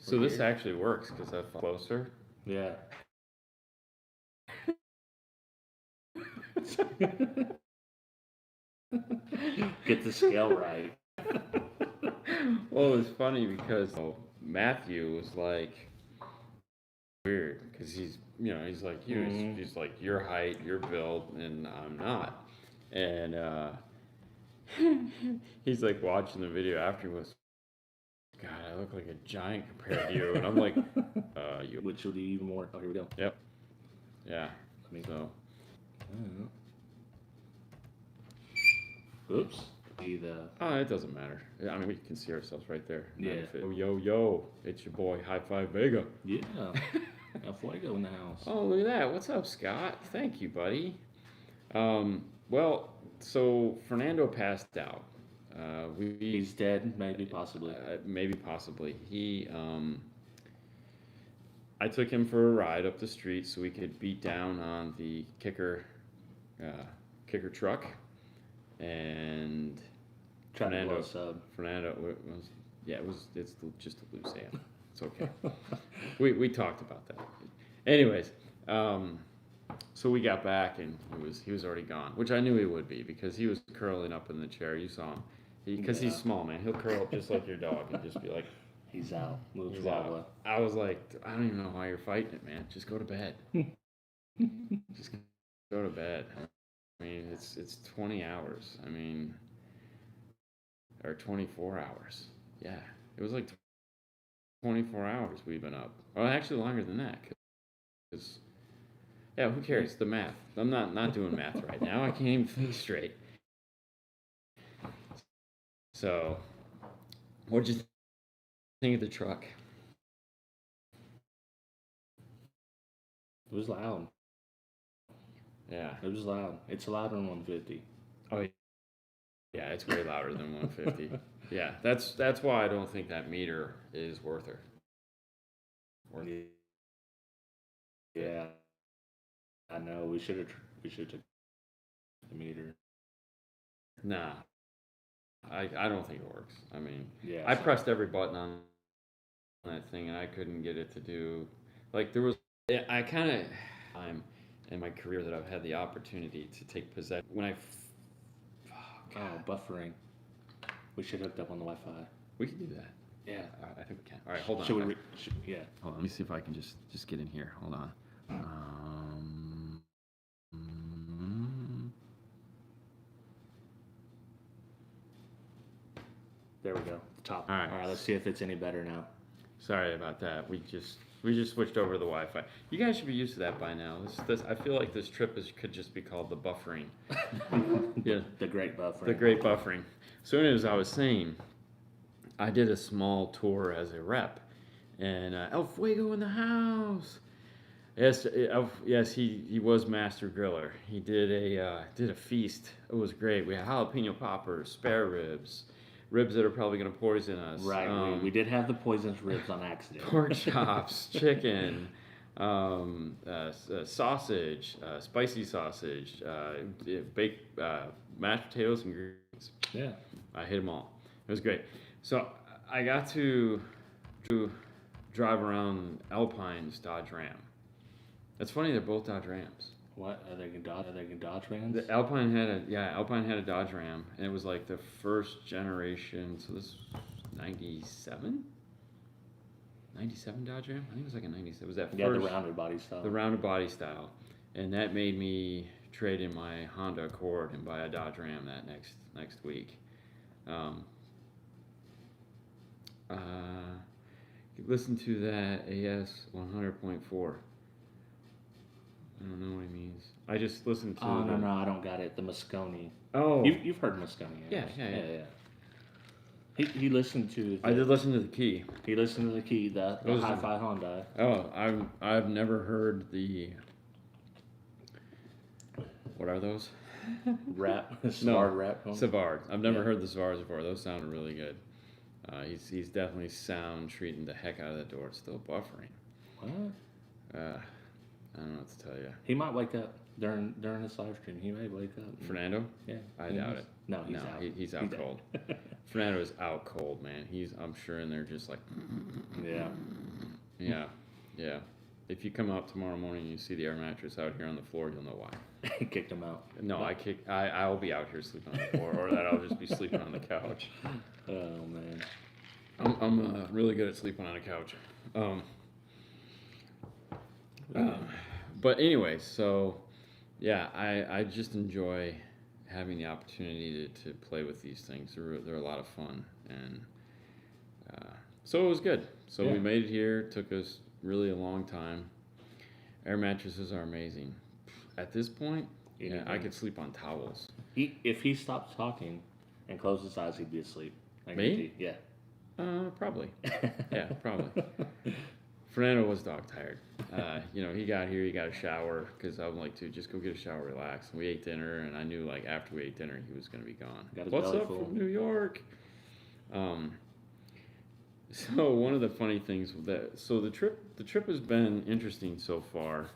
So this actually works because that's closer. Yeah. Get the scale right. Well, it was funny because Matthew was like weird because he's like you. He's like your height, your build, and I'm not. And he's like watching the video afterwards. God, I look like a giant compared to you. And I'm like, you. Which will be even more. Oh, here we go. Yep. Yeah. So. Oops. Oh, it doesn't matter. I mean, we can see ourselves right there. Yeah. Yo, it's your boy HiFi Vega. Yeah. Got Fuego in the house. Oh, look at that. What's up, Scott? Thank you, buddy. Well, so Fernando passed out. He's dead, maybe, possibly. Maybe, possibly. I took him for a ride up the street so we could beat down on the kicker truck, and Fernando was it's just a loose amp. It's okay. we talked about that. Anyways, so we got back and he was already gone, which I knew he would be because he was curling up in the chair. You saw him. Because he's small, man. He'll curl up just like your dog and just be like, he's out. He's out. I was like, I don't even know why you're fighting it, man. Just go to bed. Just go to bed. I mean, it's 20 hours. I mean, or 24 hours. Yeah, it was like 24 hours we've been up. Well, actually longer than that. Cause yeah, who cares? The math. I'm not doing math right now. I can't even think straight. So, what'd you think of the truck? It was loud. Yeah. It was loud. It's louder than 150. Oh, yeah, it's way louder than 150. Yeah, that's why I don't think that meter is worth it. Yeah. I know. We should have took the meter. Nah. I don't think it works. I mean, yeah, I pressed every button on that thing and I couldn't get it to do. Like I kind of time in my career that I've had the opportunity to take possession when buffering. We should have hooked up on the Wi-Fi. We can do that. Yeah, I think we can. All right, hold on. Yeah. Hold on. Let me see if I can just get in here. Hold on. There we go. The top. All right. Let's see if it's any better now. Sorry about that. We just switched over to the Wi-Fi. You guys should be used to that by now. This I feel like this trip could just be called the buffering. Yeah. The great buffering. The great buffering. So anyways, I was saying, I did a small tour as a rep, and El Fuego in the house. Yes, he was master griller. He did a feast. It was great. We had jalapeno poppers, spare ribs that are probably going to poison us. Right. We did have the poisonous ribs on accident. Pork chops, chicken, sausage, spicy sausage, baked mashed potatoes and greens. Yeah. I hit them all. It was great. So I got to drive around Alpine's Dodge Ram. It's funny, they're both Dodge Rams. What are they? Dodge Rams? The Alpine had a Dodge Ram, and it was like the first generation. So this was 97 Dodge Ram. I think it was like a 97. It was that first. Yeah, the rounded body style. The rounded body style, and that made me trade in my Honda Accord and buy a Dodge Ram that next week. Listen to that AS 100.4. I don't know what he means. I just listened to. Oh no, I don't got it. The Moscone. Oh, you've heard Moscone? Yeah. He listened to. I did listen to the Key. He listened to the Key, the HiFi Honda. Oh, I've never heard the. What are those? Savard rap. Savard. I've never heard the Savards before. Those sounded really good. He's definitely sound treating the heck out of that door. It's still buffering. What? I don't know what to tell you. He might wake up during this live stream. He may wake up. Fernando? Yeah. I doubt it. No, he's out. He's out cold. Fernando's out cold, man. I'm sure in there just like. Yeah. Yeah. If you come out tomorrow morning and you see the air mattress out here on the floor, you'll know why. Kicked him out. No, I'll be out here sleeping on the floor, or that I'll just be sleeping on the couch. Oh man. I'm really good at sleeping on a couch. But anyway, so yeah, I just enjoy having the opportunity to play with these things. They're a lot of fun, and so it was good. So we made it here. It took us really a long time. Air mattresses are amazing. At this point, I could sleep on towels. If he stopped talking and closed his eyes, he'd be asleep. Me? Yeah. Probably. Yeah, probably. Fernando was dog tired. He got here, he got a shower, because I was like, dude, just go get a shower, relax. And we ate dinner, and I knew, like, after we ate dinner, he was going to be gone. What's up from New York? So one of the funny things the trip has been interesting so far,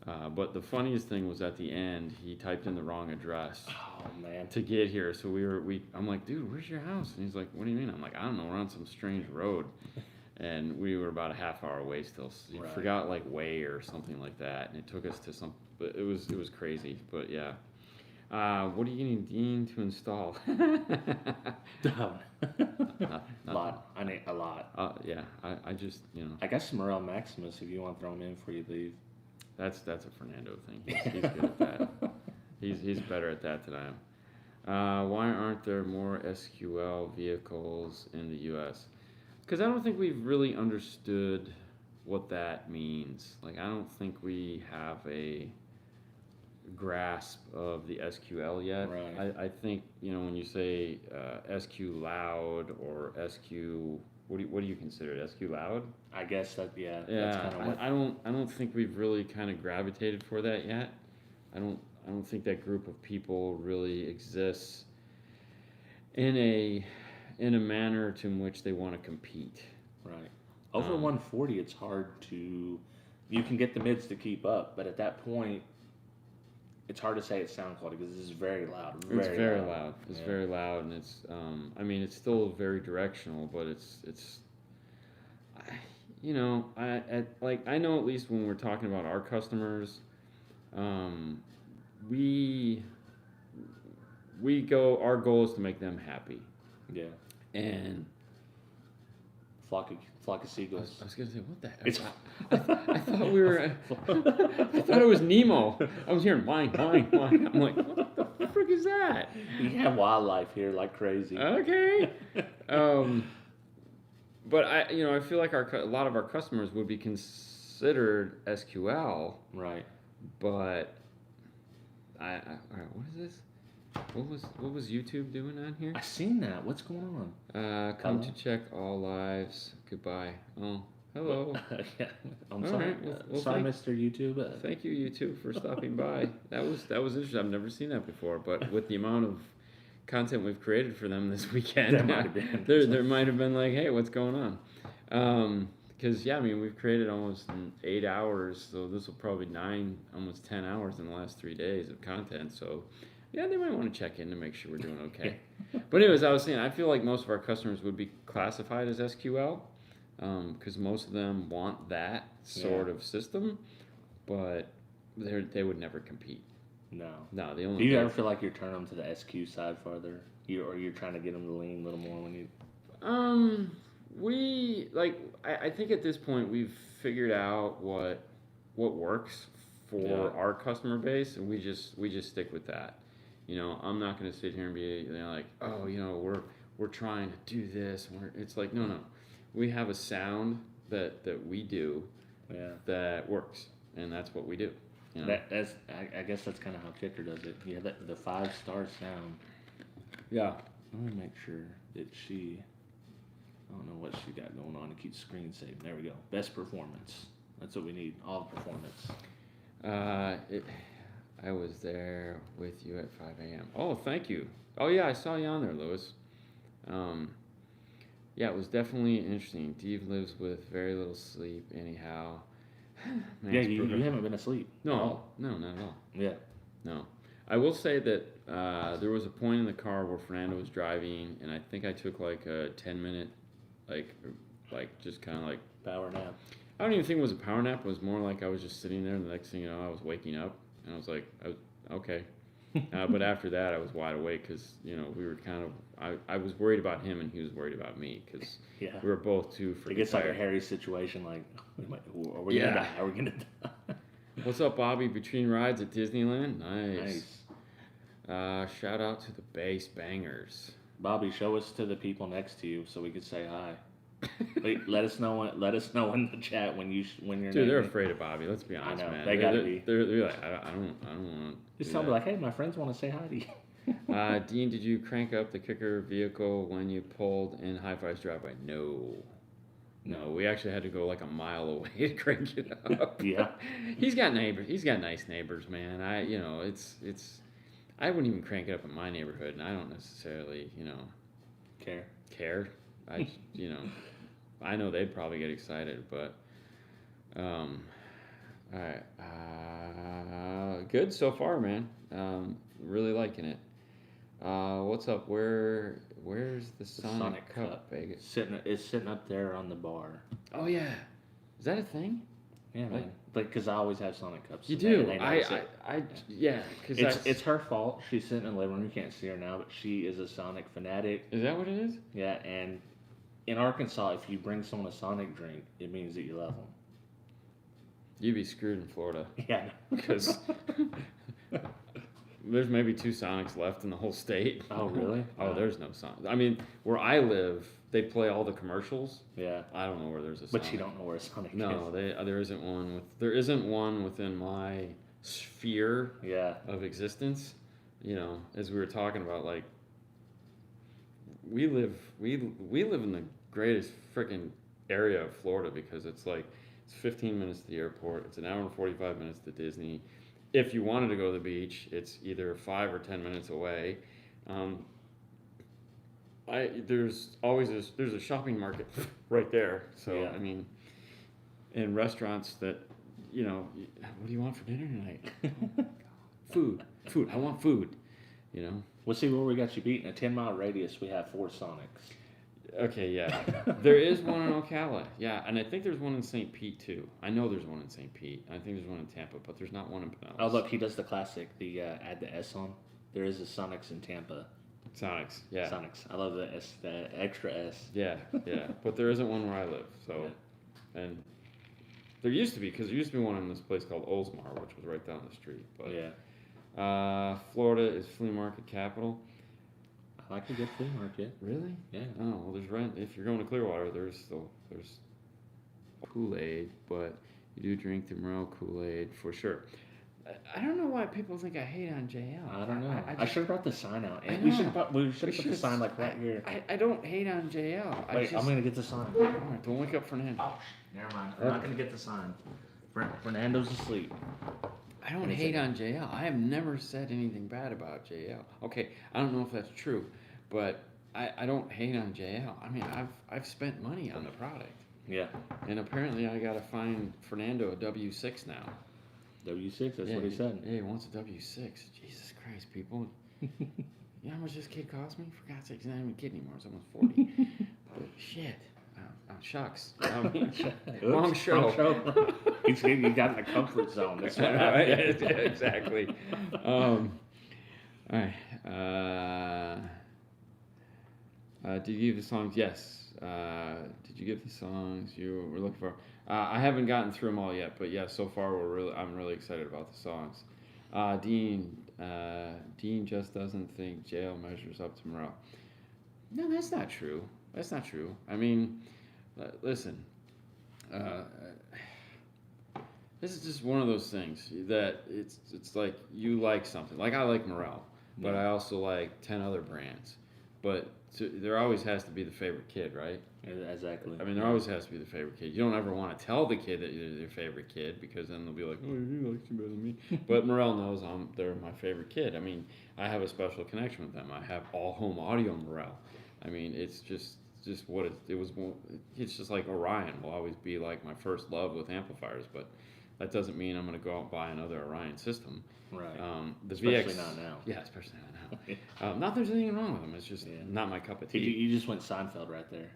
but the funniest thing was at the end, he typed in the wrong address. Oh man. To get here, so I'm like, dude, where's your house? And he's like, what do you mean? I'm like, I don't know, we're on some strange road. And we were about a half hour away still. So you forgot like way or something like that, and it took us to some. But it was crazy. But yeah, what are you getting Dean to install? A lot. I need a lot. Yeah, I just I got some Morel Maximus if you want to throw them in before you leave. That's a Fernando thing. He's good at that. He's better at that than I am. Why aren't there more SQL vehicles in the U.S.? Because I don't think we've really understood what that means. Like, I don't think we have a grasp of the SQL yet. Right. I think, when you say SQ loud or SQ, what do you consider it? SQ loud? I guess that, yeah. Yeah, that's kind of I don't think we've really kind of gravitated for that yet. I don't think that group of people really exists in a manner to which they want to compete. Right. Over 140, it's hard to. You can get the mids to keep up, but at that point, it's hard to say it's sound quality because this is very loud. It's very loud. It's very loud, and it's. It's still very directional, but it's. I know at least when we're talking about our customers, we go. Our goal is to make them happy. Yeah. And flock of seagulls. I was gonna say, what the heck? I thought we were. I thought it was Nemo. I was hearing whine. I'm like, what the frick is that? We have wildlife here like crazy. Okay. But I feel like a lot of our customers would be considered SQL. Right. But all right, what is this? What was YouTube doing on here? I seen that. What's going on? Come to check all lives. Goodbye. Oh, hello. Yeah. I'm all sorry. Right. Well, sorry, Mr. YouTube. Thank you, YouTube, for stopping by. That was interesting. I've never seen that before. But with the amount of content we've created for them this weekend, there might have been like, hey, what's going on? Because we've created almost 8 hours, so this will probably almost 10 hours in the last 3 days of content. So. Yeah, they might want to check in to make sure we're doing okay. But anyways, I was saying, I feel like most of our customers would be classified as SQL because most of them want that sort of system, but they would never compete. No. They only. Do you ever feel like you're turning them to the SQ side farther, or you're trying to get them to lean a little more when you? I think at this point we've figured out what works for our customer base, and we just stick with that. I'm not going to sit here and be like, oh, we're trying to do this. It's like, no. We have a sound that we do that works, and that's what we do. That's I guess that's kind of how Kicker does it. Yeah, the 5-star sound. Yeah. Let me make sure that I don't know what she got going on. It keeps screen saving. There we go. Best performance. That's what we need. All performance. I was there with you at 5 a.m. Oh, thank you. Oh, yeah, I saw you on there, Lewis. It was definitely interesting. Dave lives with very little sleep anyhow. Man, you haven't been asleep. No, not at all. Yeah. No. I will say that there was a point in the car where Fernando was driving, and I think I took like a 10-minute, like just kind of like Power nap. I don't even think it was a power nap. It was more like I was just sitting there, and the next thing you know, I was waking up, and I was like, okay. But after that, I was wide awake because we were kind of. I was worried about him, and he was worried about me because we were both too freaking It gets like tired. a hairy situation. Like, are we gonna die? Are we gonna die? What's up, Bobby? Between rides at Disneyland, nice. Shout out to the bass bangers. Bobby, show us to the people next to you so we could say hi. Wait, let us know in the chat when you're. Dude, they're afraid of Bobby. Let's be honest, I know, man. they gotta be. They're like, I don't want. Just tell me like, hey, my friends want to say hi to you. Dean, did you crank up the kicker vehicle when you pulled in HiFi's driveway? No, we actually had to go like a mile away to crank it up. Yeah. He's got neighbors. He's got nice neighbors, man. It's. I wouldn't even crank it up in my neighborhood, and I don't necessarily, care. I know they'd probably get excited, but, all right, good so far, man. Really liking it. What's up? Where's the Sonic Cup, Vegas? It's sitting up there on the bar. Oh yeah, is that a thing? Yeah, man. Because I always have Sonic Cups. You do. Yeah. Because it's her fault. She's sitting in the living room. You can't see her now, but she is a Sonic fanatic. Is that what it is? Yeah, and in Arkansas, if you bring someone a Sonic drink, it means that you love them. You'd be screwed in Florida. Yeah. Because there's maybe 2 Sonics left in the whole state. Oh, really? Oh, there's no Sonic. I mean, where I live, they play all the commercials. Yeah. I don't know where there's a Sonic. But you don't know where a Sonic is. No, there isn't one. There isn't one within my sphere of existence. As we were talking about, like, we live in the greatest freaking area of Florida because it's 15 minutes to the airport. It's an hour and 45 minutes to Disney. If you wanted to go to the beach, it's either 5 or 10 minutes away. There's a shopping market right there. So I mean, and restaurants that, what do you want for dinner tonight? Food. I want food. We'll see where we got you beat. In a 10-mile radius, we have 4 Sonics. Okay, yeah. There is one in Ocala. Yeah, and I think there's one in St. Pete, too. I know there's one in St. Pete. I think there's one in Tampa, but there's not one in Pinellas. Oh, look, he does the classic, the add the S on. There is a Sonics in Tampa. Sonics, yeah. Sonics. I love the S, the extra S. Yeah. But there isn't one where I live, so. Yeah. And there used to be, because there used to be one in this place called Oldsmar, which was right down the street. But Florida is flea market capital. I like a good flea market. Really? Yeah. Oh, well, there's rent. If you're going to Clearwater, there's Kool-Aid, but you do drink the Morel Kool-Aid for sure. I don't know why people think I hate on JL. I don't know. I should have brought the sign out. I know. We should have put the sign right here. I don't hate on JL. Wait, I'm going to get the sign. All right, don't wake up Fernando. Oh, never mind. I'm not going to get the sign. Fernando's asleep. I don't hate on JL. I have never said anything bad about JL. Okay, I don't know if that's true, but I don't hate on JL. I mean, I've spent money on the product. Yeah. And apparently I got to find Fernando a W6 now. W6, that's what he said. Yeah, he wants a W6. Jesus Christ, people. You know how much this kid cost me? For God's sake, he's not even a kid anymore. He's almost 40. But shit. Oh, shucks. Wrong show. You got in the comfort zone. That's what happened. Yeah, exactly. All right. Did you give the songs? Yes. Did you give the songs you were looking for? I haven't gotten through them all yet, but yeah, so far I'm really excited about the songs. Dean just doesn't think jail measures up to Morel. No, that's not true. I mean, listen. This is just one of those things that it's like you like something. Like I like Morel, but I also like 10 other brands. But there always has to be the favorite kid, right? Exactly. I mean, there always has to be the favorite kid. You don't ever want to tell the kid that you're their favorite kid because then they'll be like, oh, he likes you better than me. But Morel knows they're my favorite kid. I mean, I have a special connection with them. I have all home audio Morel. I mean, it's just what it was. It's just like Orion will always be like my first love with amplifiers. But That doesn't mean I'm going to go out and buy another Orion system. Right. The Especially VX, not now. Yeah, especially not now. Not that there's anything wrong with them. It's just not my cup of tea. You just went Seinfeld right there.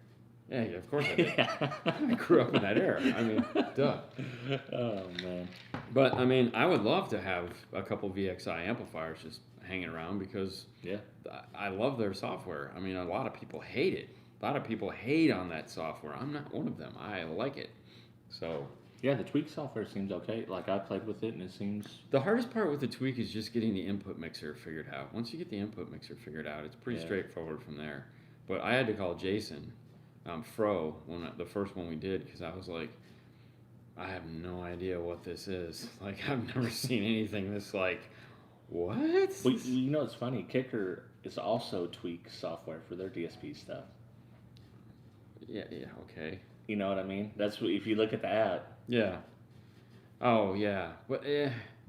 Yeah, of course I did. I grew up in that era. I mean, duh. Oh, man. But, I mean, I would love to have a couple VXI amplifiers just hanging around because I love their software. I mean, a lot of people hate it. A lot of people hate on that software. I'm not one of them. I like it. So... Yeah, the Tweak software seems okay. Like, I played with it, and it seems... The hardest part with the Tweak is just getting the input mixer figured out. Once you get the input mixer figured out, it's pretty straightforward from there. But I had to call Jason Fro, the first one we did, because I was like, I have no idea what this is. Like, I've never seen anything this, like, what? Well, you know, it's funny. Kicker is also Tweak software for their DSP stuff. Yeah, okay. You know what I mean? That's what, if you look at the ad. Yeah. Oh, yeah. But,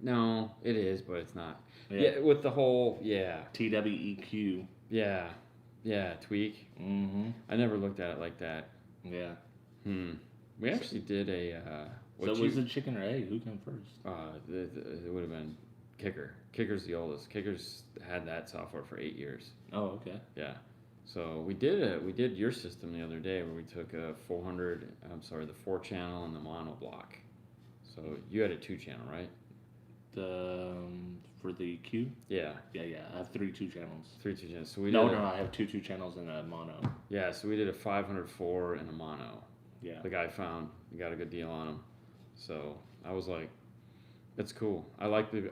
no, it is, but it's not. Yeah, with the whole, TWEQ. Yeah, Tweak. Mm-hmm. I never looked at it like that. Yeah. We actually did a... so was it chicken or egg? Who came first? It would have been Kicker. Kicker's the oldest. Kicker's had that software for 8 years. Oh, okay. Yeah. So we did your system the other day where we took a 4-channel and the mono block. So you had a 2-channel, right? For the Q? Yeah. Yeah. I have 3 2-channels. 3 2-channels. So I have 2 2-channels and a mono. Yeah. So we did a 504 and a mono. Yeah. The guy we got a good deal on them. So I was like, that's cool. I like did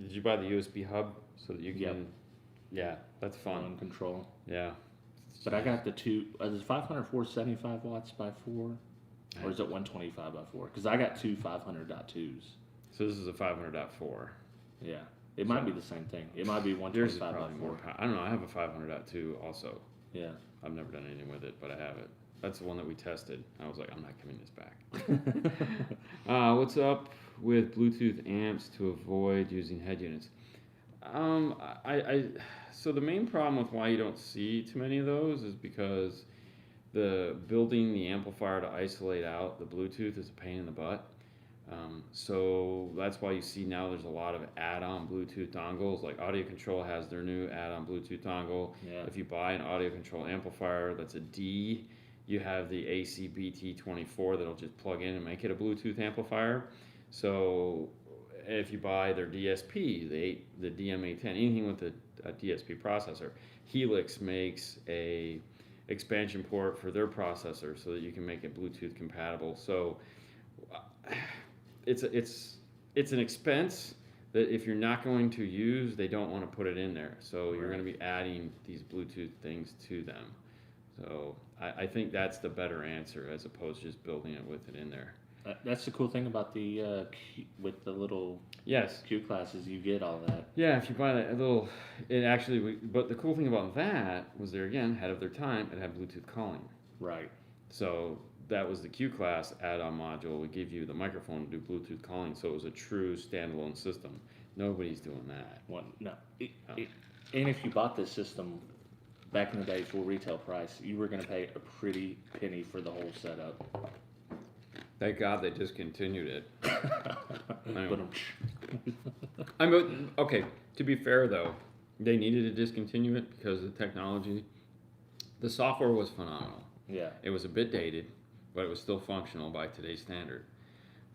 you buy the USB hub so that you can? Yep. Yeah, that's fun. On control. Yeah. But I got the 2. Is 504 75 watts by 4? Or is it 125 by 4? Because I got 2 500.2s. So this is a 500.4. Yeah. It might be the same thing. It might be 125 by 4. I don't know. I have a 500.2 also. Yeah. I've never done anything with it, but I have it. That's the one that we tested. I was like, I'm not giving this back. What's up with Bluetooth amps to avoid using head units? So the main problem with why you don't see too many of those is because building the amplifier to isolate out the Bluetooth is a pain in the butt. So that's why you see now there's a lot of add-on Bluetooth dongles. Like Audio Control has their new add-on Bluetooth dongle. Yeah. If you buy an Audio Control amplifier that's a D, you have the AC-BT24 that'll just plug in and make it a Bluetooth amplifier. So if you buy their DSP, the DM810, anything with a DSP processor, Helix makes a expansion port for their processor so that you can make it Bluetooth compatible. So it's an expense that if you're not going to use, they don't want to put it in there. So you're going to be adding these Bluetooth things to them. So I think that's the better answer as opposed to just building it with it in there. That's the cool thing about the with the little Q classes, you get all that. Yeah, if you buy that but the cool thing about that was they're again ahead of their time. It had Bluetooth calling. Right. So that was the Q class add-on module. Would give you the microphone to do Bluetooth calling. So it was a true standalone system. Nobody's doing that. No. And if you bought this system back in the day full retail price, you were going to pay a pretty penny for the whole setup. Thank God they discontinued it. Okay, to be fair though, they needed to discontinue it because the technology, the software was phenomenal. Yeah. It was a bit dated, but it was still functional by today's standard.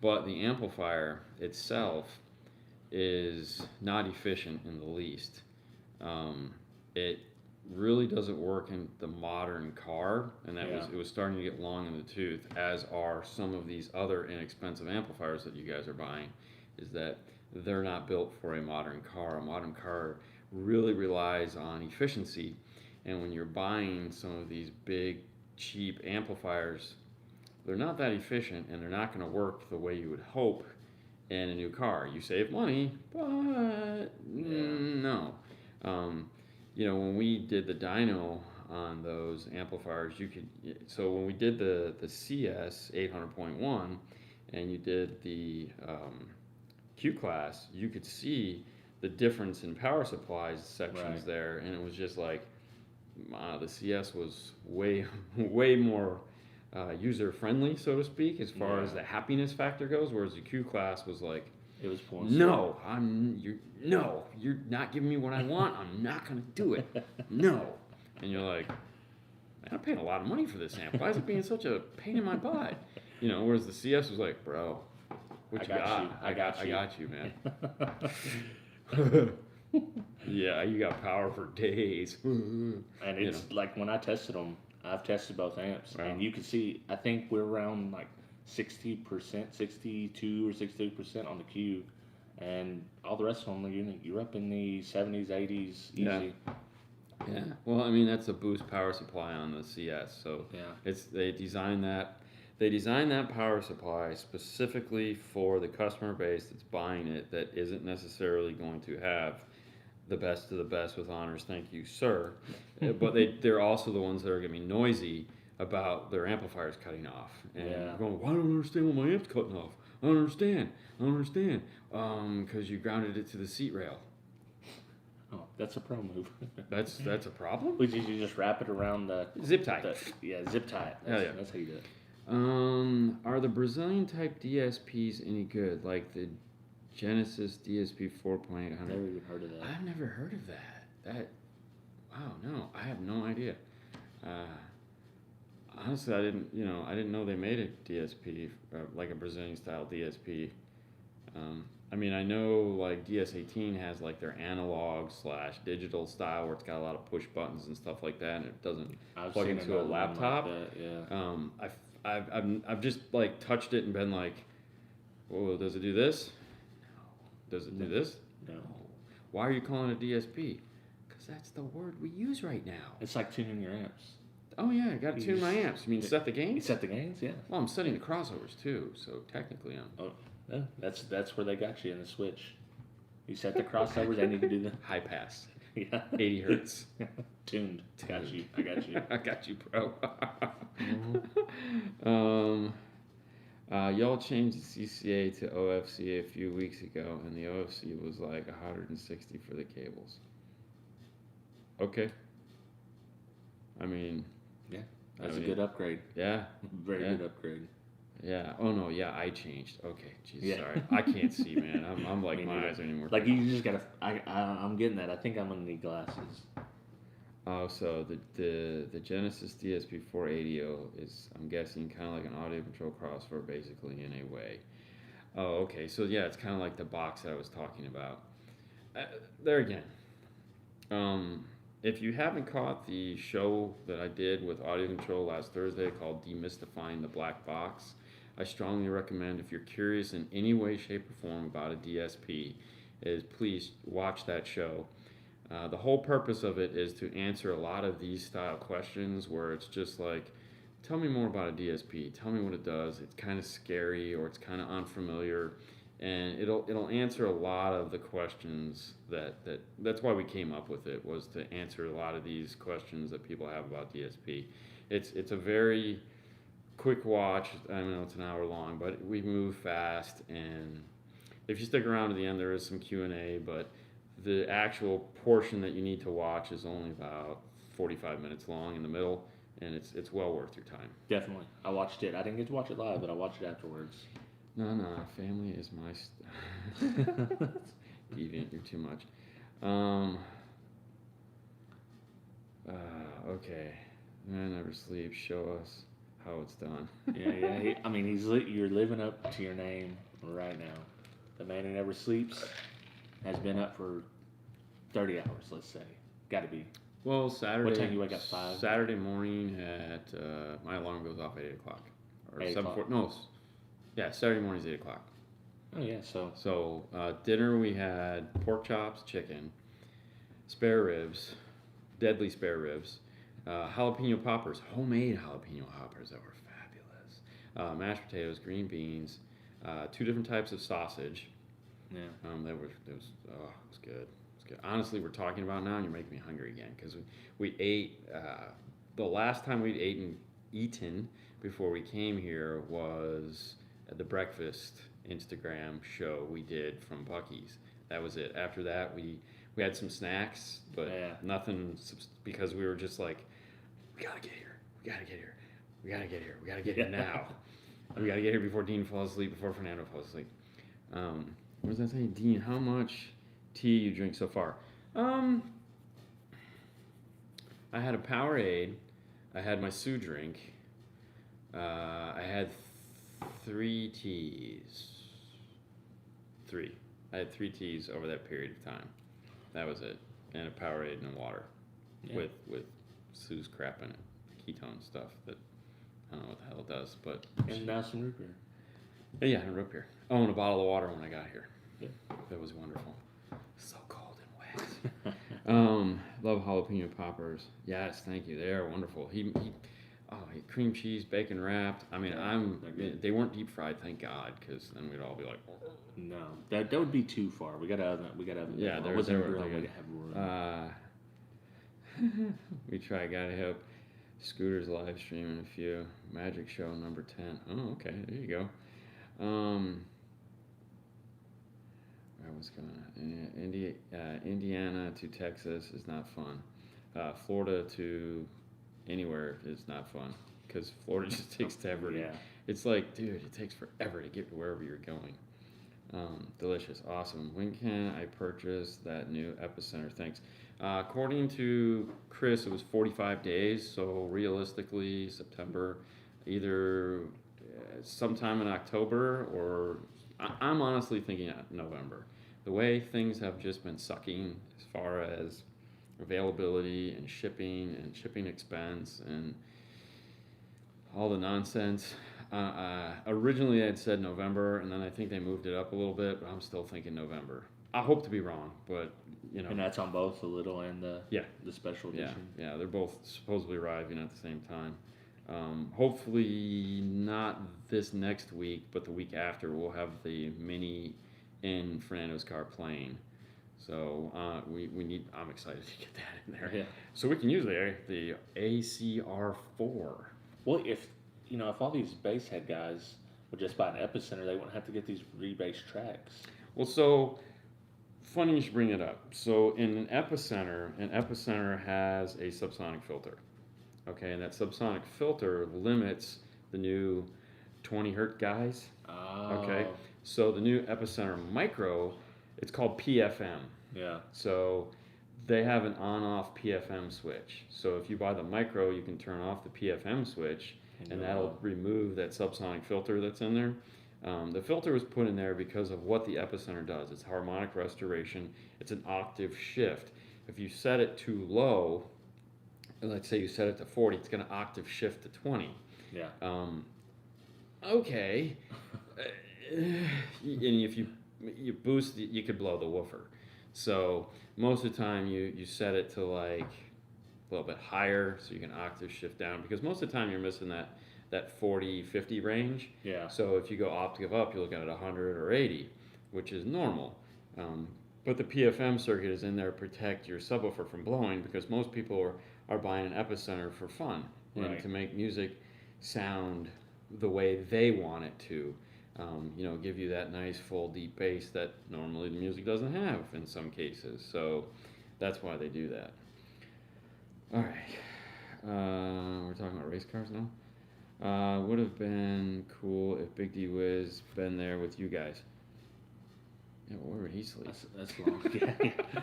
But the amplifier itself is not efficient in the least. It really doesn't work in the modern car, and it was starting to get long in the tooth, as are some of these other inexpensive amplifiers that you guys are buying, is that they're not built for a modern car. A modern car really relies on efficiency, and when you're buying some of these big, cheap amplifiers, they're not that efficient, and they're not going to work the way you would hope in a new car. You save money, but no. When we did the dyno on those amplifiers, so when we did the CS 800.1 and you did the Q class, you could see the difference in power supplies sections there, and it was just like the CS was way more user friendly, so to speak, as far as the happiness factor goes. Whereas the Q class was like, it was poor. no, you're not giving me what I want. I'm not gonna do it. No, and you're like, man, I'm paying a lot of money for this amp. Why is it being such a pain in my butt? You know, whereas the CS was like, bro, what you got? I got you, man. Yeah, you got power for days. And it's like when I tested them, I've tested both amps, and you can see, I think we're around like 60%, 62 or 63% on the Q, and all the rest of them, you're up in the 70s, 80s, easy. Yeah. Well, I mean, that's a boost power supply on the CS, so they designed that power supply specifically for the customer base that's buying it, that isn't necessarily going to have the best of the best with honors, thank you, sir. But they're also the ones that are going to be noisy about their amplifiers cutting off. And going, well, I don't understand why my amp's cutting off. I don't understand. Because you grounded it to the seat rail. Oh, that's a pro move. That's a problem? You just wrap it around the... Zip tie. Zip tie. That's how you do it. Are the Brazilian type DSPs any good? Like the Genesis DSP 4.800? I've never even heard of that. I've never heard of that. Wow, no, I have no idea. Honestly, I didn't know they made a DSP, like a Brazilian style DSP. I mean, I know like DS18 has like their analog / digital style where it's got a lot of push buttons and stuff like that, and it doesn't plug into a laptop. Like that, I've just like touched it and been like, whoa, does it do this? No. Does it do this? No. Why are you calling it a DSP? Because that's the word we use right now. It's like tuning your amps. Oh yeah, I got to tune my amps. You mean set the gains? You set the gains, yeah. Well, I'm setting the crossovers too, so technically I'm... Oh, yeah, that's where they got you in the switch. You set the crossovers and you can do the... High pass. Yeah. 80 hertz. Tuned. Got you. I got you. I got you, bro. Y'all changed the CCA to OFC a few weeks ago, and the OFC was like 160 for the cables. Okay. I mean... Yeah, that's a good upgrade. Yeah. Very good upgrade. Yeah. Oh no. Yeah, I changed. Okay. Jeez. Sorry. I can't see, man. I'm like my eyes are anymore. Like you just gotta. I'm getting that. I think I'm gonna need glasses. Oh, so the Genesis DSP 480 is, I'm guessing, kind of like an audio control crossover, basically, in a way. Oh, okay. So yeah, it's kind of like the box that I was talking about. There again. If you haven't caught the show that I did with audio control last Thursday called Demystifying the Black Box, I strongly recommend, if you're curious in any way, shape, or form about a DSP, is please watch that show. The whole purpose of it is to answer a lot of these style questions where it's just like, tell me more about a DSP, tell me what it does, it's kind of scary or it's kind of unfamiliar, and it'll answer a lot of the questions that's why we came up with it, was to answer a lot of these questions that people have about DSP. It's a very quick watch. I know it's an hour long, but we move fast, and if you stick around to the end, there is some Q&A, but the actual portion that you need to watch is only about 45 minutes long in the middle, and it's well worth your time. Definitely. I watched it. I didn't get to watch it live, but I watched it afterwards. No, family is my deviant, you're too much. Okay. Man never sleeps. Show us how it's done. Yeah. You're living up to your name right now. The man who never sleeps has been up for 30 hours, let's say. Got to be. Well, Saturday. What time you wake up? 5? Saturday morning at my alarm goes off at 8 o'clock or 8 o'clock? No. Yeah, Saturday morning's 8 o'clock. Oh yeah, So dinner we had pork chops, chicken, spare ribs, deadly spare ribs, jalapeno poppers, homemade jalapeno poppers that were fabulous, mashed potatoes, green beans, 2 different types of sausage. Yeah. It was good. It's good. Honestly, we're talking about now, and you're making me hungry again, because we ate. The last time we'd eaten before we came here was at the breakfast Instagram show we did from Buc-ee's. That was it. After that, we had some snacks, but nothing, because we were just like, we gotta get here. We gotta get here. We gotta get here now. We gotta get here before Dean falls asleep, before Fernando falls asleep. What does that say? Dean, how much tea you drink so far? I had a Powerade. I had my Sue drink. I had 3 teas. 3. I had 3 teas over that period of time. That was it. And a Powerade and water. Yeah. With Sue's crap in it. Ketone stuff that I don't know what the hell it does. But and now some root beer. Yeah, and root beer. Oh, and a bottle of water when I got here. Yeah. That was wonderful. So cold and wet. Love jalapeno poppers. Yes, thank you. They are wonderful. He cream cheese, bacon wrapped. I mean, they weren't deep fried, thank God, because then we'd all be like, no, that would be too far. We gotta have. Yeah, there was room. We gotta have Scooter's live stream in a few. Magic show number 10. Oh, okay, there you go. I was gonna Indiana to Texas is not fun. Florida to anywhere is not fun because Florida just takes forever. Yeah. It's like, dude, it takes forever to get to wherever you're going. Delicious, awesome. When can I purchase that new Epicenter? Thanks. According to Chris, it was 45 days, so realistically, September, either sometime in October or I'm honestly thinking November. The way things have just been sucking as far as availability and shipping expense and all the nonsense. Originally I'd said November, and then I think they moved it up a little bit, but I'm still thinking November. I hope to be wrong, but you know. And that's on both the little and the special edition. Yeah, they're both supposedly arriving at the same time. Hopefully not this next week, but the week after we'll have the Mini in Fernando's car playing. So I'm excited to get that in there. Yeah. So we can use the ACR4. Well, if all these bass head guys would just buy an Epicenter, they wouldn't have to get these rebased tracks. Well, so funny you should bring it up. So in an Epicenter has a subsonic filter. Okay, and that subsonic filter limits the new 20 hertz guys. Oh. Okay, so the new Epicenter Micro, it's called PFM. Yeah. So they have an on-off PFM switch. So if you buy the Micro, you can turn off the PFM switch, and that'll remove that subsonic filter that's in there. The filter was put in there because of what the Epicenter does. It's harmonic restoration. It's an octave shift. If you set it too low, let's say you set it to 40, it's going to octave shift to 20. Yeah. Okay. And if you boost, you could blow the woofer. So most of the time you set it to like a little bit higher so you can octave shift down, because most of the time you're missing that 40, 50 range. Yeah. So if you go octave up, you're looking at 100 or 80, which is normal. But the PFM circuit is in there to protect your subwoofer from blowing, because most people are buying an Epicenter for fun and to make music sound the way they want it to. Give you that nice full deep bass that normally the music doesn't have in some cases. So that's why they do that. All right. We're talking about race cars now. Would have been cool if Big D Wiz been there with you guys. Yeah, where would he sleep? That's long.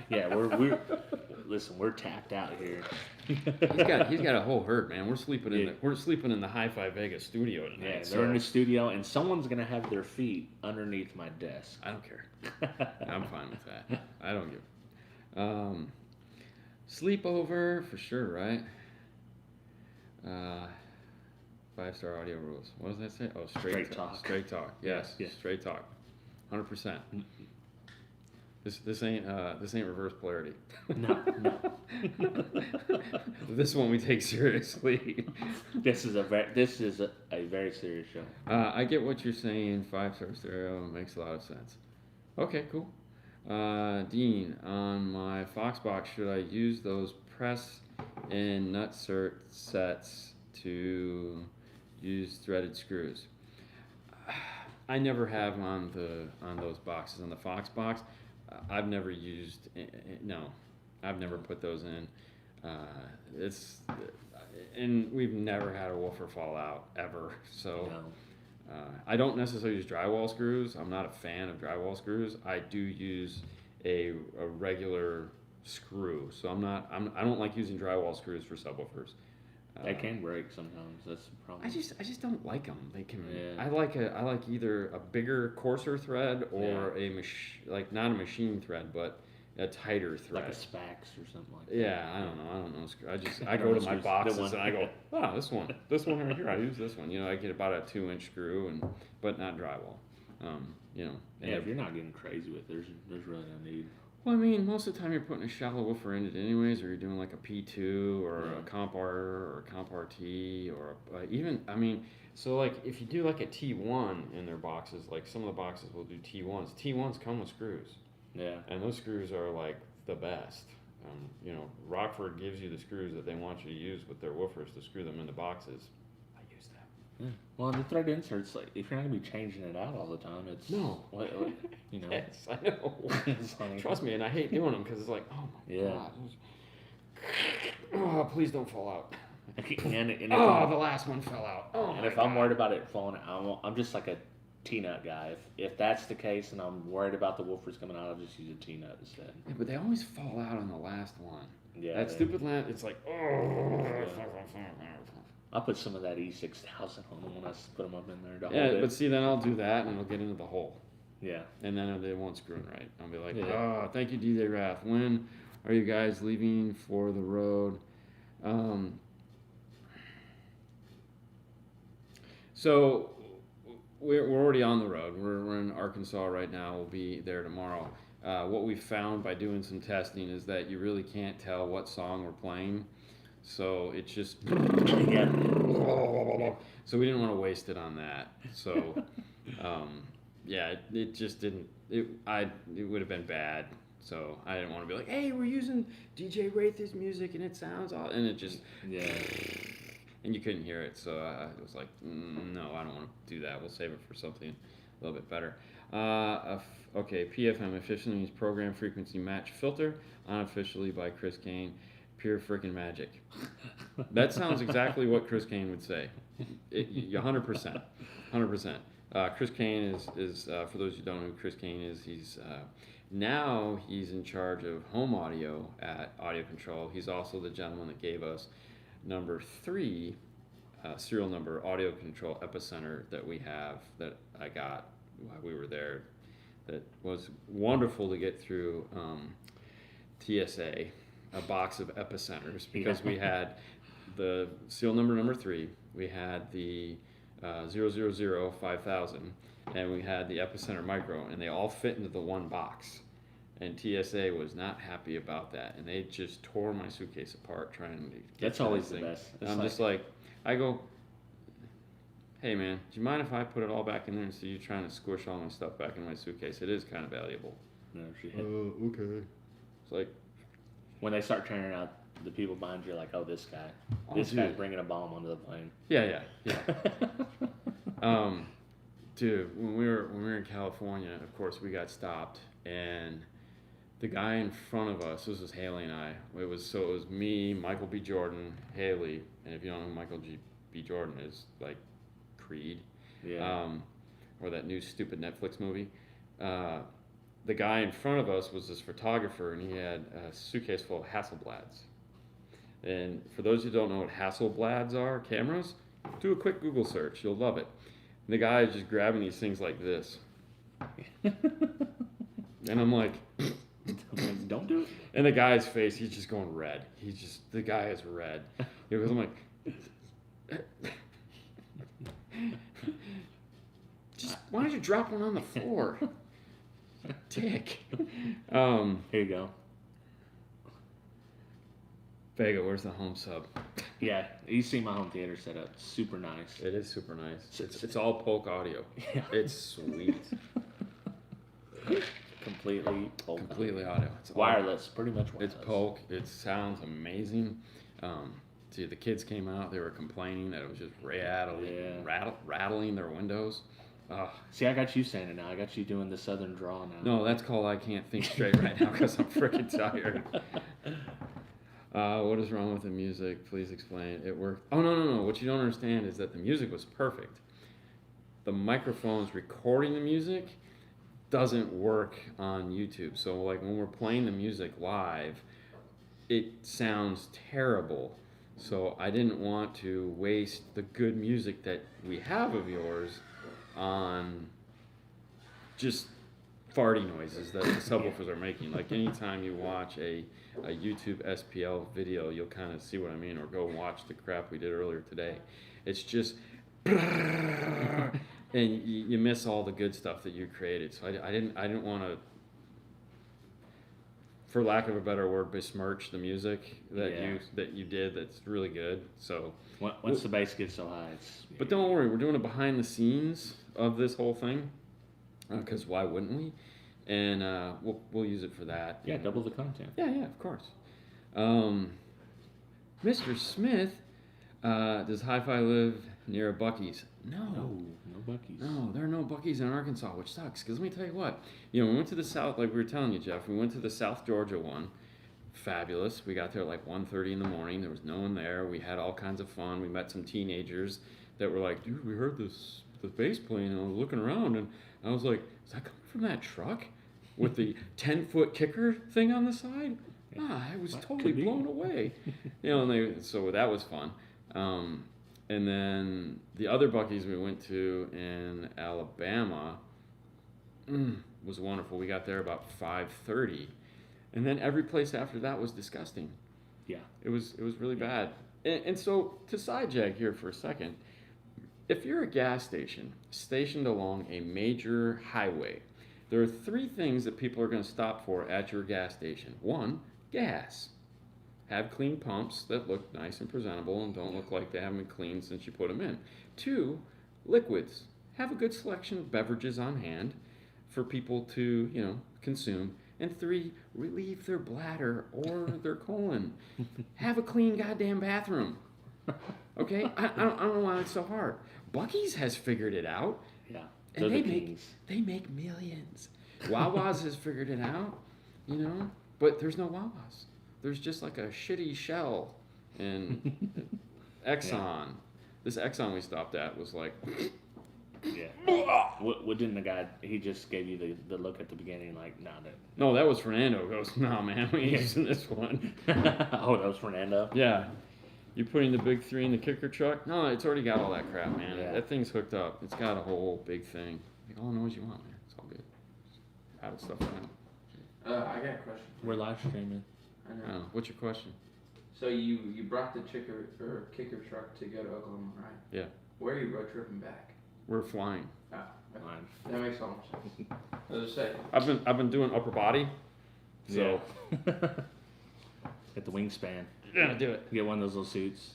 Yeah, we're tapped out here. He's got a whole herd, man. We're sleeping in the HiFi Vega studio tonight. Yeah, they're in the studio, and someone's gonna have their feet underneath my desk. I don't care. I'm fine with that. I don't give. Sleepover for sure, right? 5-star audio rules. What does that say? Oh, straight talk. Straight talk. Yes. Yeah. Straight talk. 100%. This ain't reverse polarity. No. This one we take seriously. This is a very serious show. I get what you're saying. 5-star stereo makes a lot of sense. Okay, cool. Dean, on my Foxbox, should I use those press and nut sets to use threaded screws? I never have on those boxes. On the Foxbox, I've never used. No, I've never put those in. It's and we've never had a woofer fall out ever. So I don't necessarily use drywall screws. I'm not a fan of drywall screws. I do use a regular screw. So I don't like using drywall screws for subwoofers. They can break sometimes. That's the problem. I just don't like them. They can. Yeah. I like either a bigger, coarser thread or like not a machine thread, but a tighter thread. Like a Spax or something like that. Yeah, I don't know. I go to my boxes and I go, oh, this one right here. I use this one. I get about a 2-inch screw but not drywall. If you're not getting crazy with it, there's really no need. Well, I mean, most of the time you're putting a shallow woofer in it anyways, or you're doing like a P2 or a Comp R or a Comp RT or so like if you do like a T1 in their boxes, like some of the boxes will do T1s. T1s come with screws. Yeah. And those screws are like the best. Rockford gives you the screws that they want you to use with their woofers to screw them into boxes. I use that. Yeah. Well, the thread inserts, like if you're not gonna be changing it out all the time, it's Yes, I know. Trust me, and I hate doing them because it's like, oh my god. Oh, please don't fall out. And the last one fell out. Oh, and if I'm worried about it falling out, I'm just like a T-nut guy. If that's the case and I'm worried about the woofers coming out, I'll just use a T-nut instead. Yeah, but they always fall out on the last one. Yeah. That stupid lamp, it's like, I'll put some of that E6000 on them when I put them up in there. But see, then I'll do that and it'll get into the hole. Yeah. And then they won't screw it right. I'll be like, thank you, DJ Rath. When are you guys leaving for the road? So we're already on the road. We're in Arkansas right now. We'll be there tomorrow. What we found by doing some testing is that you really can't tell what song we're playing. So it's just so we didn't want to waste it on that. So it just didn't. It would have been bad. So I didn't want to be like, hey, we're using DJ Wraith's music and it sounds all, and it just and you couldn't hear it. So I was like, no, I don't want to do that. We'll save it for something a little bit better. Okay, PFM officially means program frequency match filter, unofficially by Chris Kane. Pure freaking magic. That sounds exactly what Chris Kane would say. 100%. 100%. Chris Kane is for those who don't know who Chris Kane is, he's in charge of home audio at Audio Control. He's also the gentleman that gave us number 3 serial number Audio Control Epicenter that we have, that I got while we were there. That was wonderful to get through TSA. A box of Epicenters, because we had the serial number 3, we had the 0005000, and we had the Epicenter Micro, and they all fit into the one box. And TSA was not happy about that, and they just tore my suitcase apart trying to get That's always the best. And I'm just like, I go, hey man, do you mind if I put it all back in there instead of you trying to squish all my stuff back in my suitcase? It is kind of valuable. No, okay. It's like, when they start turning out, the people behind you are like, oh, this guy's bringing a bomb onto the plane. Yeah. Dude, when we were in California, of course, we got stopped, and the guy in front of us, this was Haley and I. It was me, Michael B. Jordan, Haley, and if you don't know who Michael B. Jordan is, like Creed, or that new stupid Netflix movie. The guy in front of us was this photographer, and he had a suitcase full of Hasselblads. And for those who don't know what Hasselblads are, cameras, do a quick Google search. You'll love it. And the guy is just grabbing these things like this. And I'm like, don't do it. And the guy's face, he's just going red. The guy is red. Because I'm like, why don't you drop one on the floor? Dick. Here you go. Vega, where's the home sub? Yeah, you see my home theater set up. Super nice. It is super nice. It's all Polk audio. Yeah. It's sweet. Completely Polk. Completely audio. It's wireless, pretty much wireless. It's Polk. It sounds amazing. See, the kids came out. They were complaining that it was just rattling their windows. See, I got you saying it now. I got you doing the southern drawl now. No, that's called I can't think straight right now because I'm freaking tired. What is wrong with the music? Please explain. It worked. Oh, no. What you don't understand is that the music was perfect. The microphones recording the music doesn't work on YouTube. So, like, when we're playing the music live, it sounds terrible. So, I didn't want to waste the good music that we have of yours on just farty noises that the subwoofers are making. Like, anytime you watch a YouTube SPL video, you'll kind of see what I mean, or go watch the crap we did earlier today. It's just and you miss all the good stuff that you created. So I didn't want to, for lack of a better word, besmirch the music that you did. That's really good. So once the bass gets so high, but don't worry, we're doing a behind the scenes of this whole thing, because why wouldn't we? And we'll use it for that. Yeah, double the content. Yeah, of course. Mr. Smith, does HiFi live near a Buc-ee's? No Buc-ee's. No, there are no Buc-ee's in Arkansas, which sucks. Because let me tell you what, we went to the south, like we were telling you, Jeff. We went to the South Georgia one. Fabulous. We got there at like 1:30 in the morning. There was no one there. We had all kinds of fun. We met some teenagers that were like, dude, we heard the bass playing, and I was looking around, and I was like, is that coming from that truck with the 10-foot kicker thing on the side? I was totally blown away. So that was fun. And then the other Buc-ee's we went to in Alabama was wonderful. We got there about 5:30, and then every place after that was disgusting. Yeah, it was really bad. And so to sidejag here for a second, if you're a gas station stationed along a major highway, there are 3 things that people are going to stop for at your gas station. 1, gas. Have clean pumps that look nice and presentable and don't look like they haven't been cleaned since you put them in. 2, liquids. Have a good selection of beverages on hand for people to, consume. And 3, relieve their bladder or their colon. Have a clean goddamn bathroom. Okay? I don't know why it's so hard. Buc-ee's has figured it out. Yeah. And they make millions. Wawa's has figured it out, but there's no Wawa's. There's just like a shitty Shell and Exxon. Yeah. This Exxon we stopped at was like... Yeah. What didn't the guy, he just gave you the look at the beginning like, nah. No, that was Fernando. He goes, nah, man, we ain't using this one. Oh, that was Fernando? Yeah. You putting the big 3 in the kicker truck? No, it's already got all that crap, man. Yeah. That thing's hooked up. It's got a whole big thing. Make all the noise you want, man. It's all good. Paddle stuff around. I got a question. We're live streaming. I know. What's your question? So you brought the kicker truck to go to Oklahoma, right? Yeah. Where are you road tripping back? We're flying. Oh, fine. That makes all sense. I was just saying. I've been doing upper body. So Get the wingspan. Yeah, do it. Get one of those little suits.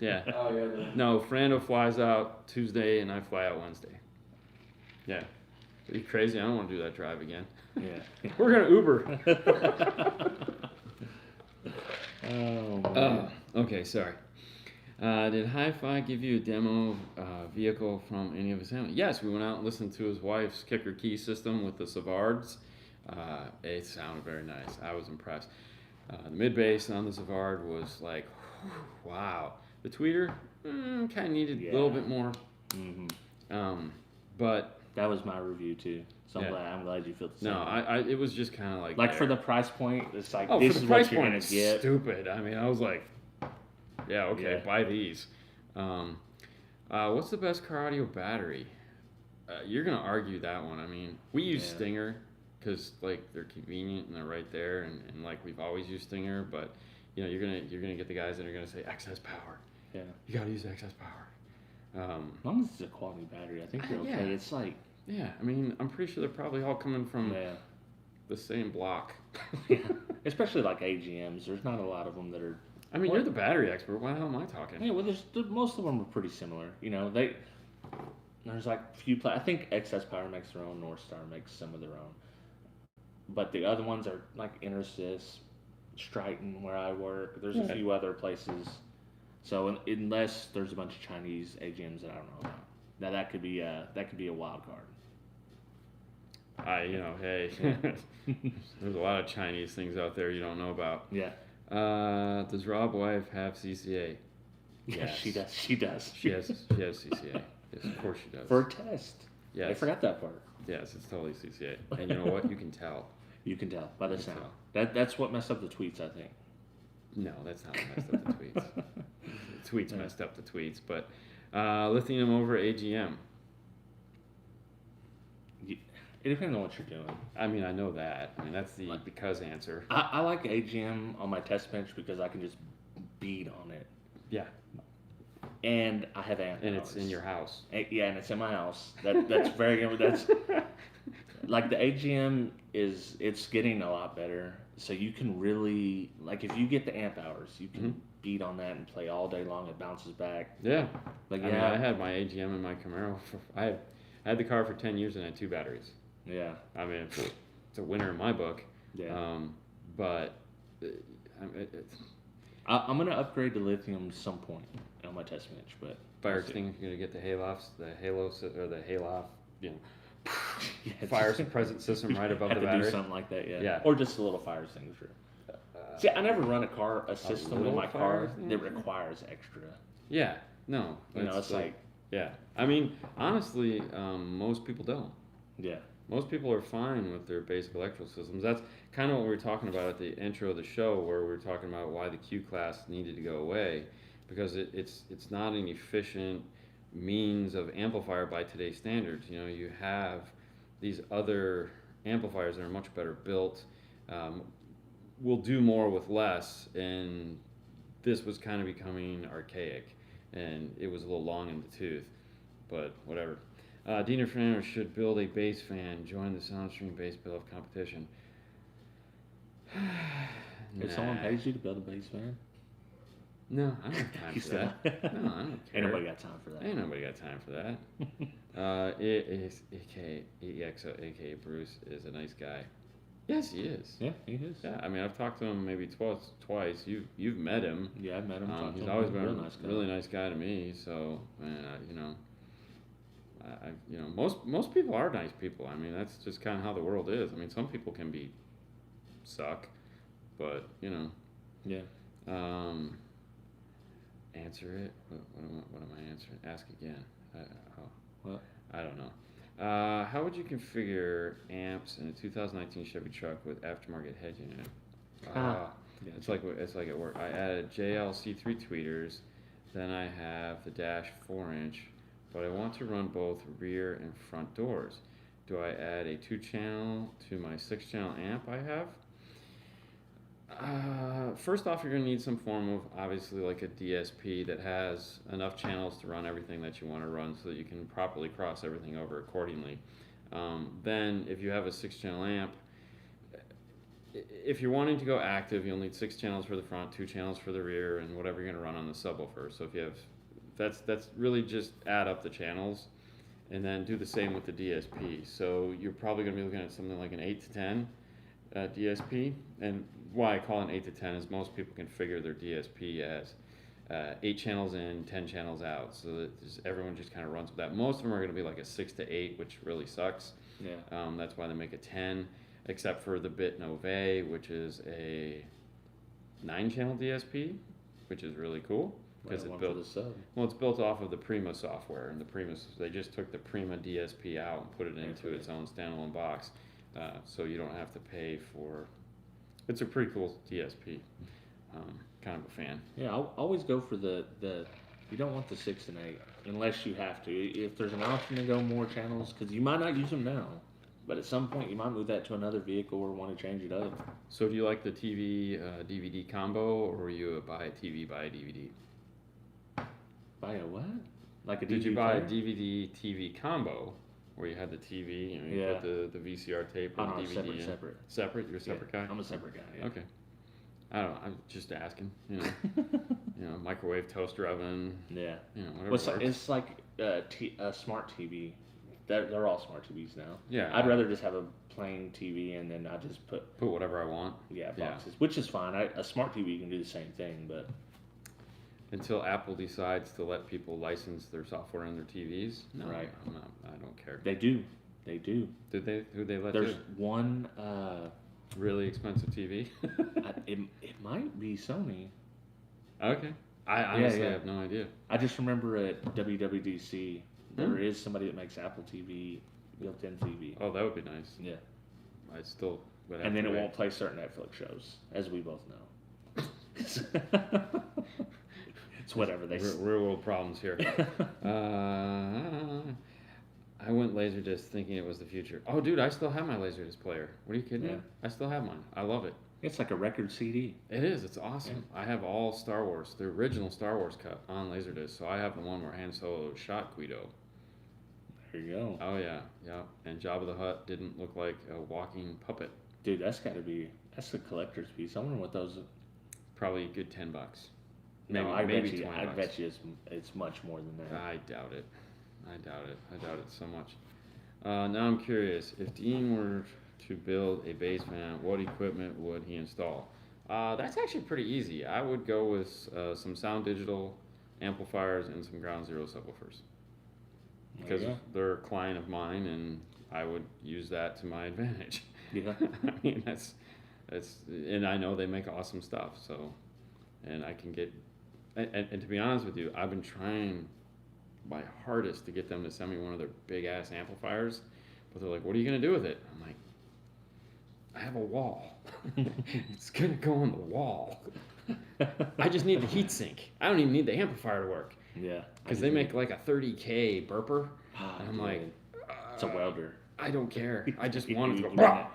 Yeah. Oh yeah. No, Fernando flies out Tuesday and I fly out Wednesday. Yeah. Are you crazy? I don't want to do that drive again. Yeah. We're gonna Uber. Oh man. Okay, sorry. Did HiFi give you a demo vehicle from any of his family? Yes, we went out and listened to his wife's kicker key system with the Savards. It sounded very nice. I was impressed. The mid bass on the Savard was like, wow. The tweeter kind of needed a little bit more. Mm-hmm. But that was my review too. So I'm glad you feel the same. No, it was just kind of like there. For the price point, it's like this is price what you're gonna get. Stupid. I mean, I was like, buy these. What's the best car audio battery? You're gonna argue that one. I mean, we use Stinger because like they're convenient and they're right there, and like we've always used Stinger. But you're gonna get the guys that are gonna say excess power. Yeah, you gotta use excess power. As long as it's a quality battery, I think you're okay. Yeah. It's like I mean, I'm pretty sure they're probably all coming from the same block. Especially like AGMs. There's not a lot of them that are. I mean, you're the battery expert. Why the hell am I talking? Yeah, well, most of them are pretty similar. There's like a few. I think Excess Power makes their own. North Star makes some of their own. But the other ones are like Intersys, Stryton, where I work. There's a few other places. So unless there's a bunch of Chinese AGMs that I don't know about, now that could be a wild card. Hey, there's a lot of Chinese things out there you don't know about. Yeah. Does Rob wife have CCA? Yes, she does. She does. She has CCA. Yes, of course she does. For a test. Yes. I forgot that part. Yes, it's totally CCA. And you know what? You can tell. You can tell by the sound. That's what messed up the tweets, I think. No, that's not what messed up the tweets. The tweets messed up the tweets, but lithium over AGM. It depends on what you're doing. I mean, I know that. I mean, that's the because answer. I like AGM on my test bench because I can just beat on it. Yeah. And I have amp. And it's in your house. Yeah, and it's in my house. That's very good. That's like the AGM it's getting a lot better. So you can really if you get the amp hours, you can beat on that and play all day long. It bounces back. Yeah. Like I mean, I had my AGM in my Camaro. I had the car for 10 years and had 2 batteries. Yeah. I mean, it's a winner in my book. Yeah. But I'm gonna upgrade to lithium some point on my test bench, but fire extinguisher, you're gonna get the Halos, the Halof, fire suppressant system right above the battery. Do something like that, yeah. Yeah. Or just a little fire extinguisher. See, I never run a system in my car that requires extra. Yeah. No. It's like yeah. I mean, honestly, most people don't. Yeah. Most people are fine with their basic electrical systems. That's kind of what we were talking about at the intro of the show, where we were talking about why the Q class needed to go away, because it's not an efficient means of amplifier by today's standards. You have these other amplifiers that are much better built, will do more with less, and this was kind of becoming archaic, and it was a little long in the tooth, but whatever. Dean Fernando should build a bass fan, join the SoundStream bass build competition. If someone pays you to build a bass fan? No, I don't have time for that. No, I don't care. Ain't nobody got time for that. Ain't nobody got time for that. AKA Bruce is a nice guy. Yes, he is. Yeah, he is. Yeah, I mean, I've talked to him maybe twice. You've met him. Yeah, I've met him. He's always been a really nice guy to me. So, most people are nice people. I mean, that's just kind of how the world is. I mean, some people can suck, but Yeah. Answer it. What am I answering? Ask again. What? I don't know. How would you configure amps in a 2019 Chevy truck with aftermarket head unit? Yeah. It's like at work. I added JLC3 tweeters, then I have the dash 4-inch, but I want to run both rear and front doors. Do I add a 2-channel to my 6-channel amp I have? First off, you're going to need some form of, obviously, like a DSP that has enough channels to run everything that you want to run so that you can properly cross everything over accordingly. Then, if you have a 6-channel amp, if you're wanting to go active, you'll need 6 channels for the front, 2 channels for the rear, and whatever you're going to run on the subwoofer. So if you have, that's really just add up the channels and then do the same with the DSP. So you're probably going to be looking at something like an 8 to 10 DSP, and why I call it an 8 to 10 is most people configure their DSP as 8 channels in, 10 channels out, so that everyone just kind of runs with that. Most of them are going to be like a 6 to 8, which really sucks. Yeah. That's why they make a 10, except for the Bit Nove, which is a 9-channel DSP, which is really cool because it's built off of the Prima software, and they just took the Prima DSP out and put it into its own standalone box. So you don't have to pay for. It's a pretty cool DSP. Kind of a fan. Yeah, I'll always go for the. You don't want the 6 and 8 unless you have to. If there's an option to go more channels, because you might not use them now, but at some point you might move that to another vehicle or want to change it up. So do you like the TV DVD combo, or you buy a TV buy a DVD? Buy a what? Like a DVD? Did you buy a DVD TV combo? Where you had the TV, you put the VCR tape or the DVD in. Separate. Separate? You're a separate guy? I'm a separate guy, yeah. Okay. I don't know. I'm just asking. Microwave, toaster oven. Yeah. Whatever. It's like a smart TV. They're all smart TVs now. Yeah. I'd rather just have a plain TV and then I just put whatever I want. Yeah, boxes, which is fine. A smart TV can do the same thing, but until Apple decides to let people license their software on their TVs, no, right? I don't care. They do. Who they let? There's one really expensive TV? It might be Sony. Okay. I honestly have no idea. I just remember at WWDC, there is somebody that makes Apple TV, built-in TV. Oh, that would be nice. Yeah. I still would have And then to it wait. won't play certain Netflix shows, as we both know. It's whatever they say. Real world problems here. I went Laserdisc thinking it was the future. Oh, dude, I still have my Laserdisc player. What are you kidding me? I still have mine. I love it. It's like a record CD. It is. It's awesome. Yeah. I have all Star Wars, the original Star Wars cut on Laserdisc. So I have the one where Han Solo shot Guido. There you go. Oh, yeah. Yeah. And Jabba the Hutt didn't look like a walking puppet. Dude, that's a collector's piece. I wonder what those... Probably a good $10. Maybe, no, maybe $20. I bet you it's much more than that. I doubt it. I doubt it so much. Now I'm curious. If Dean were to build a bass van, what equipment would he install? That's actually pretty easy. I would go with some Sound Digital amplifiers and some Ground Zero subwoofers. Because they're a client of mine, and I would use that to my advantage. Yeah. I mean, that's, and I know they make awesome stuff. So, and I can get, and to be honest with you, I've been trying my hardest to get them to send me one of their big ass amplifiers, but they're like, "What are you gonna do with it?" I'm like, "I have a wall. It's gonna go on the wall. I just need the heatsink. I don't even need the amplifier to work." Yeah. Because they make like a 30K burper, and I'm like, it's a welder. I don't care. I just want it to go. Bah!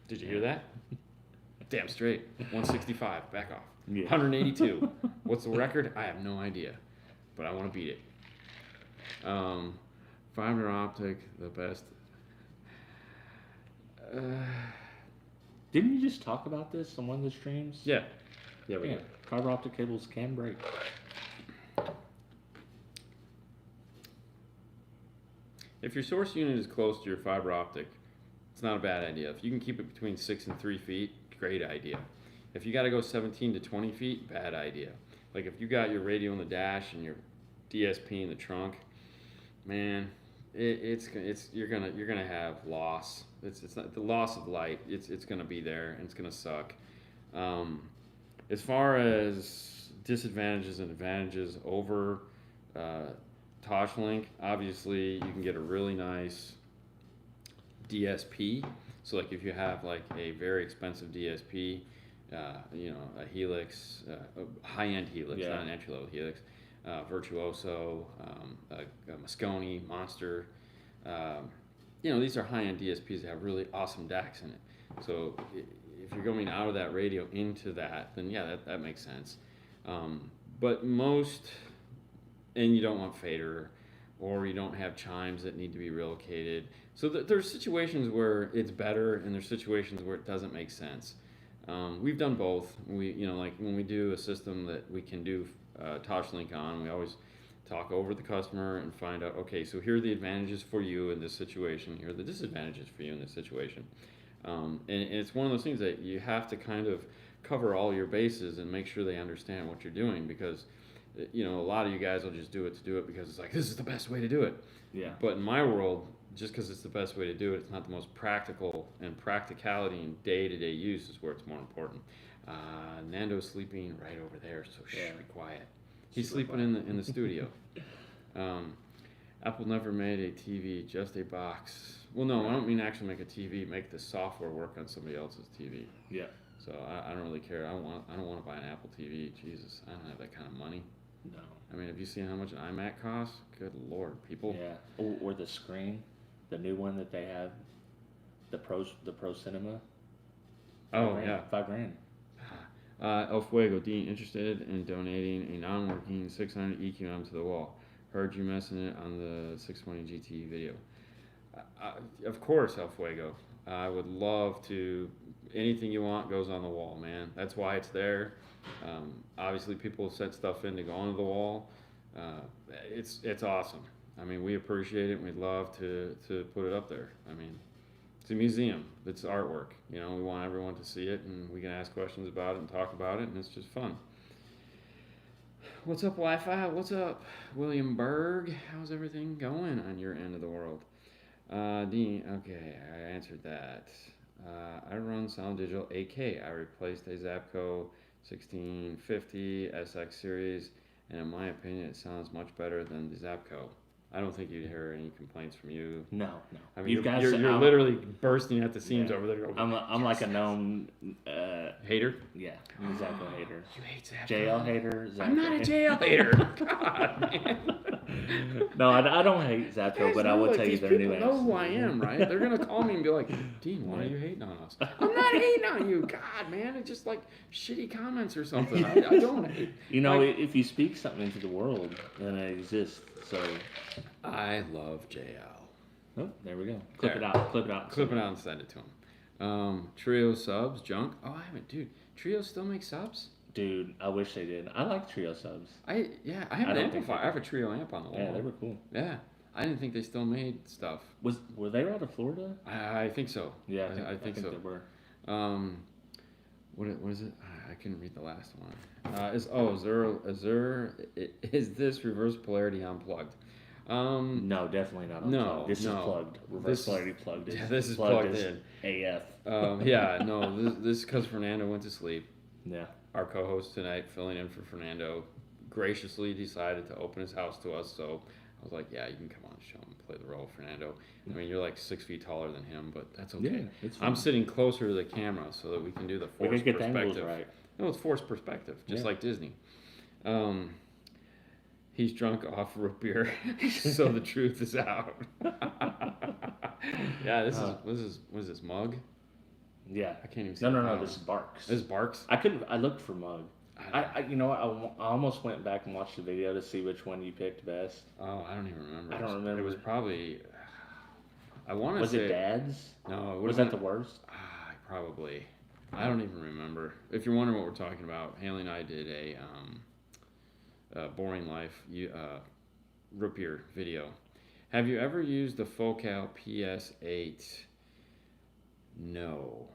Did you hear that? Damn straight. 165. Back off. Yeah. 182. What's the record? I have no idea, but I want to beat it. Fiber optic, the best. Didn't you just talk about this on one of the streams? Yeah. Yeah, we did. Fiber optic cables can break. If your source unit is close to your fiber optic, it's not a bad idea. If you can keep it between 6 and 3 feet, great idea. If you got to go 17 to 20 feet, bad idea. Like if you got your radio in the dash and your DSP in the trunk, man, you're gonna have loss. It's not the loss of light. It's gonna be there and it's gonna suck. As far as disadvantages and advantages over Toshlink, obviously you can get a really nice DSP. So like if you have like a very expensive DSP, a Helix, a high-end Helix, not an entry-level Helix, Virtuoso, a Moscone, Monster. These are high-end DSPs that have really awesome DACs in it. So if you're going out of that radio into that, then yeah, that makes sense. But most, and you don't want fader, or you don't have chimes that need to be relocated. So there's situations where it's better, and there's situations where it doesn't make sense. We've done both. Like when we do a system that we can do Toshlink on, we always talk over the customer and find out, okay, so here are the advantages for you in this situation, here are the disadvantages for you in this situation. And it's one of those things that you have to kind of cover all your bases and make sure they understand what you're doing, because a lot of you guys will just do it to do it because it's like, this is the best way to do it. Yeah. But in my world, just because it's the best way to do it, it's not the most practical, and practicality and day-to-day use is where it's more important. Nando's sleeping right over there, so be quiet. He's sleeping in the studio. Apple never made a TV, just a box. Well, no, I don't mean actually make a TV. Make the software work on somebody else's TV. Yeah. So I don't really care. I don't want to buy an Apple TV. Jesus, I don't have that kind of money. No. I mean, have you seen how much an iMac costs? Good Lord, people. Yeah. Or the screen, the new one that they have, the Pro Cinema. $5,000. $5,000. El Fuego, Dean, interested in donating a non-working 600 EQM to the wall. Heard you messing it on the 620 GT video. Of course, El Fuego. I would love to. Anything you want goes on the wall, man. That's why it's there. Obviously, people set stuff in to go onto the wall. It's awesome. I mean, we appreciate it, and we'd love to put it up there. I mean, it's a museum. It's artwork. We want everyone to see it, and we can ask questions about it and talk about it, and it's just fun. What's up, Wi-Fi? What's up, William Berg? How's everything going on your end of the world? Dean, okay, I answered that. I run Sound Digital 8K. I replaced a Zapco 1650 SX series, and in my opinion, it sounds much better than the Zapco. I don't think you'd hear any complaints from you. No. I mean, you're literally bursting at the seams over there. I'm like a known hater. Yeah, Zapco hater. You hate Zapco. JL hater. Zapco I'm not a JL hater. God, man. No, I don't hate Zapco, but I will tell you their new amps. People know who I am, right? They're gonna call me and be like, "Dean, why are you hating on us?" I'm not hating on you. God, man, it's just like shitty comments or something. I don't hate. You know, like, if you speak something into the world, then it exists. So, I love JL. Oh, there we go. Clip it out. Clip it out and send it to him. Trio subs, junk. Oh, I haven't, dude. Trio still makes subs? Dude, I wish they did. I like Trio subs. I have an amplifier. I have a Trio amp on the wall. Yeah, they were cool. Yeah, I didn't think they still made stuff. Were they out of Florida? I think so. Yeah, I think so. They were. What is it? I couldn't read the last one. Is this reverse polarity unplugged? No, definitely not unplugged. No, this is plugged. Reverse polarity plugged. This is plugged in. AF. This is because Fernando went to sleep. Yeah. Our co-host tonight, filling in for Fernando, graciously decided to open his house to us. So I was like, yeah, you can come on the show and play the role of Fernando. I mean, you're like 6 feet taller than him, but that's okay. Yeah, it's fine. I'm sitting closer to the camera so that we can do the forced get perspective. The angles right. No, it's forced perspective, just like Disney. He's drunk off root beer, so the truth is out. Yeah, what is this mug? Yeah, I can't even see. No. This is Barks. This is Barks. I looked for mug. I almost went back and watched the video to see which one you picked best. Oh, I don't even remember. I don't remember. It was probably. I want to say. Was it Dad's? No, was that the worst? Probably. I don't even remember. If you're wondering what we're talking about, Haley and I did a Boring Life root beer video. Have you ever used the Focal PS8? No.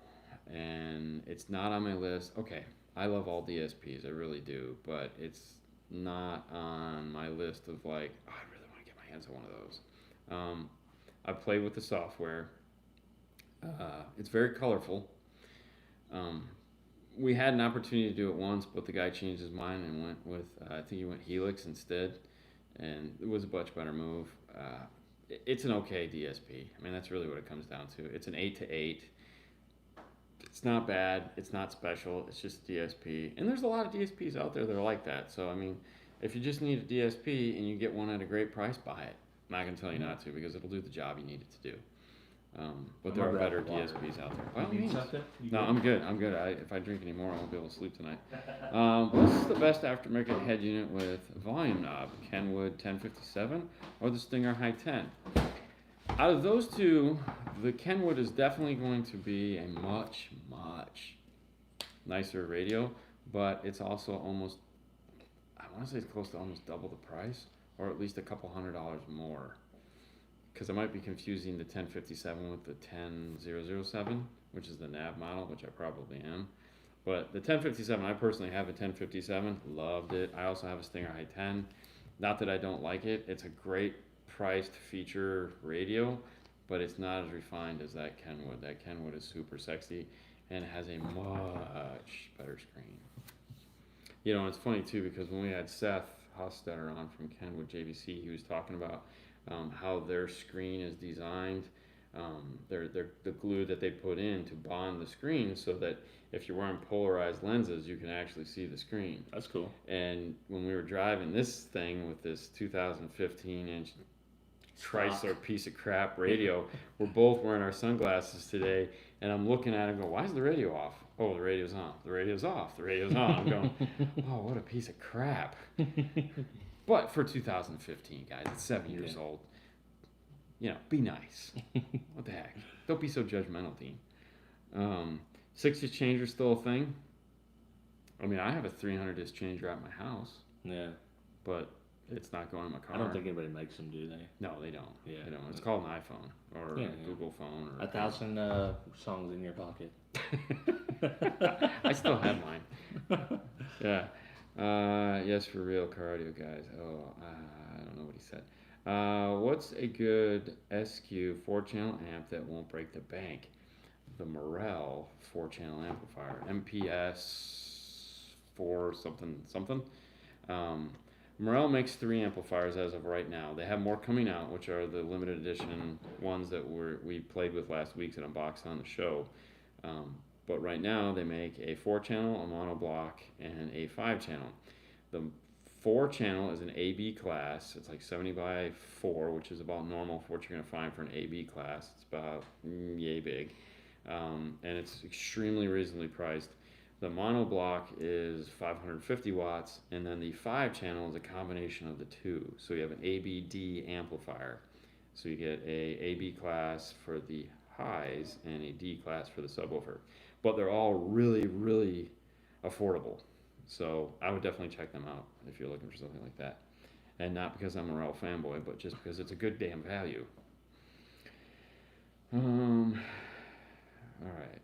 And it's not on my list. Okay, I love all DSPs, I really do, but it's not on my list of like, oh, I really want to get my hands on one of those. I've played with the software. It's very colorful. We had an opportunity to do it once, but the guy changed his mind and went with, I think he went Helix instead, and it was a much better move. It's an okay DSP. I mean, that's really what it comes down to. It's an 8-to-8. It's not bad. It's not special. It's just DSP. And there's a lot of DSPs out there that are like that. So, I mean, if you just need a DSP and you get one at a great price, buy it. I'm not going to tell you not to because it'll do the job you need it to do. But there are better DSPs out there. By all means. No, I'm good. If I drink any more, I won't be able to sleep tonight. This is the best aftermarket head unit with volume knob, Kenwood 1057 or the Stinger High 10. Out of those two, the Kenwood is definitely going to be a much, much nicer radio, but it's also almost, I want to say it's close to almost double the price, or at least a couple $100 more. Because I might be confusing the 1057 with the 10007, which is the nav model, which I probably am. But the 1057, I personally have a 1057, loved it. I also have a Stinger High 10. Not that I don't like it. It's a great priced feature radio, but it's not as refined as that Kenwood. That Kenwood is super sexy and has a much better screen. You know, it's funny too because when we had Seth Hostetter on from Kenwood JVC, he was talking about how their screen is designed. They're the glue that they put in to bond the screen so that if you're wearing polarized lenses, you can actually see the screen. That's cool. And when we were driving this thing with this 2015-inch Chrysler piece of crap radio, we're both wearing our sunglasses today, and I'm looking at it and go, why is the radio off? Oh, the radio's on. The radio's off. The radio's on. I'm going, oh, what a piece of crap. But for 2015, guys, it's 7 years old. You know, be nice. What the heck? Don't be so judgmental, Dean. 6-disc changer still a thing? I mean, I have a 300-disc changer at my house. Yeah. But it's not going in my car. I don't think anybody makes them, do they? No, they don't. Yeah. They don't. It's called an iPhone or a Google phone. Or 1,000 songs in your pocket. I still have mine. Yeah. Yes, for real, car audio guys. Oh, I don't know what he said. What's a good SQ 4-channel amp that won't break the bank? the Morel 4-channel amplifier, MPS 4 something. Morel makes 3 amplifiers as of right now. They have more coming out, which are the limited edition ones that we played with last week and unboxed on the show. But right now they make a 4-channel, a monoblock, and a 5-channel. The 4-channel is an AB class. It's like 70 by 4, which is about normal for what you're going to find for an AB class. It's about yay big. And it's extremely reasonably priced. The monoblock is 550 watts, and then the 5-channel is a combination of the two. So you have an ABD amplifier. So you get a AB class for the highs and a D class for the subwoofer. But they're all really, really affordable. So I would definitely check them out if you're looking for something like that. And not because I'm a Morel fanboy, but just because it's a good damn value. All right.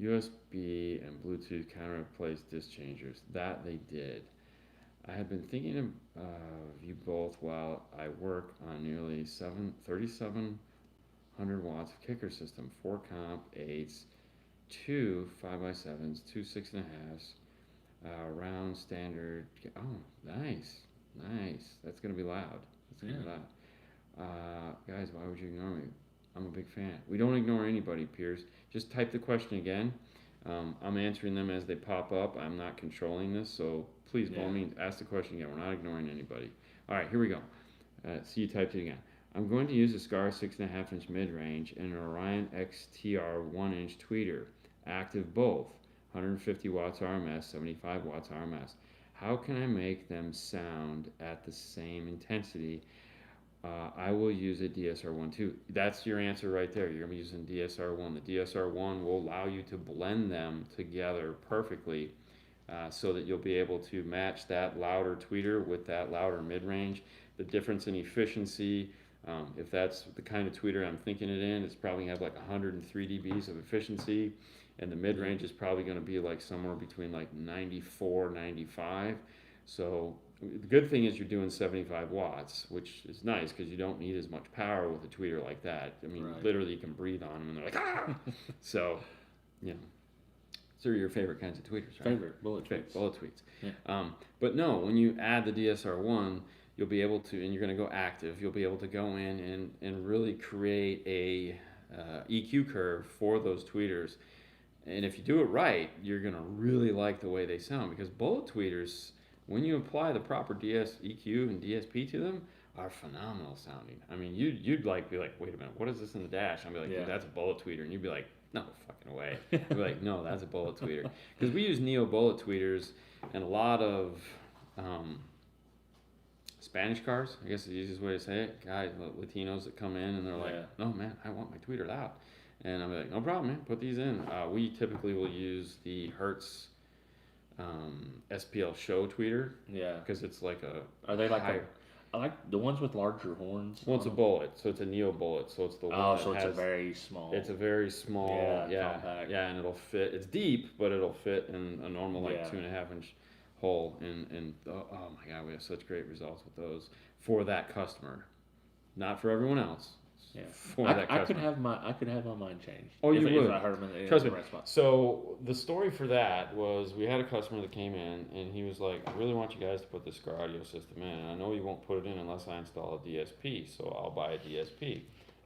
USB and Bluetooth kind of replaced disc changers. That they did. I have been thinking of you both while I work on nearly 3,700 watts of kicker system, 4 comp 8s, 2 5x7s, 2 6.5s, round standard. Oh, nice. That's gonna be loud. Guys, why would you ignore me? I'm a big fan. We don't ignore anybody, Piers. Just type the question again. I'm answering them as they pop up. I'm not controlling this, so please, by all means, ask the question again. We're not ignoring anybody. All right, here we go. See, you typed it again. I'm going to use a SCAR 6.5-inch mid-range and an Orion XTR 1-inch tweeter, active both, 150 watts RMS, 75 watts RMS. How can I make them sound at the same intensity? I will use a DSR1 too. That's your answer right there. You're going to be using DSR1. The DSR1 will allow you to blend them together perfectly so that you'll be able to match that louder tweeter with that louder mid-range. The difference in efficiency, if that's the kind of tweeter I'm thinking it in, it's probably going to have like 103 dBs of efficiency, and the mid-range is probably going to be like somewhere between like 94, 95. So the good thing is you're doing 75 watts, which is nice because you don't need as much power with a tweeter like that. I mean, literally you can breathe on them and they're like, ah! So, you know, those are your favorite kinds of tweeters, right? Favorite bullet tweets. Bullet tweets. Yeah. But no, when you add the DSR1, you'll be able to, and you're going to go active, you'll be able to go in and really create a EQ curve for those tweeters. And if you do it right, you're going to really like the way they sound because bullet tweeters, when you apply the proper EQ and DSP to them, are phenomenal sounding. I mean, you'd like be like, wait a minute, what is this in the dash? I'd be like, dude, that's a bullet tweeter, and you'd be like, no fucking way. I'd be like, no, that's a bullet tweeter, because we use Neo bullet tweeters, and a lot of Spanish cars, I guess is the easiest way to say it. Guys, Latinos that come in and they're like, no man, I want my tweeter loud, and I'm like, no problem, man, put these in. We typically will use the Hertz SPL show tweeter. Yeah. Because it's like a. Are they like higher? I like the ones with larger horns. Well, it's a bullet, so it's a Neo bullet, so it's the one. Oh, so it's a very small. It's a very small. Compact. Yeah, and it'll fit. It's deep, but it'll fit in a normal 2.5-inch hole. And oh my God, we have such great results with those for that customer, not for everyone else. Yeah, I could have my mind changed. Oh, you would. If I heard him in Trust the me. right spot. So the story for that was we had a customer that came in and he was like, I really want you guys to put the SCAR audio system in, and I know you won't put it in unless I install a DSP, so I'll buy a DSP.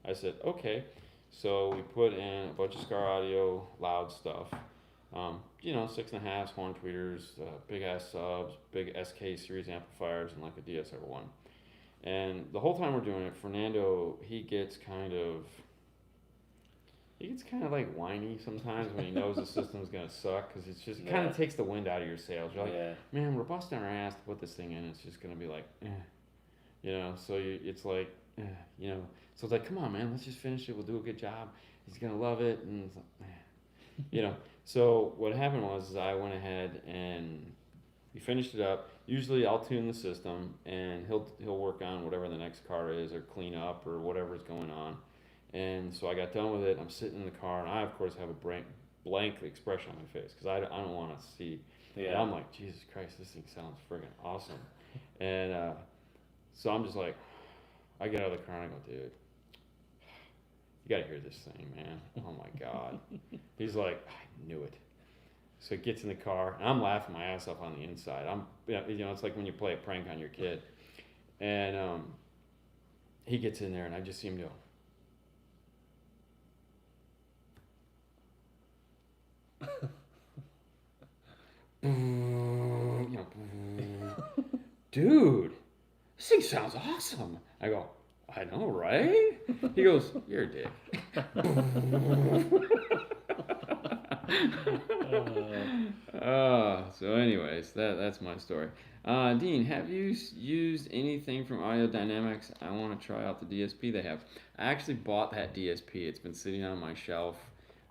I said, okay. So we put in a bunch of SCAR audio loud stuff. 6.5s, horn tweeters, big ass subs, big SK series amplifiers, and like a DSR1. And the whole time we're doing it, Fernando, he gets kind of like whiny sometimes when he knows the system's gonna suck, because it's just, it kind of takes the wind out of your sails. You're like, man, we're busting our ass to put this thing in. It's just gonna be like, So it's like, So it's like, come on, man, let's just finish it. We'll do a good job. He's gonna love it, and it's like, So what happened was I went ahead and we finished it up. Usually I'll tune the system and he'll work on whatever the next car is, or clean up, or whatever's going on. And so I got done with it. I'm sitting in the car, and I of course have a blank expression on my face because I don't want to see. Yeah. And I'm like, Jesus Christ, this thing sounds friggin' awesome. And so I'm just like, I get out of the car and I go, dude, got to hear this thing, man. Oh my God. He's like, I knew it. So he gets in the car, and I'm laughing my ass off on the inside. It's like when you play a prank on your kid. And he gets in there, and I just see him go. Dude, this thing sounds awesome. I go, I know, right? He goes, you're a dick. So anyways, that's my story. Dean, have you used anything from Audio Dynamics? I want to try out the DSP they have. I actually bought that DSP. It's been sitting on my shelf.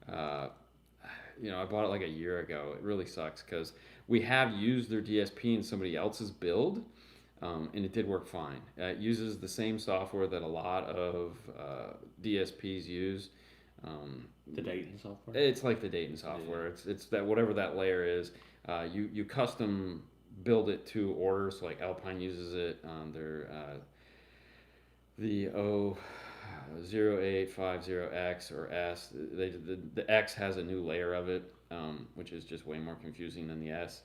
I bought it like a year ago. It really sucks because we have used their DSP in somebody else's build, and it did work fine. It uses the same software that a lot of DSPs use. The Dayton software? It's like the Dayton software. Yeah. It's that whatever that layer is. You custom build it to order. So like Alpine uses it on their the 0850X or S. The X has a new layer of it, which is just way more confusing than the S.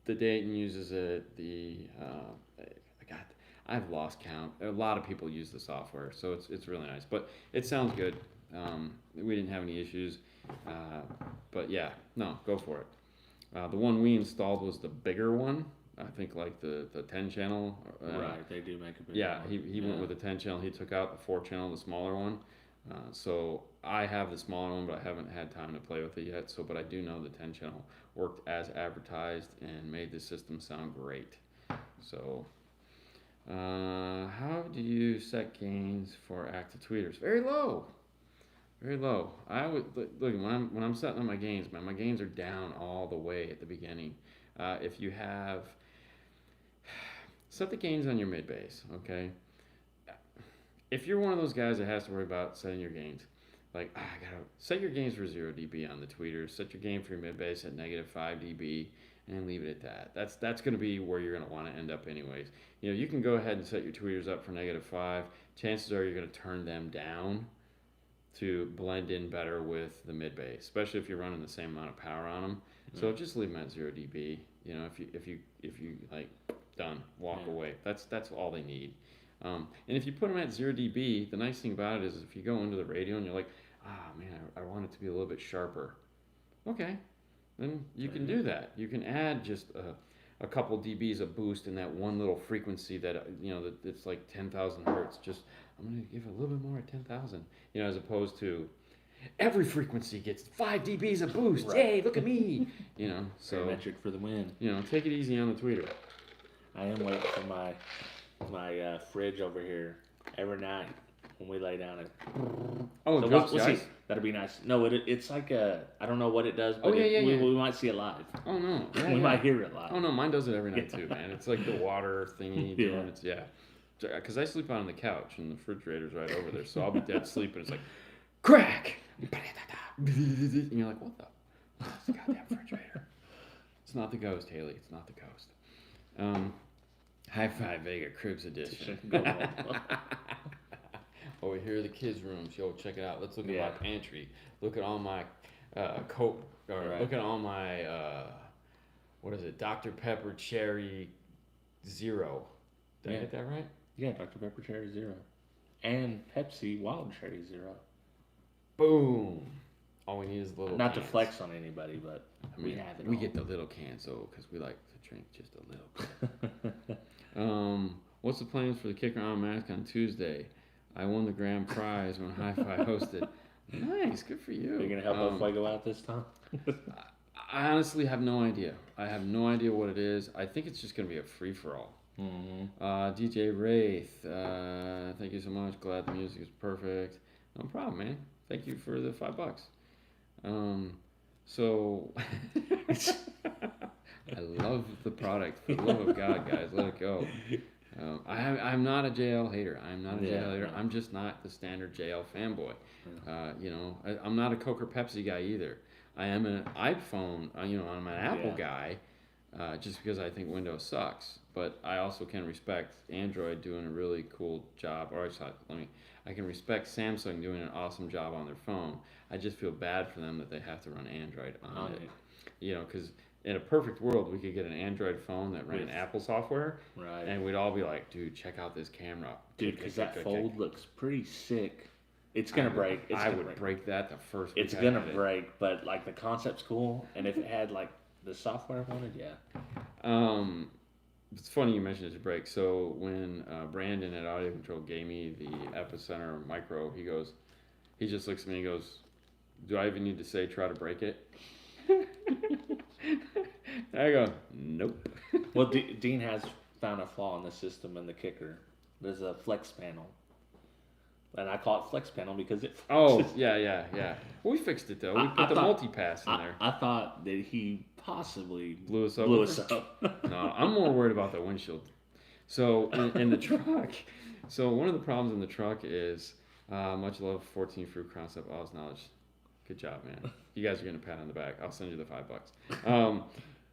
The Dayton uses it. I've lost count. A lot of people use the software, so it's really nice. But it sounds good. We didn't have any issues. But yeah, no, go for it. The one we installed was the bigger one. I think like the 10 channel. Right, they do make a big Yeah, one. he went with the 10 channel. He took out the 4 channel, the smaller one. So I have the smaller one, but I haven't had time to play with it yet. But I do know the 10 channel worked as advertised and made the system sound great. So how do you set gains for active tweeters? Very low. Very low. I would look when I'm setting up my gains, man. My gains are down all the way at the beginning. If you have set the gains on your mid bass, okay. If you're one of those guys that has to worry about setting your gains, like I gotta set your gains for 0 dB on the tweeters. Set your gain for your mid bass at -5 dB, and leave it at that. That's going to be where you're going to want to end up anyways. You can go ahead and set your tweeters up for -5. Chances are you're going to turn them down to blend in better with the mid bass, especially if you're running the same amount of power on them. Yeah. So just leave them at 0 dB. If you like done, walk away. That's all they need. And if you put them at 0 dB, the nice thing about it is if you go into the radio and you're like, man, I want it to be a little bit sharper. Okay, then you can do that. You can add just a couple dBs of boost in that one little frequency that it's like 10,000 hertz. Just I'm gonna give it a little bit more at 10,000. As opposed to every frequency gets 5 dBs of boost. Right. Yay, look at me. So metric for the win. Take it easy on the tweeter. I am waiting for my fridge over here every night when we lay down. So we'll see. That'll be nice. No, it's like I don't know what it does, but we might see it live. Oh no, we might hear it live. Oh no, mine does it every night too, man. It's like the water thingy doing it. Yeah, because I sleep on the couch and the refrigerator's right over there, so I'll be dead asleep and it's like crack, and you're like, what the? It's the goddamn refrigerator. It's not the ghost, Haley. It's not the ghost. HiFi Vega Cribs Edition. Over here are the kids' rooms. Yo, check it out. Let's look at my pantry. Look at all my Coke. Look at all my what is it? Dr. Pepper Cherry Zero. Did I get that right? Yeah, Dr. Pepper Cherry Zero, and Pepsi Wild Cherry Zero. Boom. All we need is little. Not cans. To flex on anybody, but we have it. We get the little cans though, because we like to drink just a little bit. What's the plans for the Kicker on Mask on Tuesday? I won the grand prize when HiFi hosted. Nice, good for you. You're gonna help El Fuego out this time? I honestly have no idea. I have no idea what it is. I think it's just gonna be a free for all. Mm-hmm. DJ Wraith, thank you so much. Glad the music is perfect. No problem, man. Thank you for the $5. So I love the product. For the love of God, guys, let it go. I'm not a JL hater. I'm not a JL hater. I'm just not the standard JL fanboy. I'm not a Coke or Pepsi guy either. I am an iPhone, I'm an Apple guy, just because I think Windows sucks. but I also can respect Android doing a really cool job. Or I can respect Samsung doing an awesome job on their phone. I just feel bad for them that they have to run Android on it. You know, because in a perfect world, we could get an Android phone that ran Apple software, right? And we'd all be like, dude, check out this camera. Dude, because that fold looks pretty sick. It's gonna break. I would break that the first week. It's gonna break, but like the concept's cool, and if it had like the software I wanted, yeah. It's funny you mentioned it to break. So when Brandon at Audio Control gave me the Epicenter Micro, he just looks at me and goes, "Do I even need to say try to break it?" I go, "Nope." Well, Dean has found a flaw in the system and the kicker. There's a flex panel. And I call it flex panel because it. Oh, yeah. Well, we fixed it though. We put the multipass in there. I thought that he possibly blew us up. No, I'm more worried about the windshield. So in the truck, so one of the problems in the truck is much love 14 Fruit Concept, all his knowledge. Good job, man. You guys are gonna pat on the back. I'll send you the $5.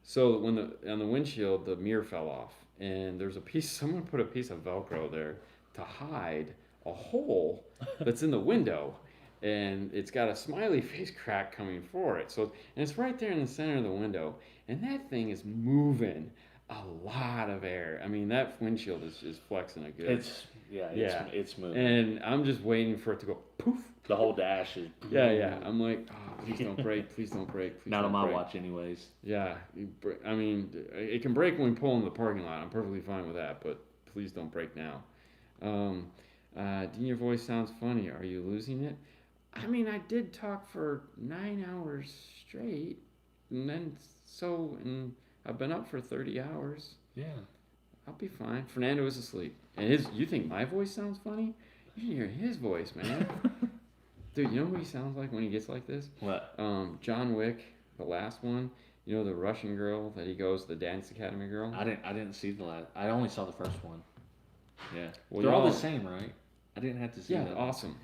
So when on the windshield, the mirror fell off, and there's someone put a piece of Velcro there to hide a hole that's in the window, and it's got a smiley face crack coming for it. So, and it's right there in the center of the window, and that thing is moving a lot of air. I mean, that windshield is flexing a good. It's moving. And I'm just waiting for it to go poof. The whole dash is. Yeah. I'm like, oh, please don't break. Please don't break. Please Not don't on my break. watch, anyways. Yeah, I mean, it can break when we pull in the parking lot. I'm perfectly fine with that, but please don't break now. Dean, your voice sounds funny. Are you losing it? I mean, I did talk for 9 hours straight, and I've been up for 30 hours. Yeah. I'll be fine. Fernando is asleep. And you think my voice sounds funny? You should hear his voice, man. Dude, you know who he sounds like when he gets like this? What? John Wick, the last one. You know the Russian girl that he goes, the dance academy girl? I didn't see the last. I only saw the first one. Yeah. Well, they're all the same, right? I didn't have to see that. Awesome.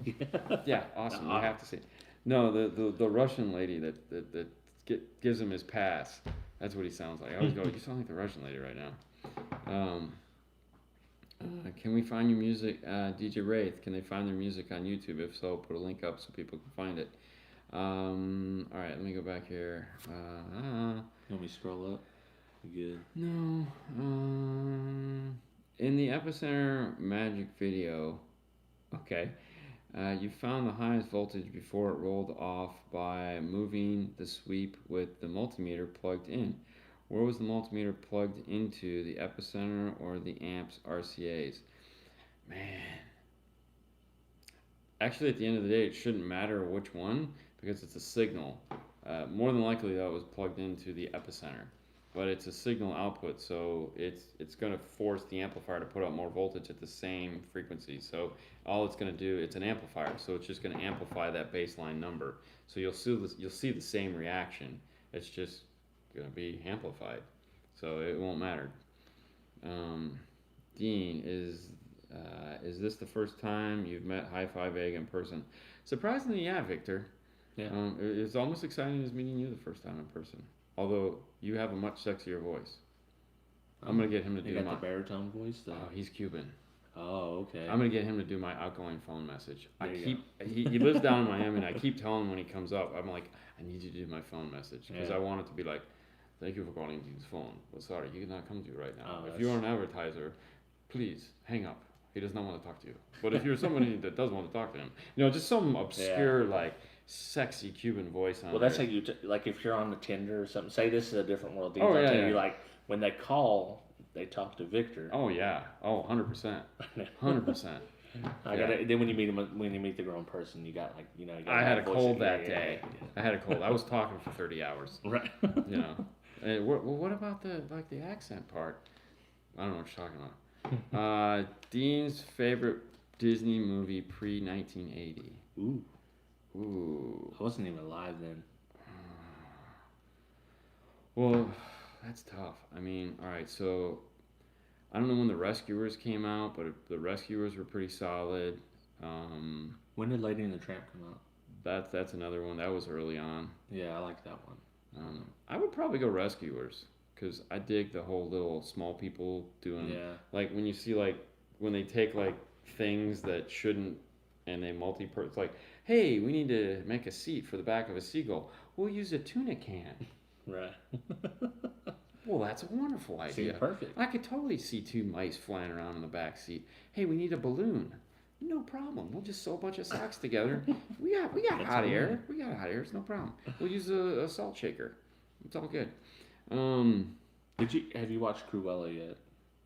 Yeah, awesome. You have to see. No, the Russian lady that gives him his pass. That's what he sounds like. I always go, you sound like the Russian lady right now. Can we find your music, DJ Wraith? Can they find their music on YouTube? If so, put a link up so people can find it. All right, let me go back here. You want me to scroll up? You good? No. In the Epicenter Magic video, okay, you found the highest voltage before it rolled off by moving the sweep with the multimeter plugged in. Where was the multimeter plugged into, the Epicenter or the amps RCAs? Man. Actually, at the end of the day, it shouldn't matter which one because it's a signal. More than likely, that was plugged into the Epicenter. But it's a signal output, so it's going to force the amplifier to put out more voltage at the same frequency. So all it's going to do, it's an amplifier, so it's just going to amplify that baseline number. So you'll see the same reaction. It's just going to be amplified, so it won't matter. Dean, is this the first time you've met HiFi Vega in person? Surprisingly, yeah, Victor. Yeah. It's almost exciting as meeting you the first time in person. Although you have a much sexier voice. I'm gonna get him to do the baritone voice. Oh, he's Cuban. Oh, okay. I'm gonna get him to do my outgoing phone message. He lives down in Miami, and I keep telling him when he comes up, I'm like, I need you to do my phone message because I want it to be like, thank you for calling Dean's phone. Well, sorry, he cannot come to you right now. If you're an advertiser, please hang up. He does not want to talk to you. But if you're somebody that does want to talk to him, just some obscure like sexy Cuban voice on. Well, that's how you like if you're on the Tinder or something. Say this is a different world. You like when they call, they talk to Victor. Oh yeah. Oh, 100%. 100%. Then when you meet the grown person, you got I had a cold that day. I had a cold. I was talking for 30 hours. Right. And what about the accent part? I don't know what you're talking about. Dean's favorite Disney movie pre-1980. Ooh. I wasn't even alive then. Well, that's tough. I mean, all right, so I don't know when The Rescuers came out, but The Rescuers were pretty solid. When did Lady and the Tramp come out? That's another one. That was early on. Yeah, I like that one. I would probably go Rescuers. because I dig the whole little small people doing, Yeah. like when you see like when they take like things that shouldn't and they it's like, hey, we need to make a seat for the back of a seagull. We'll use a tuna can. Right. Well, that's a wonderful idea. Seems perfect. I could totally see two mice flying around in the back seat. Hey, we need a balloon. No problem. We'll just sew a bunch of socks together. We got hot air. We got hot air. It's no problem. We'll use a salt shaker. It's all good. Have you watched Cruella yet?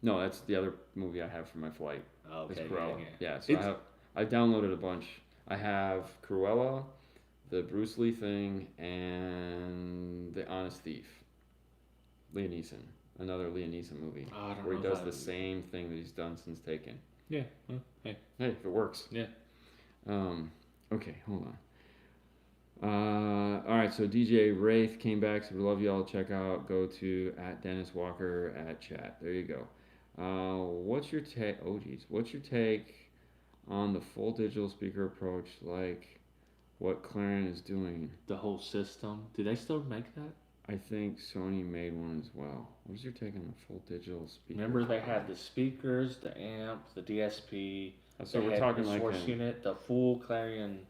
No, that's the other movie I have for my flight. Oh, okay. It's Cruella. Yeah. So I downloaded a bunch. I have Cruella, the Bruce Lee thing, and The Honest Thief. Liam Neeson. Another Liam Neeson movie. Oh, I don't where know he does the same thing that he's done since Taken. Yeah. Well, hey, if it works. Yeah. Okay, hold on. All right, so DJ Wraith came back, so we love y'all. Check out, go to @DennisWalker @chat. There you go. What's your take? Oh, geez. What's your take on the full digital speaker approach, like what Clarion is doing? The whole system. Do they still make that? I think Sony made one as well. What is your take on the full digital speaker? Remember, they had the speakers, the amp, the DSP. So we're talking the like source unit, the full Clarion.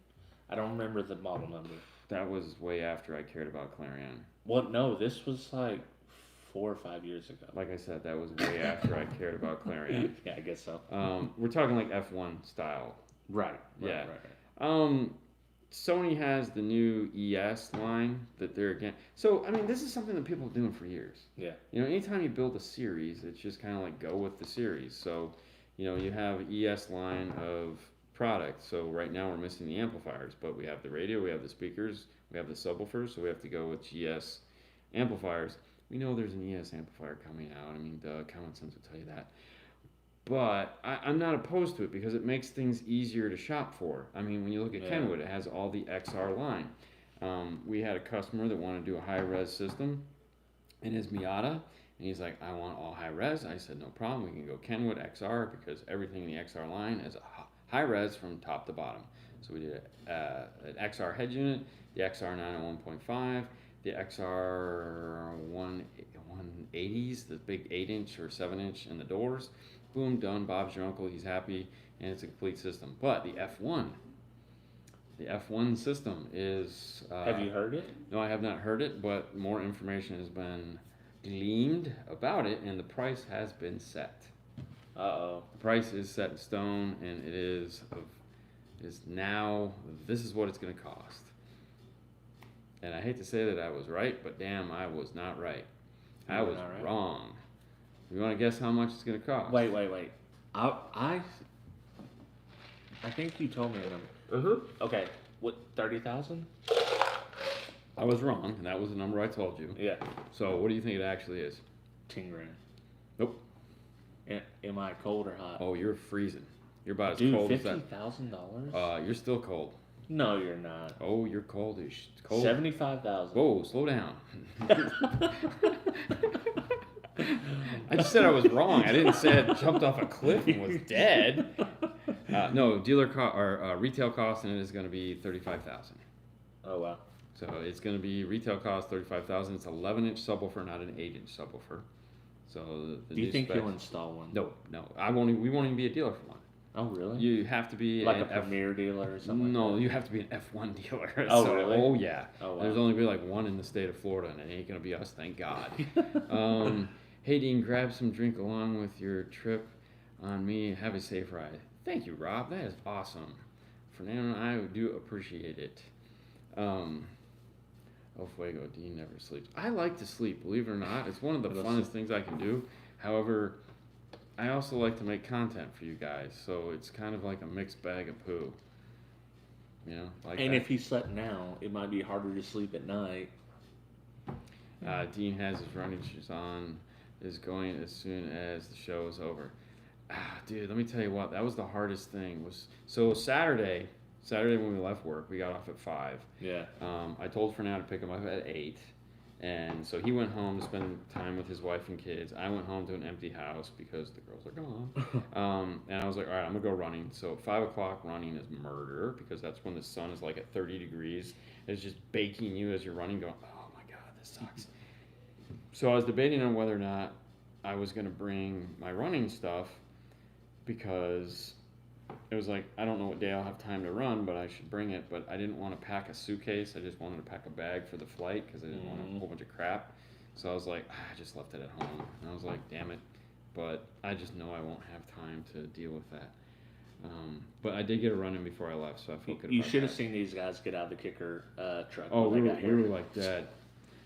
I don't remember the model number. That was way after I cared about Clarion. Well, no, this was like 4 or 5 years ago. Like I said, that was way after I cared about Clarion. Yeah, I guess so. We're talking like F1 style. Right. Yeah. Right. Sony has the new ES line that they're again. So I mean, this is something that people have been doing for years. Yeah. You know, anytime you build a series, it's just kind of like go with the series. So, you know, you have ES line of product. So right now we're missing the amplifiers, but we have the radio, we have the speakers, we have the subwoofers. So we have to go with GS amplifiers. We know there's an ES amplifier coming out. I mean, common sense will tell you that. But I'm not opposed to it because it makes things easier to shop for. I mean, when you look at Kenwood, it has all the XR line. We had a customer that wanted to do a high-res system in his Miata, and he's like, I want all high-res. I said, no problem. We can go Kenwood XR because everything in the XR line is a high-res from top to bottom. So we did an XR head unit, the XR 901.5, the XR 180s, the big 8-inch or 7-inch in the doors. Boom, done. Bob's your uncle. He's happy, and it's a complete system. But the F1 system is. Have you heard it? No, I have not heard it, but more information has been gleaned about it, and the price has been set. Uh-oh. The price is set in stone, and it is now. This is what it's going to cost. And I hate to say that I was right, but damn, I was not right. I was wrong. You want to guess how much it's going to cost? Wait. I think you told me a number. Okay. What, 30,000? I was wrong, and that was the number I told you. Yeah. So what do you think it actually is? 10 grand. Nope. Am I cold or hot? Oh, you're freezing. You're about as Dude, cold as that. $50,000? You're still cold. No, you're not. Oh, you're cold. Cold. 75,000. Whoa, slow down. I just said I was wrong. I didn't say I jumped off a cliff and was dead. No, retail cost in it is going to be $35,000. Oh wow! So it's going to be retail cost $35,000. It's 11-inch subwoofer, not an 8-inch subwoofer. So do you think you'll install one? No. We won't even be a dealer for one. Oh really? You have to be like a Premier dealer or something. No, like that. You have to be an F1 dealer. Oh really? Oh yeah. Oh wow. There's only be like one in the state of Florida, and it ain't gonna be us, thank God. Hey Dean, grab some drink along with your trip on me. Have a safe ride. Thank you, Rob. That is awesome. Fernando and I do appreciate it. Oh fuego, Dean never sleeps. I like to sleep, believe it or not. It's one of the funnest things I can do. However, I also like to make content for you guys, so it's kind of like a mixed bag of poo. You know, like. And if he slept now, it might be harder to sleep at night. Dean has his running shoes on. Is going as soon as the show is over. Dude, let me tell you what. That was the hardest thing. So Saturday when we left work, we got off at 5. Yeah. I told Fernando to pick him up at 8. And so he went home to spend time with his wife and kids. I went home to an empty house because the girls are gone. And I was like, all right, I'm going to go running. So at 5 o'clock, running is murder because that's when the sun is like at 30 degrees. It's just baking you as you're running going, oh my God, this sucks. So I was debating on whether or not I was going to bring my running stuff because it was like, I don't know what day I'll have time to run, but I should bring it. But I didn't want to pack a suitcase. I just wanted to pack a bag for the flight because I didn't want a whole bunch of crap. So I was like, I just left it at home. And I was like, damn it. But I just know I won't have time to deal with that. But I did get a run in before I left, so I feel good. You should have seen these guys get out of the kicker truck. Oh, we were like dead.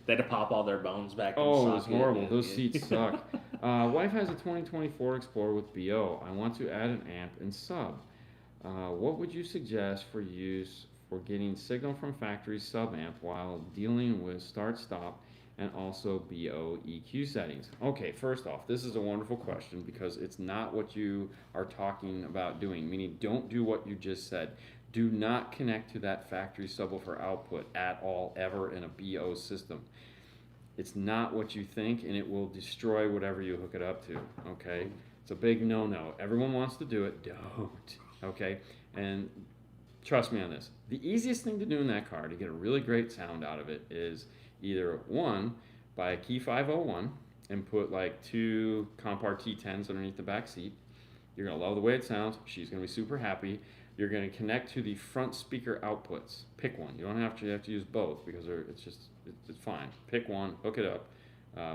They had to pop all their bones back. Oh, it was horrible. Those seats suck. Wife has a 2024 Explorer with BO. I want to add an amp and sub. What would you suggest for use for getting signal from factory sub amp while dealing with start-stop and also BO EQ settings? Okay, first off, this is a wonderful question because it's not what you are talking about doing, meaning don't do what you just said. Do not connect to that factory subwoofer output at all, ever in a BO system. It's not what you think, and it will destroy whatever you hook it up to, okay? It's a big no-no. Everyone wants to do it. Don't, okay? And trust me on this. The easiest thing to do in that car to get a really great sound out of it is either, one, buy a Key 501 and put like 2 Compar T10s underneath the back seat. You're going to love the way it sounds. She's going to be super happy. You're going to connect to the front speaker outputs. Pick one. You don't have to use both because it's fine. Pick one, hook it up.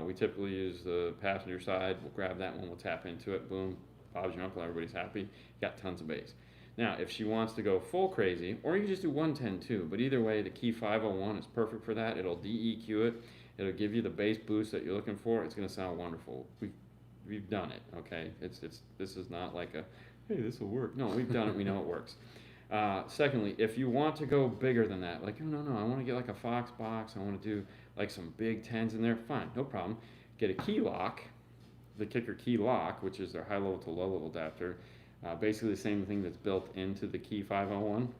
We typically use the passenger side. We'll grab that one, we'll tap into it. Boom, Bob's your uncle, everybody's happy. You got tons of bass. Now, if she wants to go full crazy, or you can just do 110 too, but either way, the Key 501 is perfect for that. It'll de-EQ it. It'll give you the bass boost that you're looking for. It's going to sound wonderful. We've done it, okay? This is not like a, hey, this will work. No, we've done it. We know it works. Secondly, if you want to go bigger than that, like, oh, no, I want to get like a Fox box. I want to do like some big 10s in there. Fine, no problem. Get a key lock, the kicker key lock, which is their high level to low level adapter. Basically the same thing that's built into the Key 501.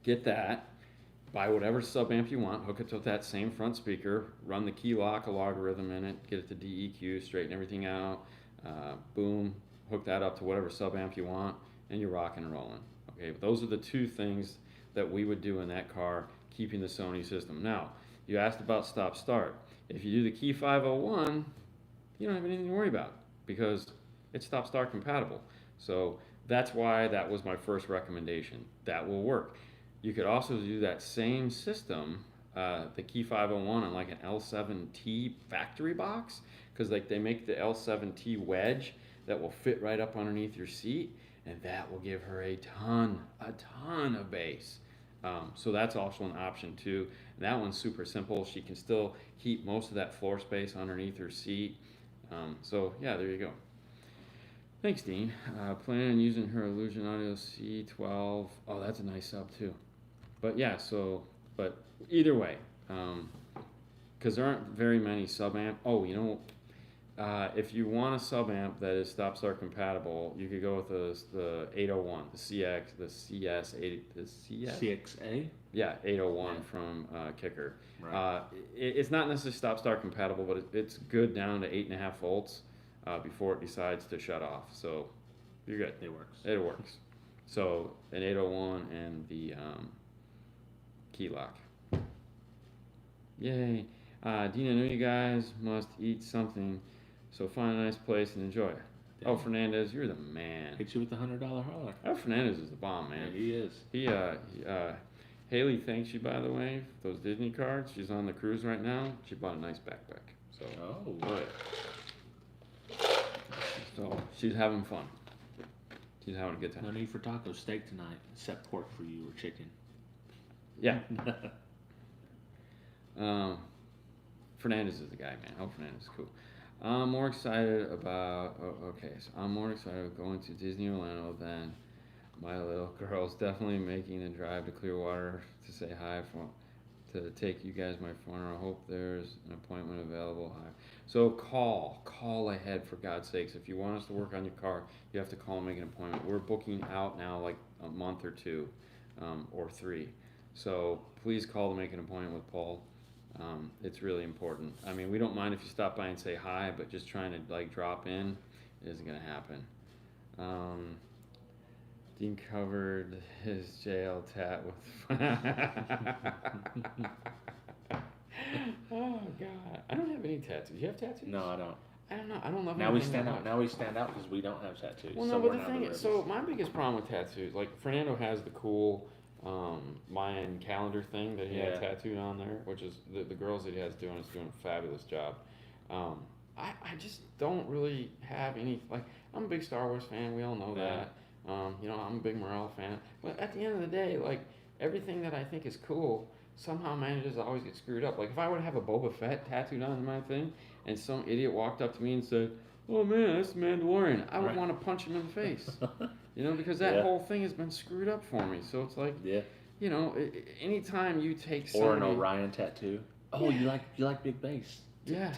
Get that. Buy whatever sub amp you want. Hook it to that same front speaker. Run the key lock, a logarithm in it. Get it to DEQ. Straighten everything out. Boom. Hook that up to whatever sub amp you want, and you're rocking and rolling. Okay, but those are the 2 things that we would do in that car, keeping the Sony system. Now, you asked about stop-start. If you do the Key 501, you don't have anything to worry about because it's stop-start compatible. So that's why that was my first recommendation. That will work. You could also do that same system, the Key 501 on like an L7T factory box, because like they make the L7T wedge that will fit right up underneath your seat, and that will give her a ton of bass. So that's also an option too. And that one's super simple. She can still keep most of that floor space underneath her seat. So yeah, there you go. Thanks, Dean. Planning on using her Illusion Audio C12. Oh, that's a nice sub too. But yeah, but either way, because there aren't very many sub amp. Oh, you know, if you want a sub amp that is stop-start compatible, you could go with the 801, the CXA. Yeah, 801 from Kicker. Right. It's not necessarily stop-start compatible, but it's good down to 8.5 volts before it decides to shut off. So you're good. It works. It works. So an 801 and the key lock. Yay. Dean, I know you guys must eat something, so find a nice place and enjoy. Yeah. Oh, Fernandez, you're the man. Hit you with the $100 hauler. Oh, Fernandez is the bomb, man. Yeah, he is. Haley thanks you, by the way, for those Disney cards. She's on the cruise right now. She bought a nice backpack. So, so she's having fun. She's having a good time. No need for taco steak tonight, except pork for you or chicken. Yeah. Fernandez is the guy, man. Oh, Fernandez is cool. I'm more excited about. I'm more excited about going to Disney Orlando than my little girl's. Definitely making the drive to Clearwater to say hi to take you guys my phone. I hope there's an appointment available. Hi. So call ahead for God's sakes. If you want us to work on your car, you have to call and make an appointment. We're booking out now like a month or 2, or 3. So please call to make an appointment with Paul. It's really important. I mean, we don't mind if you stop by and say hi, but just trying to like drop in isn't gonna happen. Dean covered his jail tat with. Oh God, I don't have any tattoos. You have tattoos? No, I don't. I don't know. I don't love. Now we stand out. Now we stand out because we don't have tattoos. Well, no, but the thing is, so my biggest problem with tattoos, like Fernando has the cool Mayan calendar thing that he had tattooed on there, which is the girls that he has doing is doing a fabulous job. I just don't really have any, like, I'm a big Star Wars fan. We all know that. You know, I'm a big Morel fan. But at the end of the day, like, everything that I think is cool somehow manages to always get screwed up. Like, if I were to have a Boba Fett tattooed on my thing, and some idiot walked up to me and said, "Oh man, that's the Mandalorian," I would want to punch him in the face. You know, because that whole thing has been screwed up for me. So it's like, you know, anytime you take somebody... Or an Orion tattoo. Oh, you like big bass. Yeah.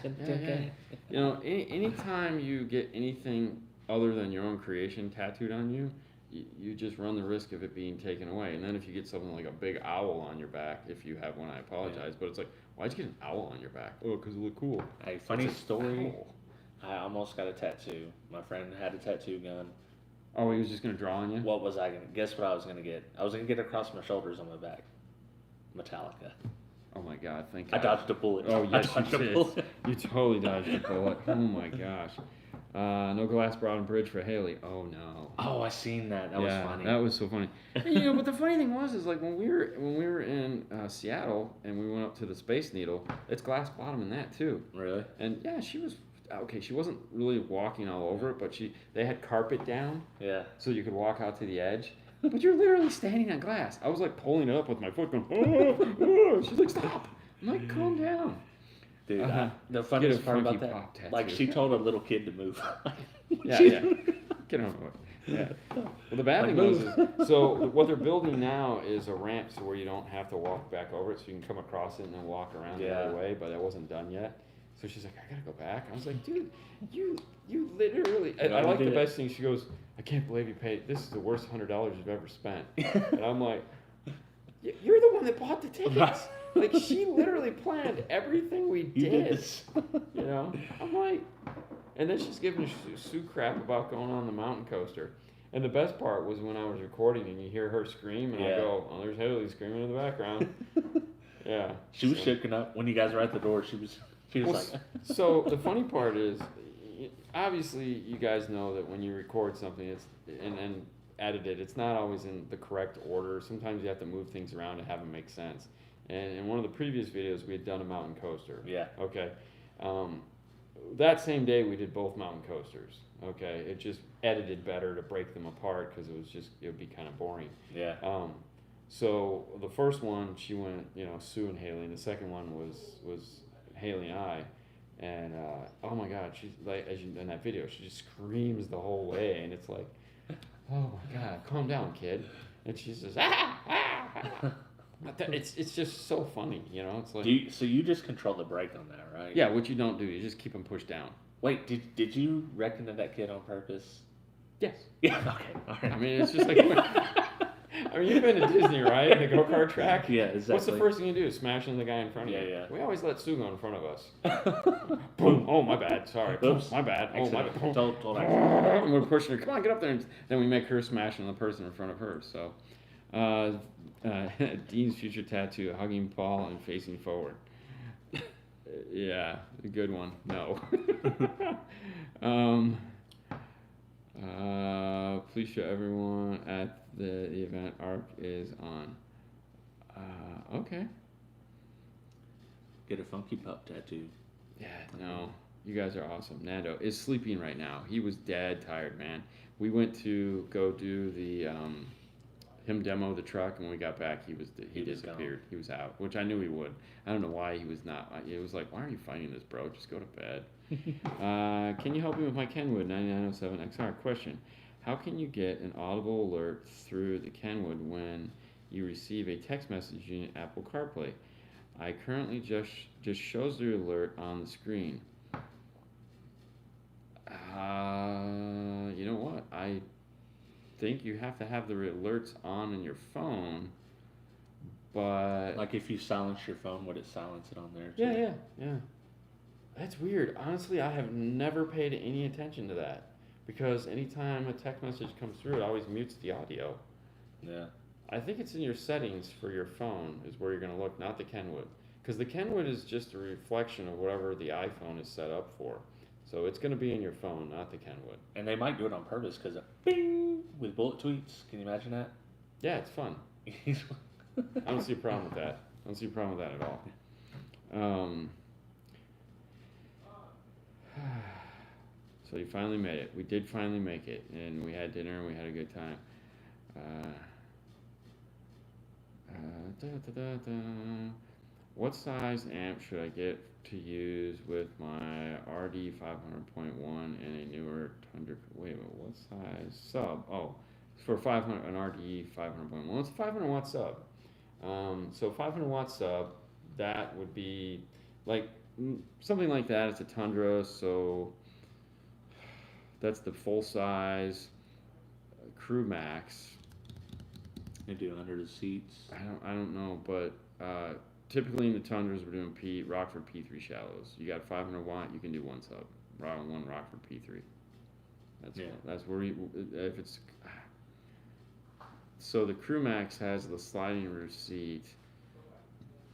You know, anytime you get anything other than your own creation tattooed on you, you just run the risk of it being taken away. And then if you get something like a big owl on your back, if you have one, I apologize. But it's like, why'd you get an owl on your back? Oh, because it looked cool. Hey, funny story. I almost got a tattoo. My friend had a tattoo gun. Oh, he was just going to draw on you? What was I going to... Guess what I was going to get? I was going to get it across my shoulders on my back. Metallica. Oh my God, thank God. I dodged a bullet. Oh, yes, you did. You totally dodged a bullet. Oh my gosh. No glass bottom bridge for Haley. Oh no. Oh, I seen that. That was funny. That was so funny. You know, but the funny thing was, is like when we were in Seattle and we went up to the Space Needle, it's glass bottom in that too. Really? And yeah, she was okay. She wasn't really walking all over it, but they had carpet down. Yeah. So you could walk out to the edge. But you're literally standing on glass. I was like pulling it up with my foot going, oh. She's like, stop. I'm like, calm down. Dude, the funniest part about that, like she told a little kid to move. Yeah. Get over it. Yeah. Well, the bad thing is, so what they're building now is a ramp so where you don't have to walk back over it, so you can come across it and then walk around the other way, but that wasn't done yet. So she's like, I gotta go back. I was like, dude, you literally. I like the best thing. She goes, I can't believe you paid. This is the worst $100 you've ever spent. And I'm like, you're the one that bought the tickets. Like, she literally planned everything we did. You know, I'm like, and then she's giving Sue crap about going on the mountain coaster. And the best part was when I was recording and you hear her scream, and I go, oh, there's Haley screaming in the background. Yeah. She was shaking up when you guys were at the door. She was like. So the funny part is, obviously, you guys know that when you record something, it's and edit it, it's not always in the correct order. Sometimes you have to move things around to have them make sense. And in one of the previous videos, we had done a mountain coaster. Yeah. Okay. That same day, we did both mountain coasters. Okay. It just edited better to break them apart because it would be kind of boring. Yeah. So the first one, she went, Sue and Haley, and the second one was Haley and I. And oh my God, she's like, as you in that video, she just screams the whole way, and it's like, oh my God, calm down, kid. And she says, It's just so funny, It's like. So you just control the brake on that, right? Yeah, what you don't do, you just keep them pushed down. Wait, did you reckon that kid on purpose? Yes. Yeah. Okay. All right. I mean, it's just like. You've been to Disney, right? The go-kart track? Yeah, exactly. What's the first thing you do? Smash into the guy in front of you. Yeah. We always let Sue go in front of us. Boom. Oh, my bad. Sorry. Oops. My bad. Oh, my bad. Total and we're pushing her. Come on, get up there. And then we make her smash into the person in front of her. So, Dean's future tattoo, hugging Paul and facing forward. Yeah, a good one. No. Please show everyone at the event ARC is on. Okay. Get a funky pup tattoo. Yeah, no. You guys are awesome. Nando is sleeping right now. He was dead tired, man. We went to go do the him demo the truck, and when we got back, he disappeared. He was out, which I knew he would. I don't know why he was not. It was like, why are you fighting this, bro? Just go to bed. Can you help me with my Kenwood 9907 XR? Question: how can you get an audible alert through the Kenwood when you receive a text message using Apple CarPlay? I currently just shows the alert on the screen. You know what? I think you have to have the alerts on in your phone, but like if you silence your phone, would it silence it on there too? Yeah. That's weird. Honestly, I have never paid any attention to that because anytime a text message comes through, it always mutes the audio. Yeah. I think it's in your settings for your phone is where you're going to look, not the Kenwood. because the Kenwood is just a reflection of whatever the iPhone is set up for. So it's going to be in your phone, not the Kenwood. And they might do it on purpose because bing with bullet tweets. Can you imagine that? Yeah, it's fun. I don't see a problem with that. I don't see a problem with that at all. So you finally made it. We did finally make it, and we had dinner and we had a good time. What size amp should I get to use with my RD 500.1 and a newer Tundra? Wait a minute, what size sub? Oh, for 500 an RD 500.1. It's a 500 watt sub. So 500 watt sub, that would be like something like that. It's a Tundra, so that's the full size Crew Max. They do under the seats. I don't know, but typically in the Tundras we're doing Rockford P3 shallows. You got 500 watt, you can do one sub, one Rockford P3. That's where if it's so the Crew Max has the sliding rear seat,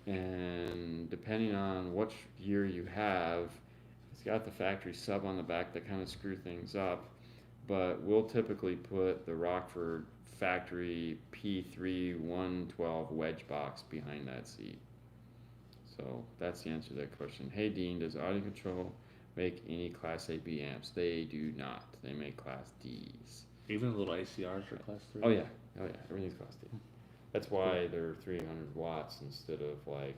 and depending on which year you have, it's got the factory sub on the back that kind of screw things up. But we'll typically put the Rockford factory P3 112 wedge box behind that seat. So that's the answer to that question. Hey Dean, does Audio Control make any Class A B amps? They do not. They make Class Ds. Even the little ACRs are Class 3? Oh yeah, everything's Class D. That's why they're 300 watts instead of like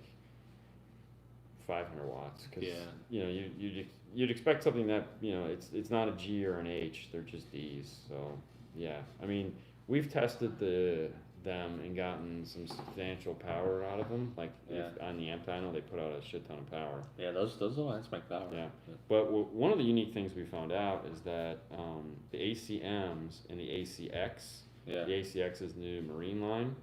500 watts. Cause, you know, you'd expect something that, you know, it's not a G or an H, they're just Ds. So yeah, I mean, we've tested them and gotten some substantial power out of them. Like on the amp dyno, they put out a shit ton of power. Yeah, those little amps make power. Yeah, but one of the unique things we found out is that the ACMs and the ACX, the ACX is the new Marine line,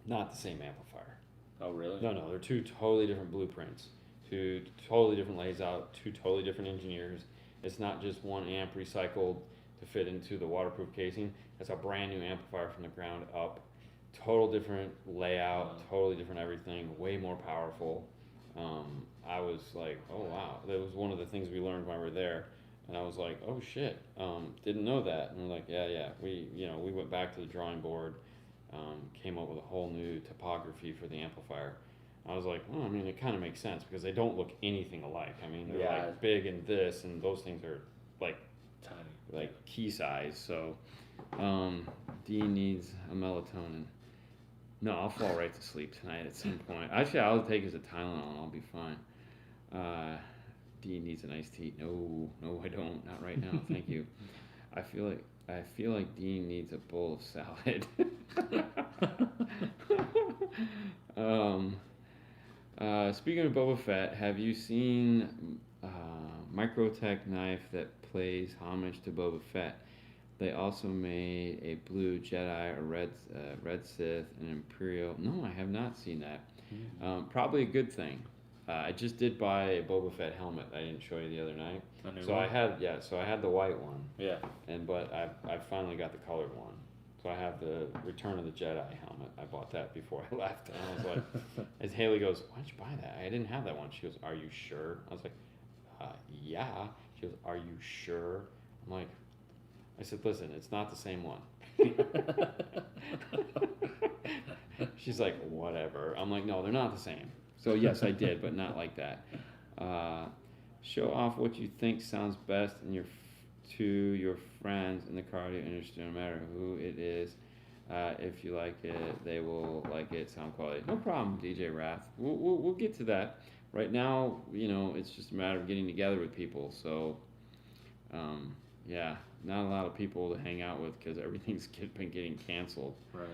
not the same amplifier. Oh really? No, they're two totally different blueprints, two totally different layout, two totally different engineers. It's not just one amp recycled to fit into the waterproof casing. It's a brand new amplifier from the ground up. Total different layout, totally different everything, way more powerful. I was like, oh wow, that was one of the things we learned while we were there, and I was like, oh shit, didn't know that. And we're like, yeah, we went back to the drawing board, came up with a whole new topography for the amplifier. I was like, I mean, it kind of makes sense because they don't look anything alike. I mean, they're like big and this, and those things are like tiny, like key size. So, Dean needs a melatonin. No, I'll fall right to sleep tonight at some point. Actually, I'll take as a Tylenol and I'll be fine. Dean needs an iced tea. No, I don't. Not right now. Thank you. I feel like Dean needs a bowl of salad. Speaking of Boba Fett, have you seen Microtech knife that plays homage to Boba Fett? They also made a blue Jedi, a red Sith, an Imperial. No, I have not seen that. Probably a good thing. I just did buy a Boba Fett helmet. I didn't show you the other night. I had the white one. Yeah. But I finally got the colored one. So I have the Return of the Jedi helmet. I bought that before I left, and I was like, as Haley goes, "Why'd you buy that? I didn't have that one." She goes, "Are you sure?" I was like, "Yeah." She goes, "Are you sure?" I'm like, I said, "Listen, it's not the same one." She's like, "Whatever." I'm like, "No, they're not the same." So yes, I did, but not like that. Show off what you think sounds best to your friends in the cardio industry, no matter who it is. If you like it, they will like it. Sound quality, no problem, DJ Wrath. We'll get to that. Right now, it's just a matter of getting together with people. So, yeah, not a lot of people to hang out with because everything's been getting canceled. Right.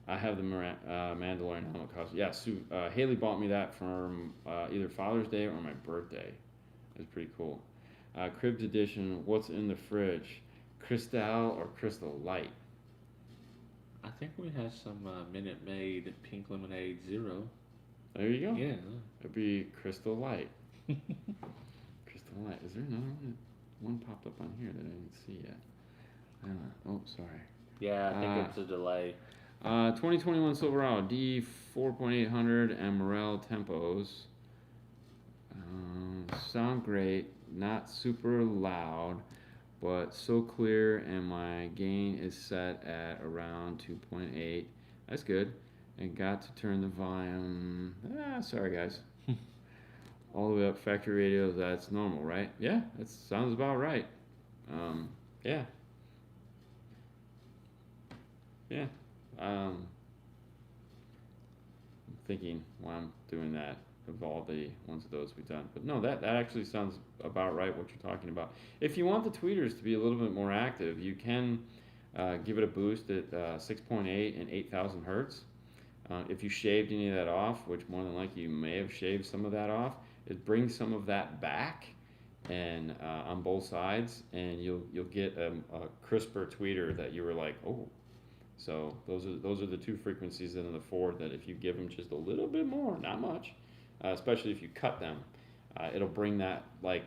I have the Mandalorian helmet costume. Yeah, Haley bought me that from either Father's Day or my birthday. It's pretty cool. Cribs edition. What's in the fridge? Cristal or Crystal Light? I think we have some Minute Maid Pink Lemonade Zero. There you go. Yeah. It'd be Crystal Light. Crystal Light. Is there another one? One popped up on here that I didn't see yet. Oh, sorry. Yeah, I think it's a delay. 2021 Silverado D 4.800 and Morel tempos. Sound great, not super loud, but so clear, and my gain is set at around 2.8. That's good. And got to turn the volume. Sorry guys. All the way up. Factory radio. That's normal, right? Yeah, that sounds about right. Yeah. Yeah. I'm thinking while I'm doing that of all the ones of those we've done. But no, that actually sounds about right what you're talking about. If you want the tweeters to be a little bit more active, you can give it a boost at 6.8 and 8,000 hertz. If you shaved any of that off, which more than likely you may have shaved some of that off, it brings some of that back and on both sides, and you'll get a crisper tweeter that you were like, oh. So those are the two frequencies in the Ford that if you give them just a little bit more, not much, especially if you cut them, it'll bring that like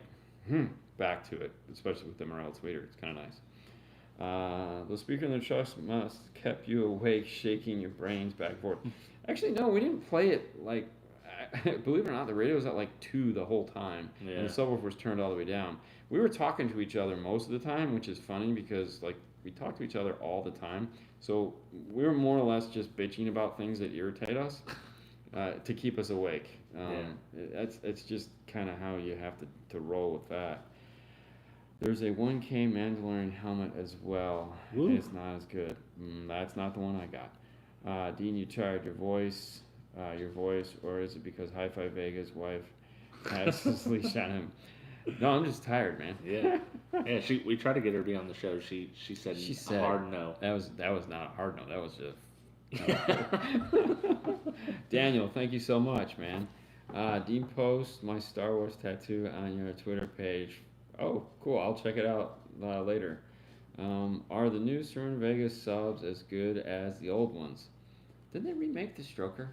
back to it, especially with the Morel tweeter. It's kind of nice. The speaker in the truck must kept you awake, shaking your brains back and forth. Actually, no, we didn't play it like, believe it or not, the radio was at like 2 the whole time, and the subwoofer was turned all the way down. We were talking to each other most of the time, which is funny because like we talk to each other all the time. So we were more or less just bitching about things that irritate us to keep us awake. It's just kind of how you have to roll with that. There's a 1K Mandalorian helmet as well. It's not as good. That's not the one I got. Dean, you tired your voice, or is it because HiFi Vega's wife has his leash on him? No, I'm just tired, man. Yeah. We tried to get her to be on the show. She said a hard no. That was not a hard no. That was just. Daniel, thank you so much, man. Dean, post my Star Wars tattoo on your Twitter page. Oh, cool. I'll check it out later. Are the new Culinary Vega subs as good as the old ones? Didn't they remake the Stroker?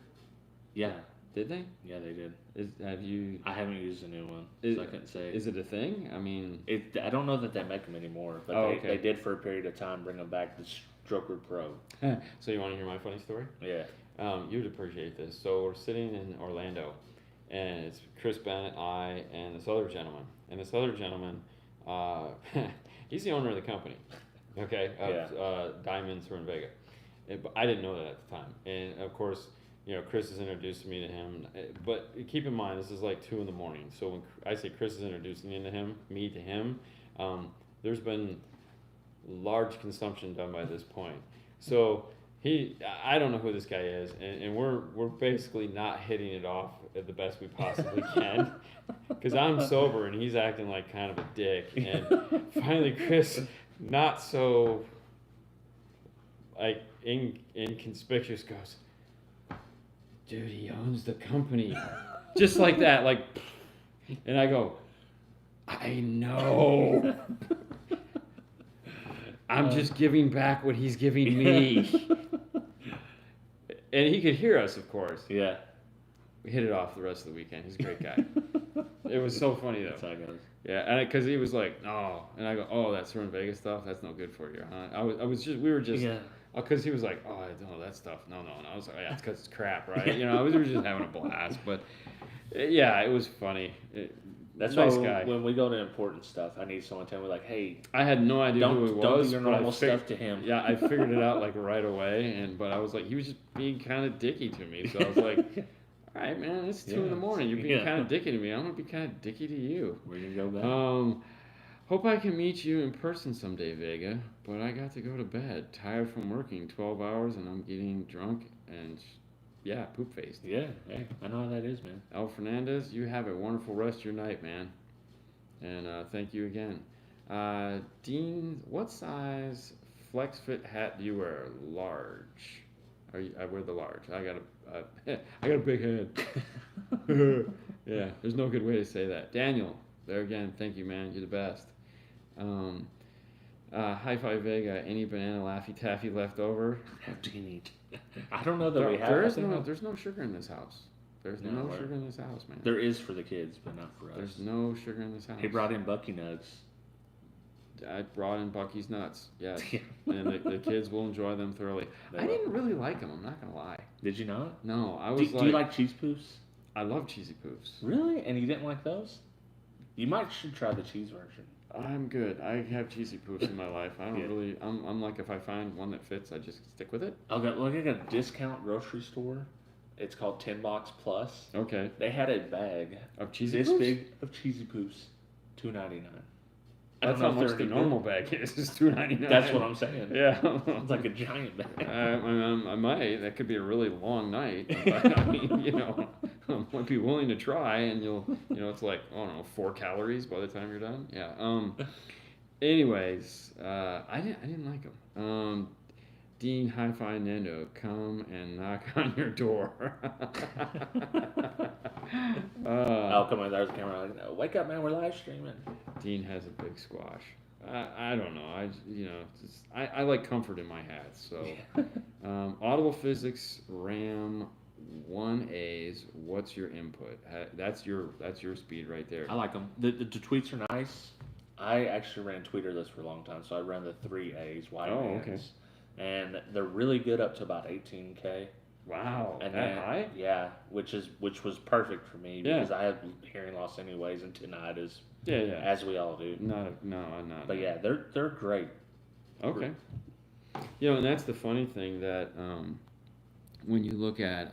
Yeah. Did they? Yeah, they did. I haven't used a new one, so I couldn't say. Is it a thing? I mean, I don't know that they make them anymore, but they did for a period of time bring them back, the Stroker Pro. So you want to hear my funny story? Yeah. You'd appreciate this. So we're sitting in Orlando, and it's Chris Bennett, I, and this other gentleman. And this other gentleman, he's the owner of the company, okay, of Diamond Culinary Vega. But I didn't know that at the time. And of course, Chris has introduced me to him, but keep in mind, this is like 2 a.m. So when I say Chris is introducing me to him, there's been large consumption done by this point. So I don't know who this guy is, and we're basically not hitting it off at the best we possibly can, because I'm sober and he's acting like kind of a dick. And finally, Chris, not so like inconspicuous, goes, dude, he owns the company. Just like that, like, and I go, I know. I'm just giving back what he's giving me. And he could hear us, of course. Yeah. We hit it off the rest of the weekend. He's a great guy. It was so funny, though. That's how it goes. Yeah, and because he was like, no. And I go, oh, that Culinary Vega stuff, that's no good for you, huh? We were just... Yeah. Because he was like, oh, I don't know that stuff. No. And I was like, yeah, it's because it's crap, right? We were just having a blast. But, yeah, it was funny. That's nice why guy. When we go to important stuff, I need someone to tell me, like, hey. I had no idea who he was. Don't do your normal stuff to him. Yeah, I figured it out, like, right away. But I was like, he was just being kind of dicky to me. So I was like, all right, man, it's 2 a.m. You're being kind of dicky to me. I'm going to be kind of dicky to you. We're going to go back. Hope I can meet you in person someday, Vega, but I got to go to bed, tired from working 12 hours, and I'm getting drunk and, poop-faced. Yeah, hey, I know how that is, man. El Fernandez, you have a wonderful rest of your night, man. And thank you again. Dean, what size flex fit hat do you wear? Large. I wear the large. I got a big head. Yeah, there's no good way to say that. Daniel, there again, thank you, man. You're the best. HiFi Vega, any banana Laffy Taffy left over? I don't know that we have. There's no sugar in this house. There's no sugar in this house, man. There is for the kids, but not for us. There's no sugar in this house. He brought in Bucky Nugs. I brought in Bucky's nuts. Yes, and the kids will enjoy them thoroughly. I didn't really like them. I'm not gonna lie. Did you not? No, I was. Do you like cheese poofs? I love cheesy poofs. Really? And you didn't like those? You should try the cheese version. I'm good. I have cheesy poofs in my life. I don't really. I'm like, if I find one that fits, I just stick with it. Okay, look at a discount grocery store. It's called 10 Box Plus. Okay. They had a bag of cheesy this poofs? big of cheesy poofs, $2.99. That's how much the normal bag is. It's $2.99. That's what I'm saying. Yeah. It's like a giant bag. I might. That could be a really long night. But, I mean, I might be willing to try, and it's like, I don't know, 4 calories by the time you're done. Yeah. Anyways, I didn't like them. Dean, HiFi, Nando, come and knock on your door. Oh, come on, there's a camera. Wake up, man, we're live streaming. Dean has a big squash. I don't know. I like comfort in my hats. So, Audible Physics RAM 1As. What's your input? That's your speed right there. I like them. The tweets are nice. I actually ran tweeterless for a long time, so I ran the 3As, wide bands. Okay. And they're really good up to about 18K. Wow, and that high? Yeah, which was perfect for me because I have hearing loss anyways, and tinnitus. Yeah, as we all do. No. But yeah, they're great. Okay. And that's the funny thing that when you look at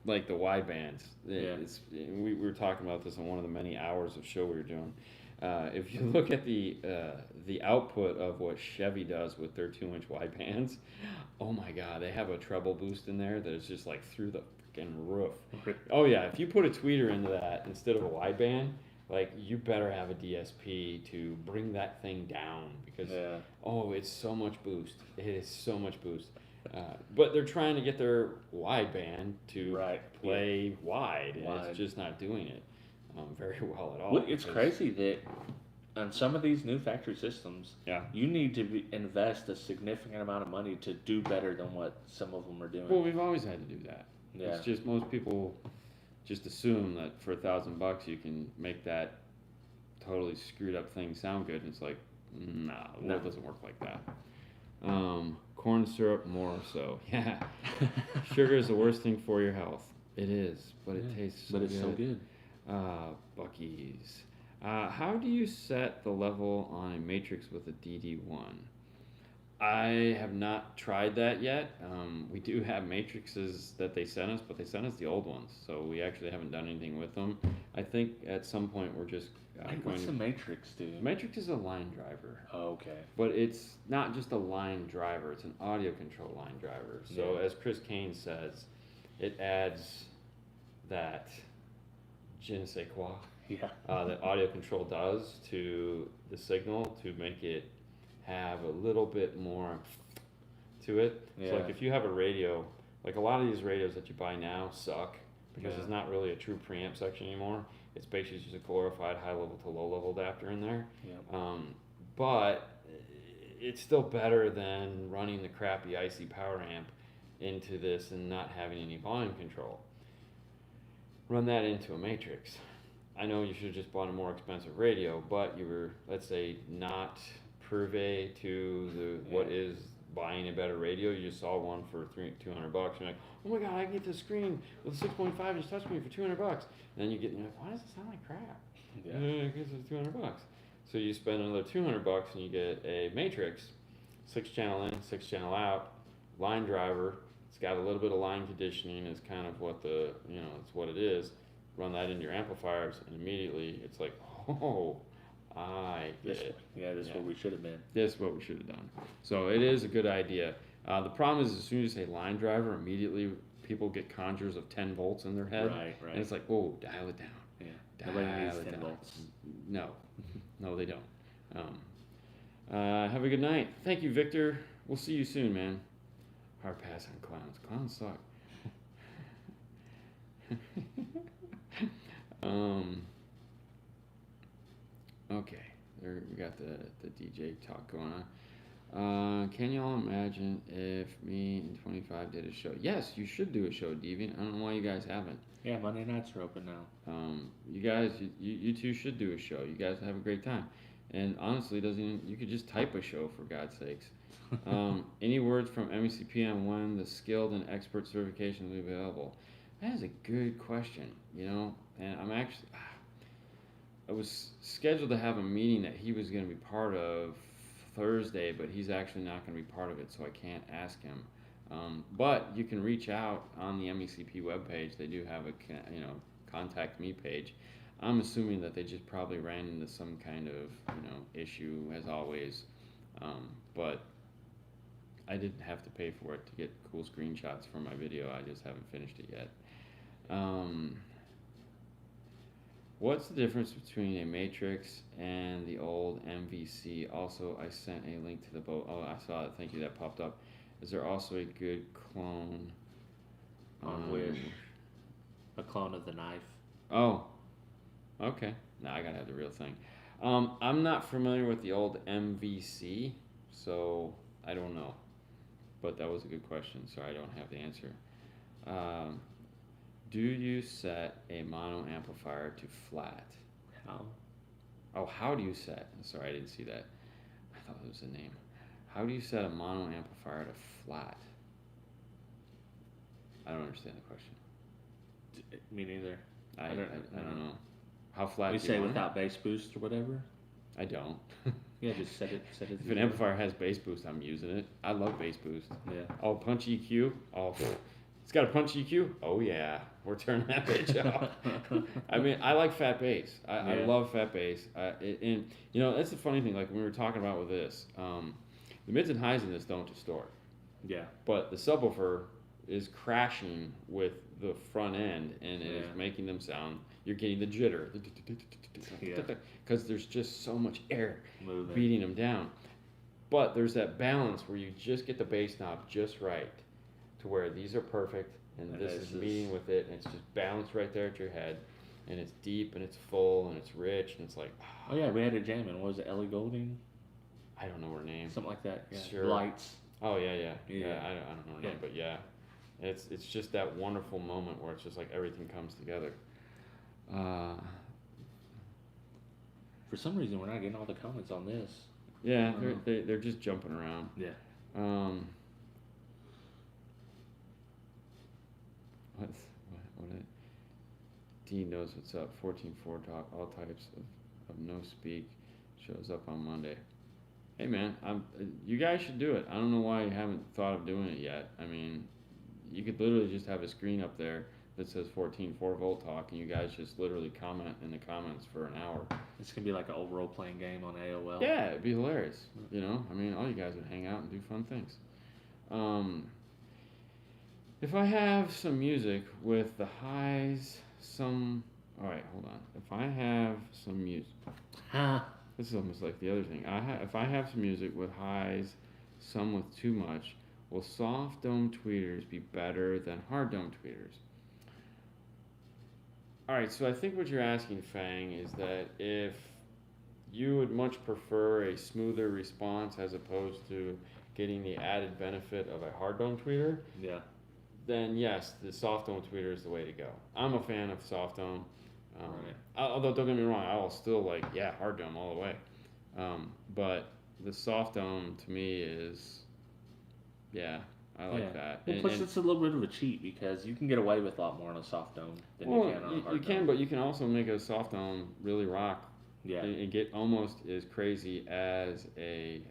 like the wide bands, we were talking about this on one of the many hours of show we were doing. If you look at the output of what Chevy does with their 2-inch wide bands, oh my God, they have a treble boost in there that is just like through the freaking roof. Oh yeah, if you put a tweeter into that instead of a wide band, like you better have a DSP to bring that thing down because it's so much boost. It is so much boost. But they're trying to get their wide band to play wide, and it's just not doing it very well at all. Well, it's crazy that on some of these new factory systems, you need to invest a significant amount of money to do better than what some of them are doing. Well, we've always had to do that. Yeah. It's just most people just assume that for $1,000 you can make that totally screwed up thing sound good, and it's like, no, it doesn't work like that. Corn syrup more so. Yeah. Sugar is the worst thing for your health. It is, but it tastes so good. But it's so good. Bucky's. How do you set the level on a matrix with a DD1? I have not tried that yet. We do have matrices that they sent us, but they sent us the old ones, so we actually haven't done anything with them. I think at some point we're just what's the matrix do? Matrix is a line driver. Oh, okay. But it's not just a line driver, it's an audio control line driver. So as Chris Kane says, it adds that je ne sais quoi that audio control does to the signal to make it have a little bit more to it. So like if you have a radio, like a lot of these radios that you buy now suck because it's not really a true preamp section anymore. It's basically just a glorified high level to low level adapter in there. But it's still better than running the crappy IC power amp into this and not having any volume control. Run that into a matrix. I know you should have just bought a more expensive radio, but you were, let's say, not privy to what is buying a better radio. You just saw one for $200. You're like, oh my God, I can get this screen with a 6.5 inch touchscreen for $200. And then you're like, why does it sound like crap? Because it's $200. So you spend another $200 and you get a matrix, 6-channel in, 6-channel out, line driver. It's got a little bit of line conditioning. Is kind of what it's what it is. Run that into your amplifiers, and immediately it's like, oh, I get it. This is what we should have been. This is what we should have done. So it is a good idea. The problem is, as soon as you say line driver, immediately people get conjures of 10 volts in their head. Right. And it's like, whoa, dial it down. Yeah. Nobody needs 10 volts. No, they don't. Have a good night. Thank you, Victor. We'll see you soon, man. Hard pass on clowns. Clowns suck. Okay, there we got the DJ talk going on. Can y'all imagine if me and 25 did a show? Yes, you should do a show, Deviant. I don't know why you guys haven't. Yeah, Monday nights are open now. You guys, you two should do a show. You guys have a great time. And honestly, doesn't even, you could just type a show for God's sakes. Any words from MECP on when the skilled and expert certification will be available? That is a good question, you know. And I was scheduled to have a meeting that he was going to be part of Thursday, but he's actually not going to be part of it, so I can't ask him. But you can reach out on the MECP webpage. They do have a contact me page. I'm assuming that they just probably ran into some kind of issue as always, but I didn't have to pay for it to get cool screenshots for my video. I just haven't finished it yet. What's the difference between a matrix and the old MVC? Also, I sent a link to the boat. Oh, I saw it. Thank you. That popped up. Is there also a good clone? On Wish. A clone of the knife. Oh, okay. Now I gotta have the real thing. I'm not familiar with the old MVC, so I don't know. But that was a good question. Sorry, I don't have the answer. Do you set a mono amplifier to flat? How? Oh, how do you set? Sorry, I didn't see that. I thought it was a name. How do you set a mono amplifier to flat? I don't understand the question. Me neither. I don't know. How flat? We do you say want it? without bass boost or whatever. I don't. Yeah, just set it. If an amplifier has bass boost, I'm using it. I love bass boost. Yeah. Oh, punch EQ. Oh, it's got a punch EQ. Oh yeah, we're turning that bitch off. I mean, I like fat bass. I love fat bass. And that's the funny thing. Like when we were talking about with this, the mids and highs in this don't distort. Yeah. But the subwoofer is crashing with the front end, and it is making them sound. You're getting the jitter because there's just so much air beating them down. But there's that balance where you just get the bass knob just right to where these are perfect and this is meeting with it, and it's just balanced right there at your head, and it's deep and it's full and it's rich and it's like. Oh yeah, we had a jam in. What was it, Ellie Golding? I don't know her name. Something like that. Yeah. Sure. Lights. Oh yeah. I don't know her name, but yeah, it's just that wonderful moment where it's just like everything comes together. For some reason, we're not getting all the comments on this. Yeah, they're just jumping around. Yeah. What? Dean knows what's up. 14.4 talk. All types of no speak shows up on Monday. Hey man, you guys should do it. I don't know why you haven't thought of doing it yet. I mean, you could literally just have a screen up there that says 14.4 volt talk, and you guys just literally comment in the comments for an hour. It's gonna be like an old role playing game on AOL. Yeah, it'd be hilarious. I mean, all you guys would hang out and do fun things. If I have some music with the highs, all right, hold on. If I have some music, this is almost like the other thing. If I have some music with highs, some with too much, will soft dome tweeters be better than hard dome tweeters? All right, so I think what you're asking, Fang, is that if you would much prefer a smoother response as opposed to getting the added benefit of a hard dome tweeter, then yes, the soft dome tweeter is the way to go. I'm a fan of soft dome. Although don't get me wrong, I'll still hard dome all the way. But the soft dome to me is, I like that. Well, plus it's a little bit of a cheat because you can get away with a lot more on a soft dome than you can on a hard dome. You can, but you can also make a soft dome really rock. Yeah. And get almost as crazy as a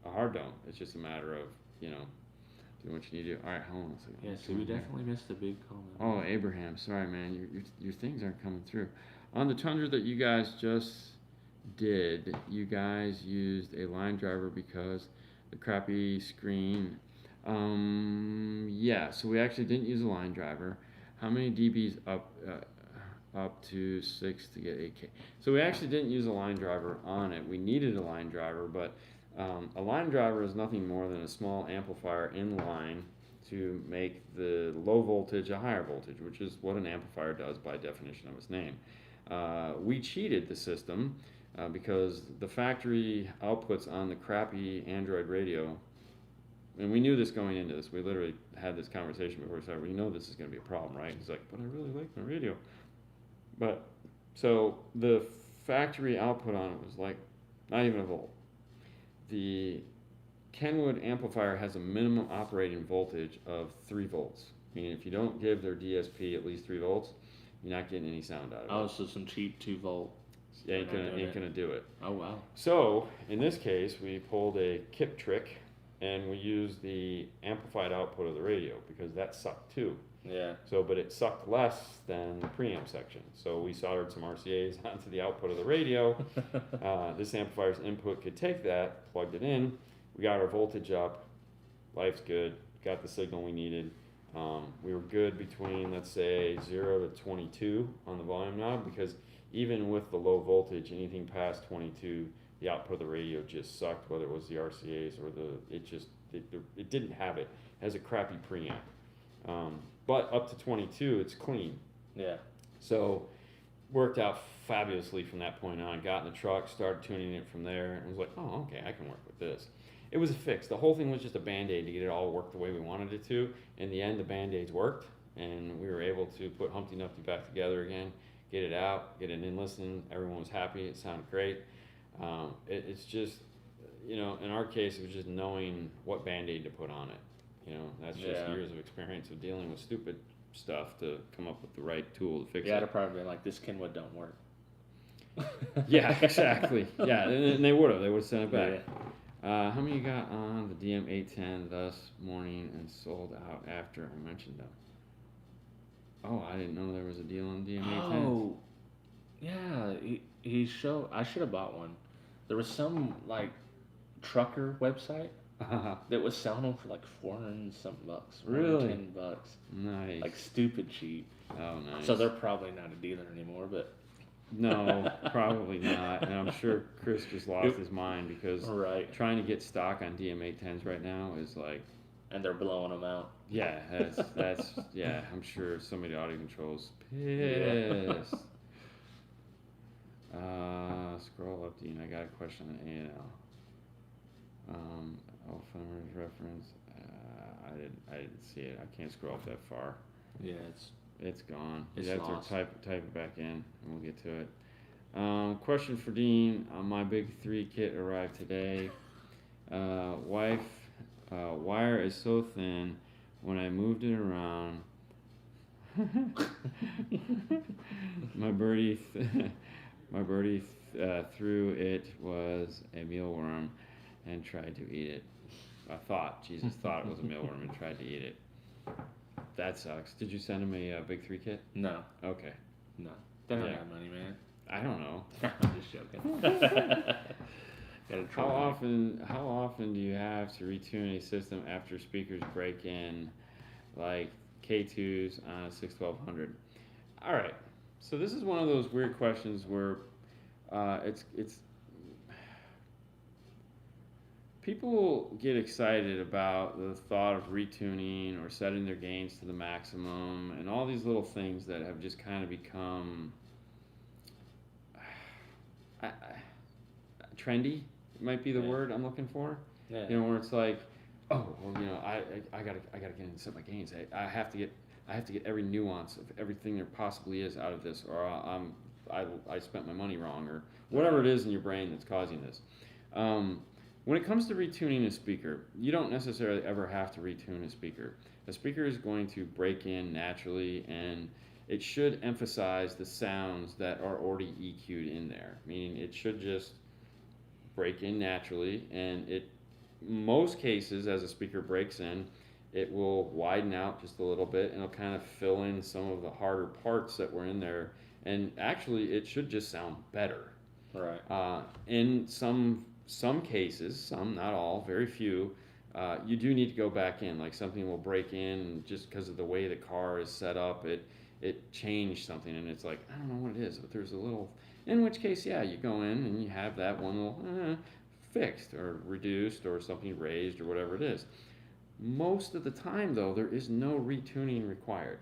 hard dome. It's just a matter of doing what you need to do. All right, hold on a second. Yeah, so we definitely missed a big comment. Oh, Abraham, sorry, man, your things aren't coming through. On the Tundra that you guys just did, you guys used a line driver because the crappy screen. Yeah, so we actually didn't use a line driver. How many dBs up to 6 to get 8K? So we actually didn't use a line driver on it. We needed a line driver, but a line driver is nothing more than a small amplifier in line to make the low voltage a higher voltage, which is what an amplifier does by definition of its name. We cheated the system because the factory outputs on the crappy Android radio, and we knew this going into this. We literally had this conversation before we started. We know this is going to be a problem, right? He's like, but I really like my radio. But so the factory output on it was like Not even a volt. The Kenwood amplifier has a minimum operating voltage of 3 volts. Meaning if you don't give their DSP at least 3 volts, you're not getting any sound out of it. Oh, so some cheap 2-volt. Yeah, ain't gonna do it. Oh, wow. So, in this case, we pulled a kip trick and we used the amplified output of the radio because that sucked too. Yeah. So, but it sucked less than the preamp section. So we soldered some RCAs onto the output of the radio. This amplifier's input could take that, plugged it in. We got our voltage up. Life's good. Got the signal we needed. We were good between, let's say, 0 to 22 on the volume knob because even with the low voltage, anything past 22, the output of the radio just sucked, whether it was the RCAs or it didn't have it. It has a crappy preamp. But up to 22, it's clean. Yeah. So worked out fabulously from that point on. Got in the truck, started tuning it from there, and was like, oh, okay, I can work with this. It was a fix. The whole thing was just a Band-Aid to get it all worked the way we wanted it to. In the end, the Band-Aids worked, and we were able to put Humpty Dumpty back together again, get it out, get it in listening. Everyone was happy. It sounded great. It's just, in our case, it was just knowing what Band-Aid to put on it. That's just years of experience of dealing with stupid stuff to come up with the right tool to fix it. Yeah, it'd probably be like, this Kenwood don't work. Yeah, exactly. Yeah, and they would have. They would have sent it back. Yeah. How many you got on the DM810 thus morning and sold out after I mentioned them? Oh, I didn't know there was a deal on DM810. Oh, yeah. He showed. I should have bought one. There was some trucker website that was selling them for like $400 and something bucks. Really? $10. Nice. Like stupid cheap. Oh, nice. So they're probably not a dealer anymore, but. No, probably not. And I'm sure Chris just lost his mind because trying to get stock on DM810s right now is like. And they're blowing them out. Yeah, that's yeah. I'm sure somebody audio controls pissed. Scroll up, Dean. I got a question on A&L. Alphamer's reference. I didn't see it. I can't scroll up that far. Yeah, it's gone. It's You have lost. to type it back in, and we'll get to it. Question for Dean. My big 3 kit arrived today. Wife, wire is so thin. When I moved it around, my birdie threw it was a mealworm and tried to eat it. Jesus thought it was a mealworm and tried to eat it. That sucks. Did you send him a big 3 kit? No. Okay. No. They don't have money, man. I don't know. I'm just joking. How often do you have to retune a system after speakers break in, like K2s on a 61200? All right. So this is one of those weird questions where it's people get excited about the thought of retuning or setting their gains to the maximum and all these little things that have just kind of become trendy. Might be the word I'm looking for. Yeah. Where it's like, oh, well, I gotta get in and set my gains. I have to get every nuance of everything there possibly is out of this, or I spent my money wrong, or whatever it is in your brain that's causing this. When it comes to retuning a speaker, you don't necessarily ever have to retune a speaker. A speaker is going to break in naturally, and it should emphasize the sounds that are already EQ'd in there. Meaning it should just break in naturally, and most cases as a speaker breaks in, it will widen out just a little bit and it'll kind of fill in some of the harder parts that were in there, and actually it should just sound better. Right. In some cases, some, not all, very few, you do need to go back in. Like something will break in just because of the way the car is set up, it changed something, and it's like, I don't know what it is, but there's a little. In which case, yeah, you go in and you have that one little fixed or reduced or something raised or whatever it is. Most of the time, though, there is no retuning required.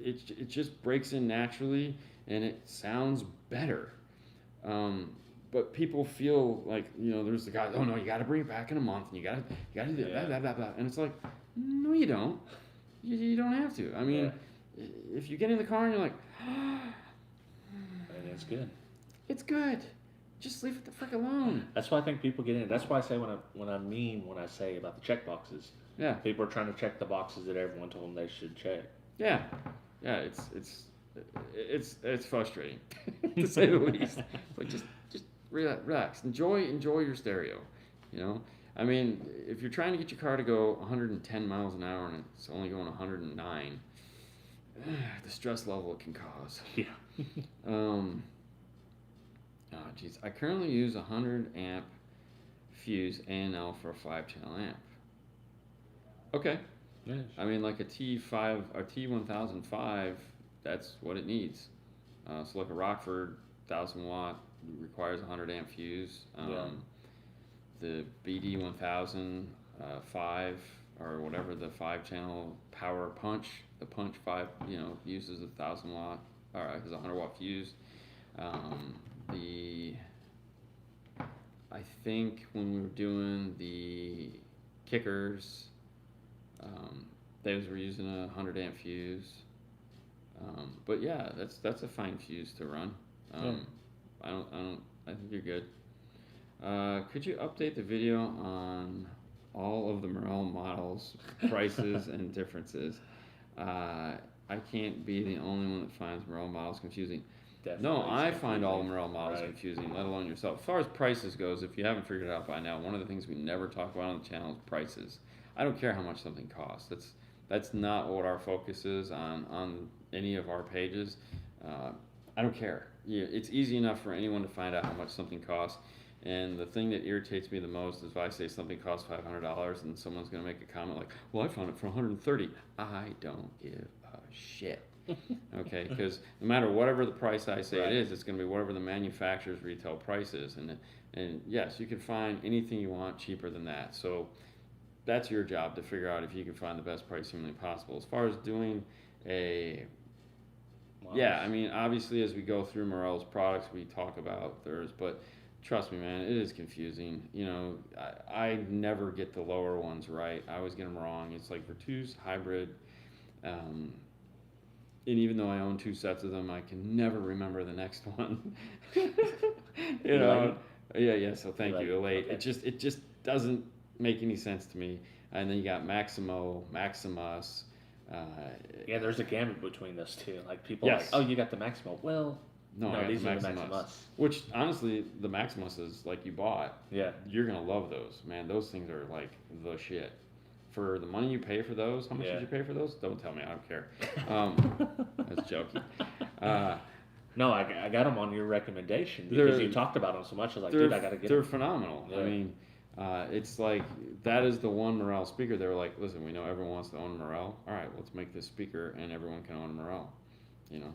It just breaks in naturally and it sounds better. But people feel like, there's the guy, oh no, you got to bring it back in a month and you got to do blah, blah, blah, blah. And it's like, no, you don't. You don't have to. I mean, if you get in the car and you're like, and it's good. It's good. just leave it the frick alone. That's why I think people get in. That's why I say when I say about the check boxes. Yeah. People are trying to check the boxes that everyone told them they should check. Yeah. Yeah. It's frustrating to say the least. Like just relax. Enjoy your stereo. You know. I mean, if you're trying to get your car to go 110 miles an hour and it's only going 109, the stress level it can cause. Yeah. Oh, geez. I currently use a 100 amp fuse A&L for a 5-channel amp. Okay. Yes. I mean, like a T5 or T1005, that's what it needs. So like a Rockford 1000 watt requires a 100 amp fuse. The BD 1000 5 or whatever, the 5-channel power punch, the punch 5, uses a 1000 watt or has a 100 watt fuse. I think when we were doing the kickers, those were using a 100 amp fuse. But yeah, that's a fine fuse to run. I think you're good. Could you update the video on all of the Morel models, prices, and differences? I can't be the only one that finds Morel models confusing. Definitely. No, I find all the Morel models Right. confusing, let alone yourself. As far as prices goes, if you haven't figured it out by now, one of the things we never talk about on the channel is prices. I don't care how much something costs. That's not what our focus is on any of our pages. I don't care. It's easy enough for anyone to find out how much something costs. And the thing that irritates me the most is if I say something costs $500 and someone's going to make a comment like, well, I found it for $130. I don't give a shit. Okay, because no matter whatever the price I say Right. it is, it's going to be whatever the manufacturer's retail price is. And yes, you can find anything you want cheaper than that. So that's your job to figure out if you can find the best price humanly possible. As far as doing I mean, obviously as we go through Morel's products, we talk about theirs, but trust me, man, it is confusing. I never get the lower ones right. I always get them wrong. It's like Virtu's hybrid, and even though I own 2 sets of them, I can never remember the next one. Yeah. So thank you, Elate. Okay. It just doesn't make any sense to me. And then you got Maximo, Maximus. There's a gamut between those two. Like people Yes. are like, oh, you got the Maximo. Well, I got these the are the Maximus. Maximus. Which honestly, the Maximuses like you bought. Yeah. You're gonna love those, man. Those things are like the shit. For the money you pay for those, how much did you pay for those? Don't tell me, I don't care. That's joking. No, I got them on your recommendation because you talked about them so much. I was like, dude, I gotta get them. They're phenomenal. Yeah. I mean, it's like that is the one Morel speaker. They're like, listen, we know everyone wants to own a Morel. All right, let's make this speaker and everyone can own a Morel.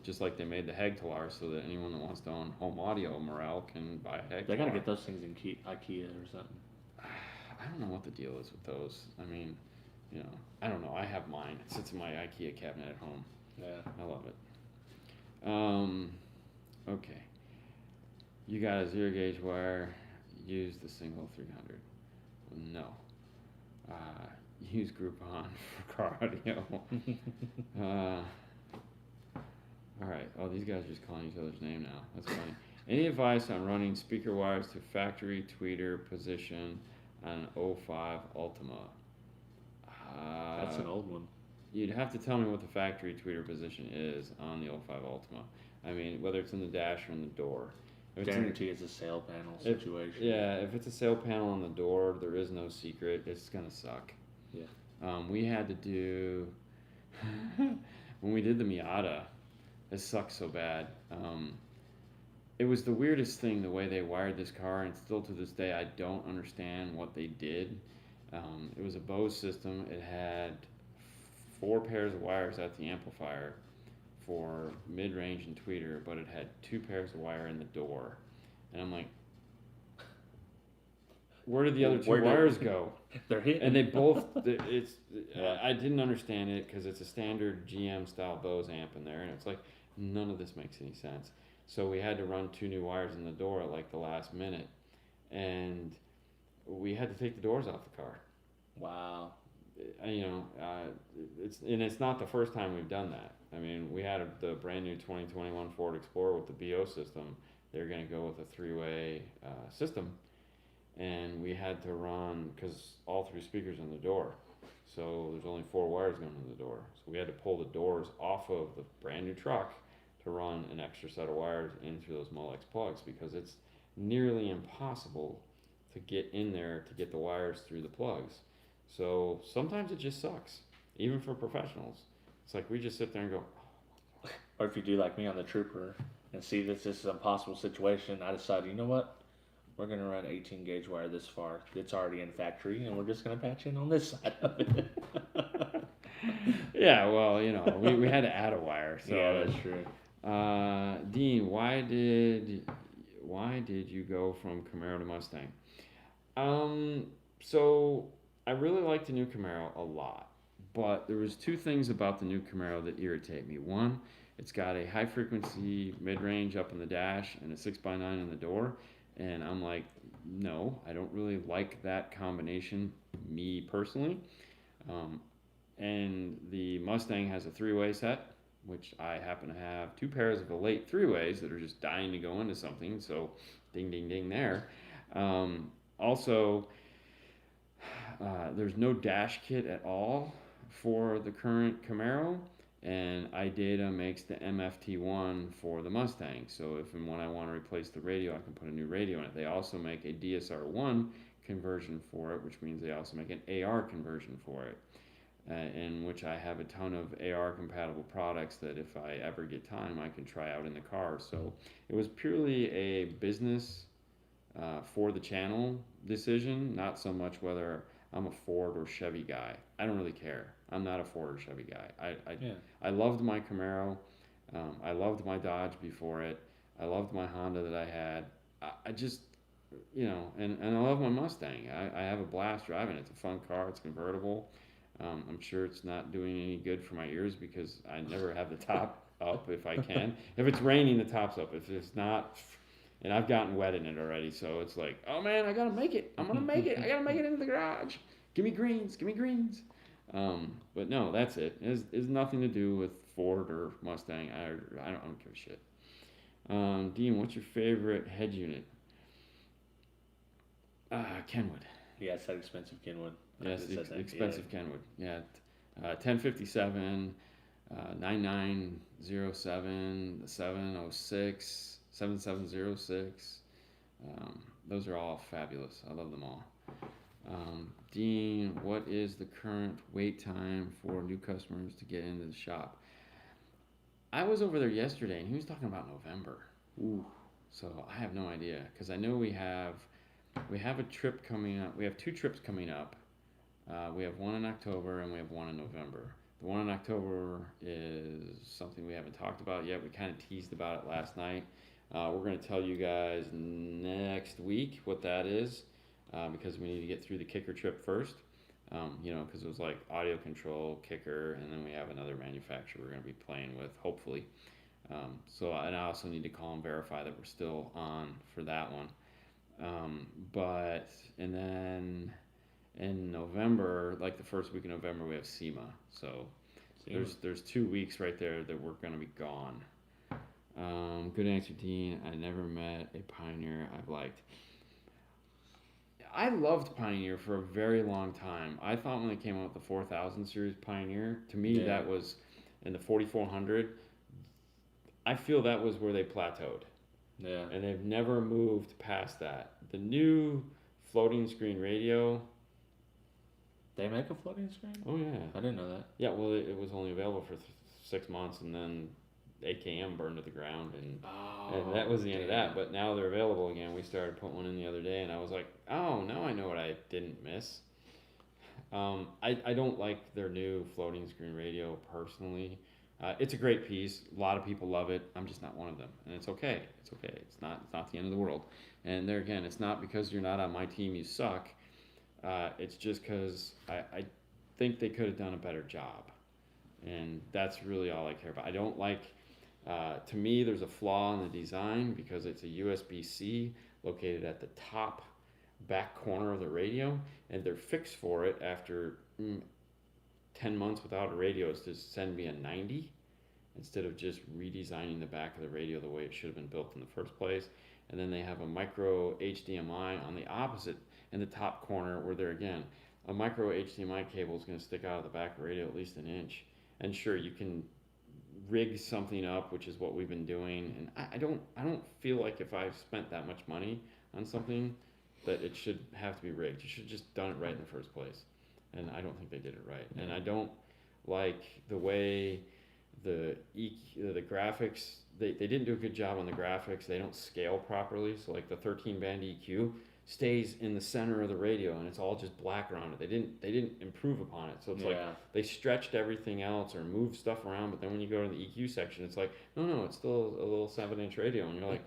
Just like they made the Hegtalar so that anyone that wants to own home audio Morel can buy a Hegtalar. They gotta get those things in IKEA or something. I don't know what the deal is with those. I mean, I don't know. I have mine. It sits in my IKEA cabinet at home. Yeah. I love it. Okay. You got a 0 gauge wire. Use the single 300. No. Use Groupon for car audio. All right. Oh, these guys are just calling each other's name now. That's funny. Any advice on running speaker wires to factory tweeter position on an 05 Ultima? That's an old one. You'd have to tell me what the factory tweeter position is on the 05 Ultima. I mean, whether it's in the dash or in the door. Guarantee it's a sail panel situation. If it's a sail panel on the door, there is no secret. It's gonna suck. Yeah. We had to do when we did the Miata. It sucked so bad. It was the weirdest thing the way they wired this car, and still to this day I don't understand what they did. It was a Bose system. It had 4 pairs of wires at the amplifier for mid-range and tweeter, but it had 2 pairs of wire in the door. And I'm like, where did the other 2 wires go? They're hidden. And they both, I didn't understand it because it's a standard GM style Bose amp in there, and it's like, none of this makes any sense. So we had to run 2 new wires in the door at like the last minute, and we had to take the doors off the car. Wow. It's not the first time we've done that. I mean, we had the brand new 2021 Ford Explorer with the BO system, they're going to go with a three-way system, and we had to run because all three speakers in the door. So there's only 4 wires going to the door. So we had to pull the doors off of the brand new truck to run an extra set of wires in through those Molex plugs because it's nearly impossible to get in there to get the wires through the plugs. So sometimes it just sucks, even for professionals. It's like we just sit there and go. Or if you do like me on the Trooper and see that this is a possible situation, I decide, you know what? We're going to run 18 gauge wire this far. It's already in factory, and we're just going to patch in on this side of it. Yeah, well, you know, we had to add a wire. So. Yeah, that's true. Dean, why did you go from Camaro to Mustang? So I really like the new Camaro a lot, but there was 2 things about the new Camaro that irritate me. One, it's got a high frequency mid-range up in the dash and a 6x9 in the door. And I'm like, no, I don't really like that combination, me personally. And the Mustang has a 3-way set, which I happen to have 2 pairs of Elate 3-ways that are just dying to go into something. So ding, ding, ding there. Also, there's no dash kit at all for the current Camaro. And iData makes the MFT1 for the Mustang. So if and when I want to replace the radio, I can put a new radio in it. They also make a DSR1 conversion for it, which means they also make an AR conversion for it, in which I have a ton of AR compatible products that if I ever get time, I can try out in the car. So it was purely a business for the channel decision, not so much whether I'm a Ford or Chevy guy. I don't really care. I'm not a Ford or Chevy guy. I loved my Camaro. I loved my Dodge before it. I loved my Honda that I had. I just, you know, and I love my Mustang. I have a blast driving it. It's a fun car. It's convertible. I'm sure it's not doing any good for my ears because I never have the top up if I can. If it's raining, the top's up. If it's not, and I've gotten wet in it already, so it's like, oh man, I gotta make it. I'm gonna make it. I gotta make it into the garage. Give me greens. Give me greens. But no, that's it. It's nothing to do with Ford or Mustang. I don't give a shit. Dean, what's your favorite head unit? Kenwood. Yeah, it's that expensive Kenwood. Yes, expensive Kenwood. Yeah, 1057, 9907, 706, 7706. Those are all fabulous. I love them all. Dean, what is the current wait time for new customers to get into the shop? I was over there yesterday, and he was talking about November. Ooh. So I have no idea, because I know we have a trip coming up. We have 2 trips coming up. We have one in October, and we have one in November. The one in October is something we haven't talked about yet. We kind of teased about it last night. We're going to tell you guys next week what that is. Because we need to get through the kicker trip first, because it was like audio control, kicker, and then we have another manufacturer we're going to be playing with, hopefully. And I also need to call and verify that we're still on for that one. And then in November, like the first week of November, we have SEMA. So there's 2 weeks right there that we're going to be gone. Good answer, Dean. I never met a Pioneer I've liked. I loved Pioneer for a very long time. I thought when they came out with the 4000 series Pioneer, to me that was, in the 4400, I feel that was where they plateaued. Yeah. And they've never moved past that. The new floating screen radio. They make a floating screen? Oh, yeah. I didn't know that. Yeah, well, it was only available for 6 months, and then AKM burned to the ground, and that was the end of that. But now they're available again. We started putting one in the other day, and I was like, oh, now I know what I didn't miss. I don't like their new floating screen radio personally. It's a great piece. A lot of people love it. I'm just not one of them, and it's okay. It's okay. It's not the end of the world. And there again, it's not because you're not on my team you suck. It's just because I think they could have done a better job, and that's really all I care about. I don't like. To me, there's a flaw in the design because it's a USB-C located at the top back corner of the radio, and their fix for it after 10 months without a radio is to send me a 90, instead of just redesigning the back of the radio the way it should have been built in the first place. And then they have a micro HDMI on the opposite in the top corner where they're again, a micro HDMI cable is going to stick out of the back of the radio at least an inch. And sure, you can rig something up, which is what we've been doing. And I don't feel like if I've spent that much money on something that it should have to be rigged. You should have just done it right in the first place. And I don't think they did it right. And I don't like the way the graphics, they didn't do a good job on the graphics. They don't scale properly. So like the 13 band EQ stays in the center of the radio and it's all just black around it. They didn't improve upon it. So it's like they stretched everything else or moved stuff around, but then when you go to the EQ section, it's like, no, it's still a little 7-inch radio, and you're like,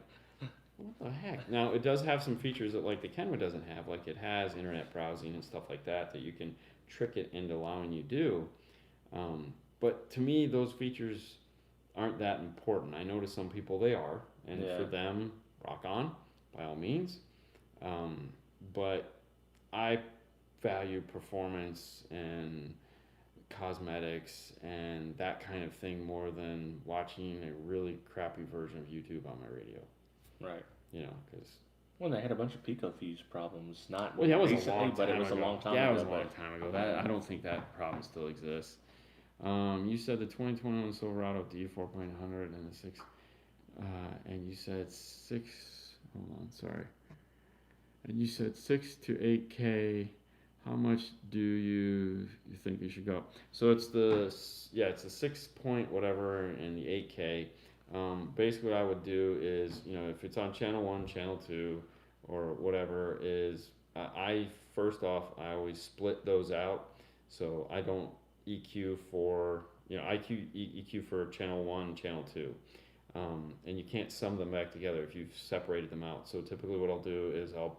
what the heck? Now it does have some features that like the Kenwood doesn't have, like it has internet browsing and stuff like that you can trick it into allowing you do. But to me, those features aren't that important. I know to some people they are, and for them, rock on, by all means. But I value performance and cosmetics and that kind of thing more than watching a really crappy version of YouTube on my radio. Right. You know, because... Well, they had a bunch of pico fuse problems, not well, yeah, it was recently, a long time but it was ago. a long time yeah, ago. it was a long time ago. I don't think that problem still exists. You said the 2021 Silverado D4.100 and the 6, and you said 6, hold on, sorry. And you said 6 to 8K. How much do you think you should go? So it's the 6 point whatever and the 8K. Basically what I would do is, you know, if it's on channel 1, channel 2, or whatever, is I always split those out. So I don't EQ for, you know, EQ for channel 1, channel 2. And you can't sum them back together if you've separated them out. So typically what I'll do is I'll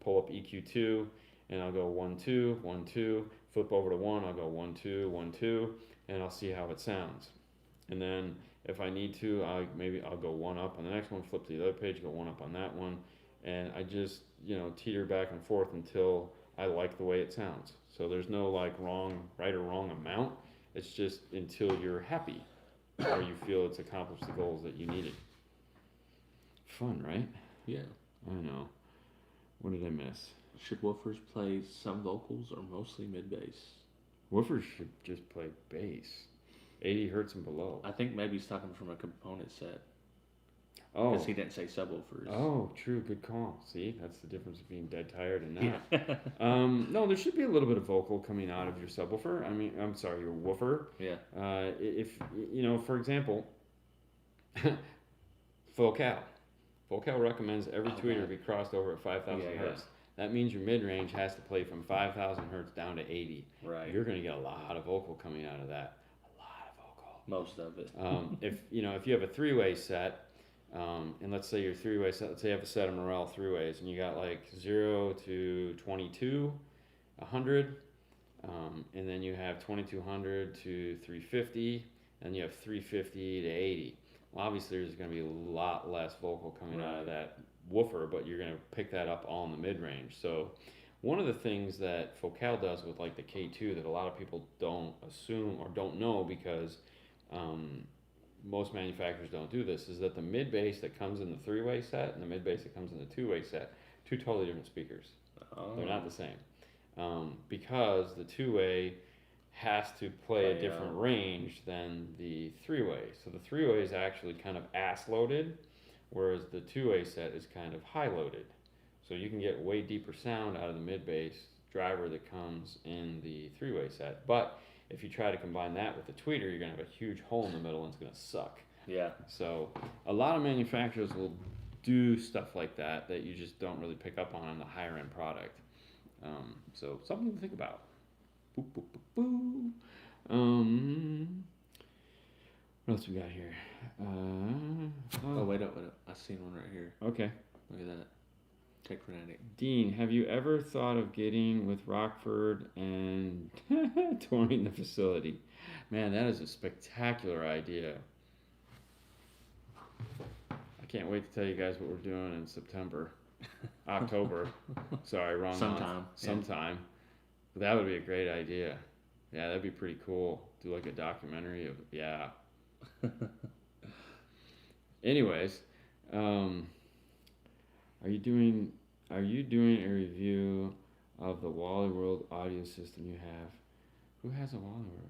pull up EQ2 and I'll go 1, 2, 1, 2, flip over to 1, I'll go 1, 2, 1, 2, and I'll see how it sounds. And then if I need to, I'll go 1 up on the next one, flip to the other page, go 1 up on that one, and I just, you know, teeter back and forth until I like the way it sounds. So there's no like right or wrong amount. It's just until you're happy or you feel it's accomplished the goals that you needed. Fun, right? Yeah. I know. What did I miss? Should woofers play some vocals or mostly mid-bass? Woofers should just play bass. 80 hertz and below. I think maybe he's talking from a component set. Oh. Because he didn't say subwoofers. Oh, true. Good call. See, that's the difference between dead tired and not. No, there should be a little bit of vocal coming out of your subwoofer. I mean, I'm sorry, your woofer. Yeah. If, you know, for example, Focal recommends every tweeter be crossed over at 5,000 hertz. That means your mid-range has to play from 5,000 hertz down to 80. Right. You're going to get a lot of vocal coming out of that. A lot of vocal. Most of it. If you have a three-way set, and let's say your three-way set, let's say you have a set of Morel three-ways, and you got like 0 to 22, 100, and then you have 2200 to 350, and you have 350 to 80. Well, obviously there's going to be a lot less vocal coming out of that woofer, but you're going to pick that up all in the mid-range. So one of the things that Focal does with like the K2 that a lot of people don't assume or don't know, because most manufacturers don't do this, is that the mid-bass that comes in the three-way set and the mid-bass that comes in the two-way set, two totally different speakers. Oh. They're not the same. Because the two-way has to play a different range than the three-way. So the three-way is actually kind of ass-loaded, whereas the two-way set is kind of high-loaded. So you can get way deeper sound out of the mid-bass driver that comes in the three-way set. But if you try to combine that with the tweeter, you're going to have a huge hole in the middle and it's going to suck. Yeah. So a lot of manufacturers will do stuff like that you just don't really pick up on the higher-end product. So something to think about. Boop, boop, boop, boop. What else we got here? Wait up. I seen one right here. Okay. Look at that. Tech Fanatic. Dean, have you ever thought of getting with Rockford and touring the facility? Man, that is a spectacular idea. I can't wait to tell you guys what we're doing in September. October. Sorry, wrong month. Sometime. That would be a great idea. Yeah, that'd be pretty cool. Do like a documentary of, Anyways, are you doing are you doing a review of the Wally World audio system you have? Who has a Wally World?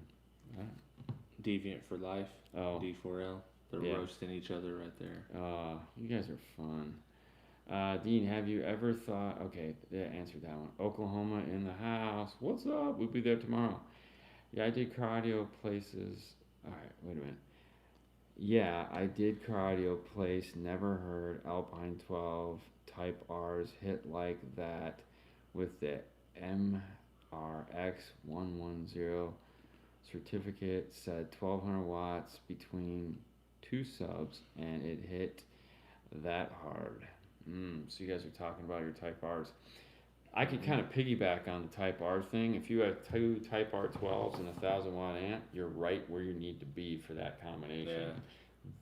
Deviant for Life. Oh, D4L. They're yeah. roasting each other right there. You guys are fun. Dean, have you ever thought? Okay, yeah, answered that one. Oklahoma in the house. What's up? We'll be there tomorrow. Yeah, I did cardio places. All right, wait a minute. Yeah, I did cardio place. Never heard Alpine 12 Type R's hit like that with the MRX 110 certificate. Said 1200 watts between two subs, and it hit that hard. So you guys are talking about your Type R's. I could kind of piggyback on the Type R thing. If you have two Type R 12s and a 1000 watt amp, you're right where you need to be for that combination. Yeah.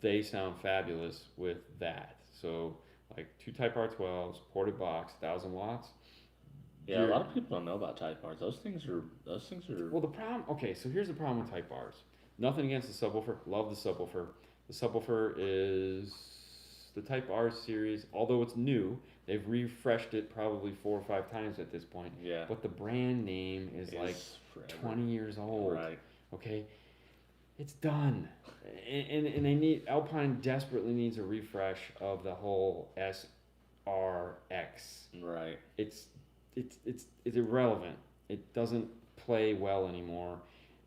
They sound fabulous with that. So, like two Type R 12s, ported box, 1000 watts. Yeah, a lot of people don't know about Type R's. Those things are. Well, the problem. Okay, so here's the problem with Type R's. Nothing against the subwoofer. Love the subwoofer. The subwoofer is the Type R series. Although it's new, they've refreshed it probably 4 or 5 times at this point. Yeah. But the brand name is like forever. 20 years old. Right. Okay. It's done. And they need, Alpine desperately needs a refresh of the whole SRX. Right. It's irrelevant. It doesn't play well anymore.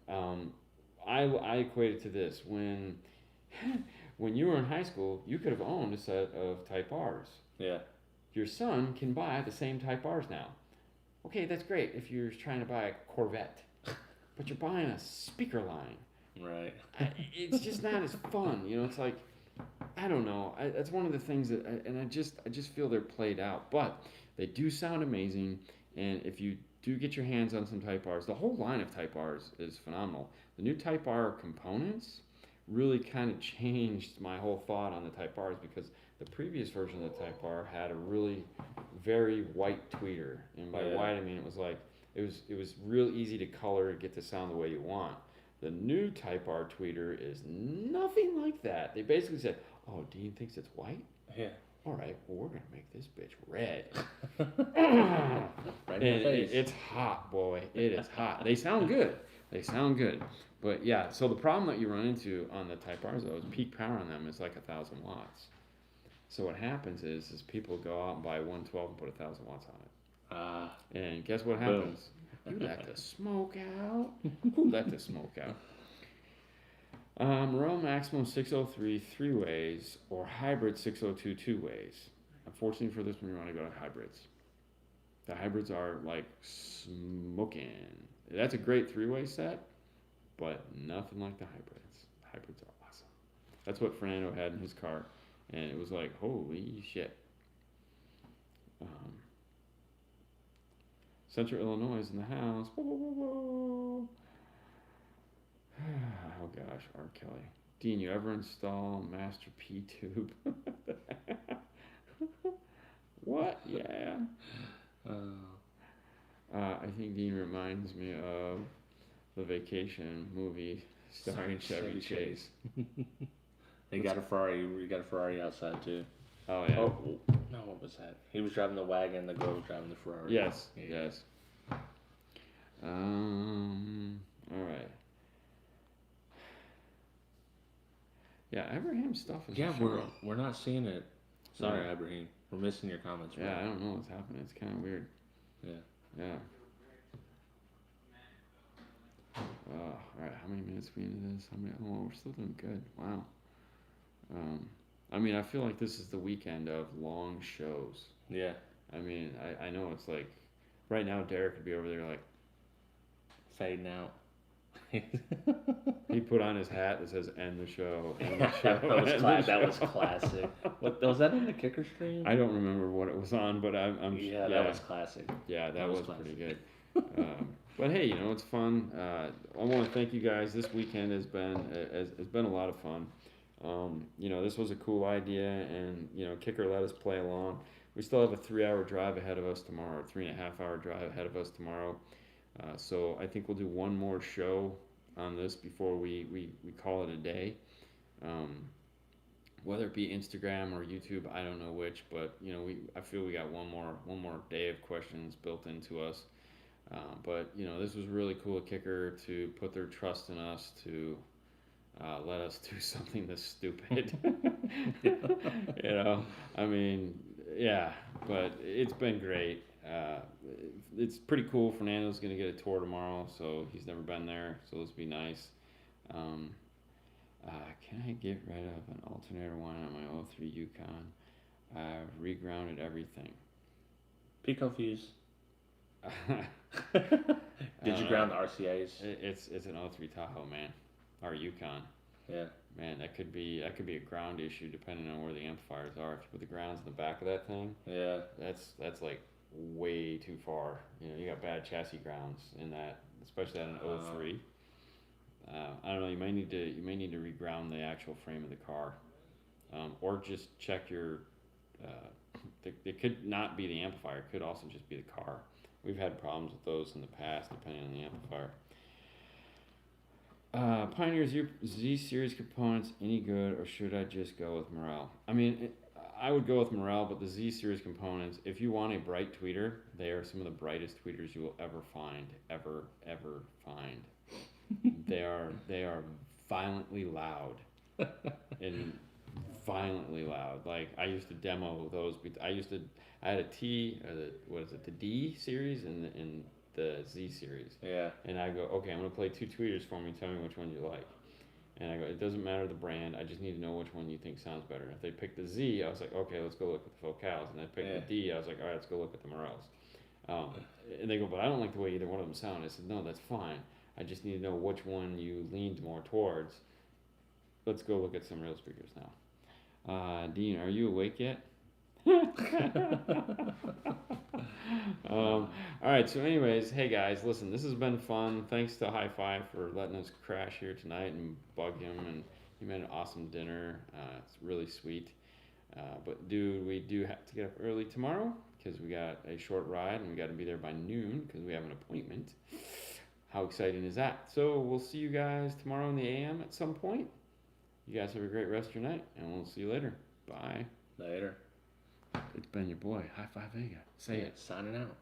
I equate it to this. When you were in high school, you could have owned a set of Type R's. Yeah. Your son can buy the same Type R's now. Okay, that's great if you're trying to buy a Corvette, but you're buying a speaker line. Right. It's just not as fun, you know. It's like, I don't know. That's one of the things that, I just feel they're played out. But they do sound amazing, and if you do get your hands on some Type R's, the whole line of Type R's is phenomenal. The new Type R components really kind of changed my whole thought on the Type R's, because the previous version of the Type R had a really very white tweeter, and by white I mean it was like it was real easy to color, get the sound the way you want. The new Type R tweeter is nothing like that. They basically said, "Oh, Dean thinks it's white? Yeah. All right, well, we're going to make this bitch red." Right in the face. It's hot, boy. It is hot. They sound good. But yeah, so the problem that you run into on the Type R's, though, is peak power on them is like 1000 watts. So what happens is people go out and buy 112 and put 1000 watts on it. And guess what happens? You let the smoke out. Who let the smoke out? Morel maximum 603 3-ways or hybrid 602 2-ways. Unfortunately for this one, you want to go to hybrids. The hybrids are like smoking. That's a great 3-way set, but nothing like the hybrids. The hybrids are awesome. That's what Fernando had in his car, and it was like, holy shit. Central Illinois is in the house. Whoa, whoa, whoa, whoa. Oh gosh, R. Kelly. Dean, you ever install Master P Tube? What? Yeah. I think Dean reminds me of the Vacation movie starring Chevy Chase. They got a Ferrari. We got a Ferrari outside too. Oh yeah. Oh no, what was that? He was driving the wagon. The girl was driving the Ferrari. Yes. Yeah. Yes. All right. Yeah, Ibrahim stuff is. Yeah, we're not seeing it. Sorry, Ibrahim. We're missing your comments. Yeah, I don't know what's happening. It's kind of weird. Yeah. Yeah. All right. How many minutes we into this? Oh, we're still doing good. Wow. I mean, I feel like this is the weekend of long shows. Yeah. I mean, I know it's like, right now Derek could be over there like fading out. He put on his hat that says "End the show." End the show. That was classic. What was that on the kicker stream? I don't remember what it was on, but I'm yeah, that was classic. Yeah, that was pretty good. But hey, it's fun. I want to thank you guys. This weekend has been a lot of fun. This was a cool idea, and Kicker let us play along. We still have a 3-hour drive ahead of us tomorrow, 3.5-hour drive ahead of us tomorrow. So I think we'll do one more show on this before we call it a day. whether it be Instagram or YouTube, I don't know which, but I feel we got one more day of questions built into us. But this was really cool of Kicker to put their trust in us to let us do something this stupid. I mean, yeah, but it's been great. It's pretty cool. Fernando's gonna get a tour tomorrow, so he's never been there, so this will be nice. Can I get rid of an alternator one on my 03 Yukon? I've regrounded everything. Pico fuse. Did you ground the RCAs? It's an 03 Tahoe, man, or Yukon. Yeah. Man, that could be a ground issue depending on where the amplifiers are. If you put the grounds in the back of that thing, yeah, that's like way too far. You got bad chassis grounds in that, especially at an 03. I don't know. You may need to reground the actual frame of the car, or just check your. It could not be the amplifier. It could also just be the car. We've had problems with those in the past, depending on the amplifier. Pioneer Z series components any good, or should I just go with Morel? I mean, I would go with Morel, but the Z series components, if you want a bright tweeter, they are some of the brightest tweeters you will ever find. They are violently loud, and violently loud. Like, I used to demo those. I had a T, or the D series and the Z series. Yeah. And I go, okay, I'm gonna play 2 tweeters for me. Tell me which one you like. And I go, it doesn't matter the brand. I just need to know which one you think sounds better. And if they picked the Z, I was like, okay, let's go look at the Focals. And they picked the D. I was like, all right, let's go look at the Morels. And they go, but I don't like the way either one of them sound. I said, no, that's fine. I just need to know which one you leaned more towards. Let's go look at some real speakers now. Dean, are you awake yet? All right, so anyways, hey guys, listen, this has been fun. Thanks to HiFi for letting us crash here tonight and bug him, and he made an awesome dinner. It's really sweet. But dude, we do have to get up early tomorrow because we got a short ride and we got to be there by noon because we have an appointment. How exciting is that? So we'll see you guys tomorrow in the AM at some point. You guys have a great rest of your night, and we'll see you later. Bye. Later. It's been your boy, HiFi Vega. Say it. Signing out.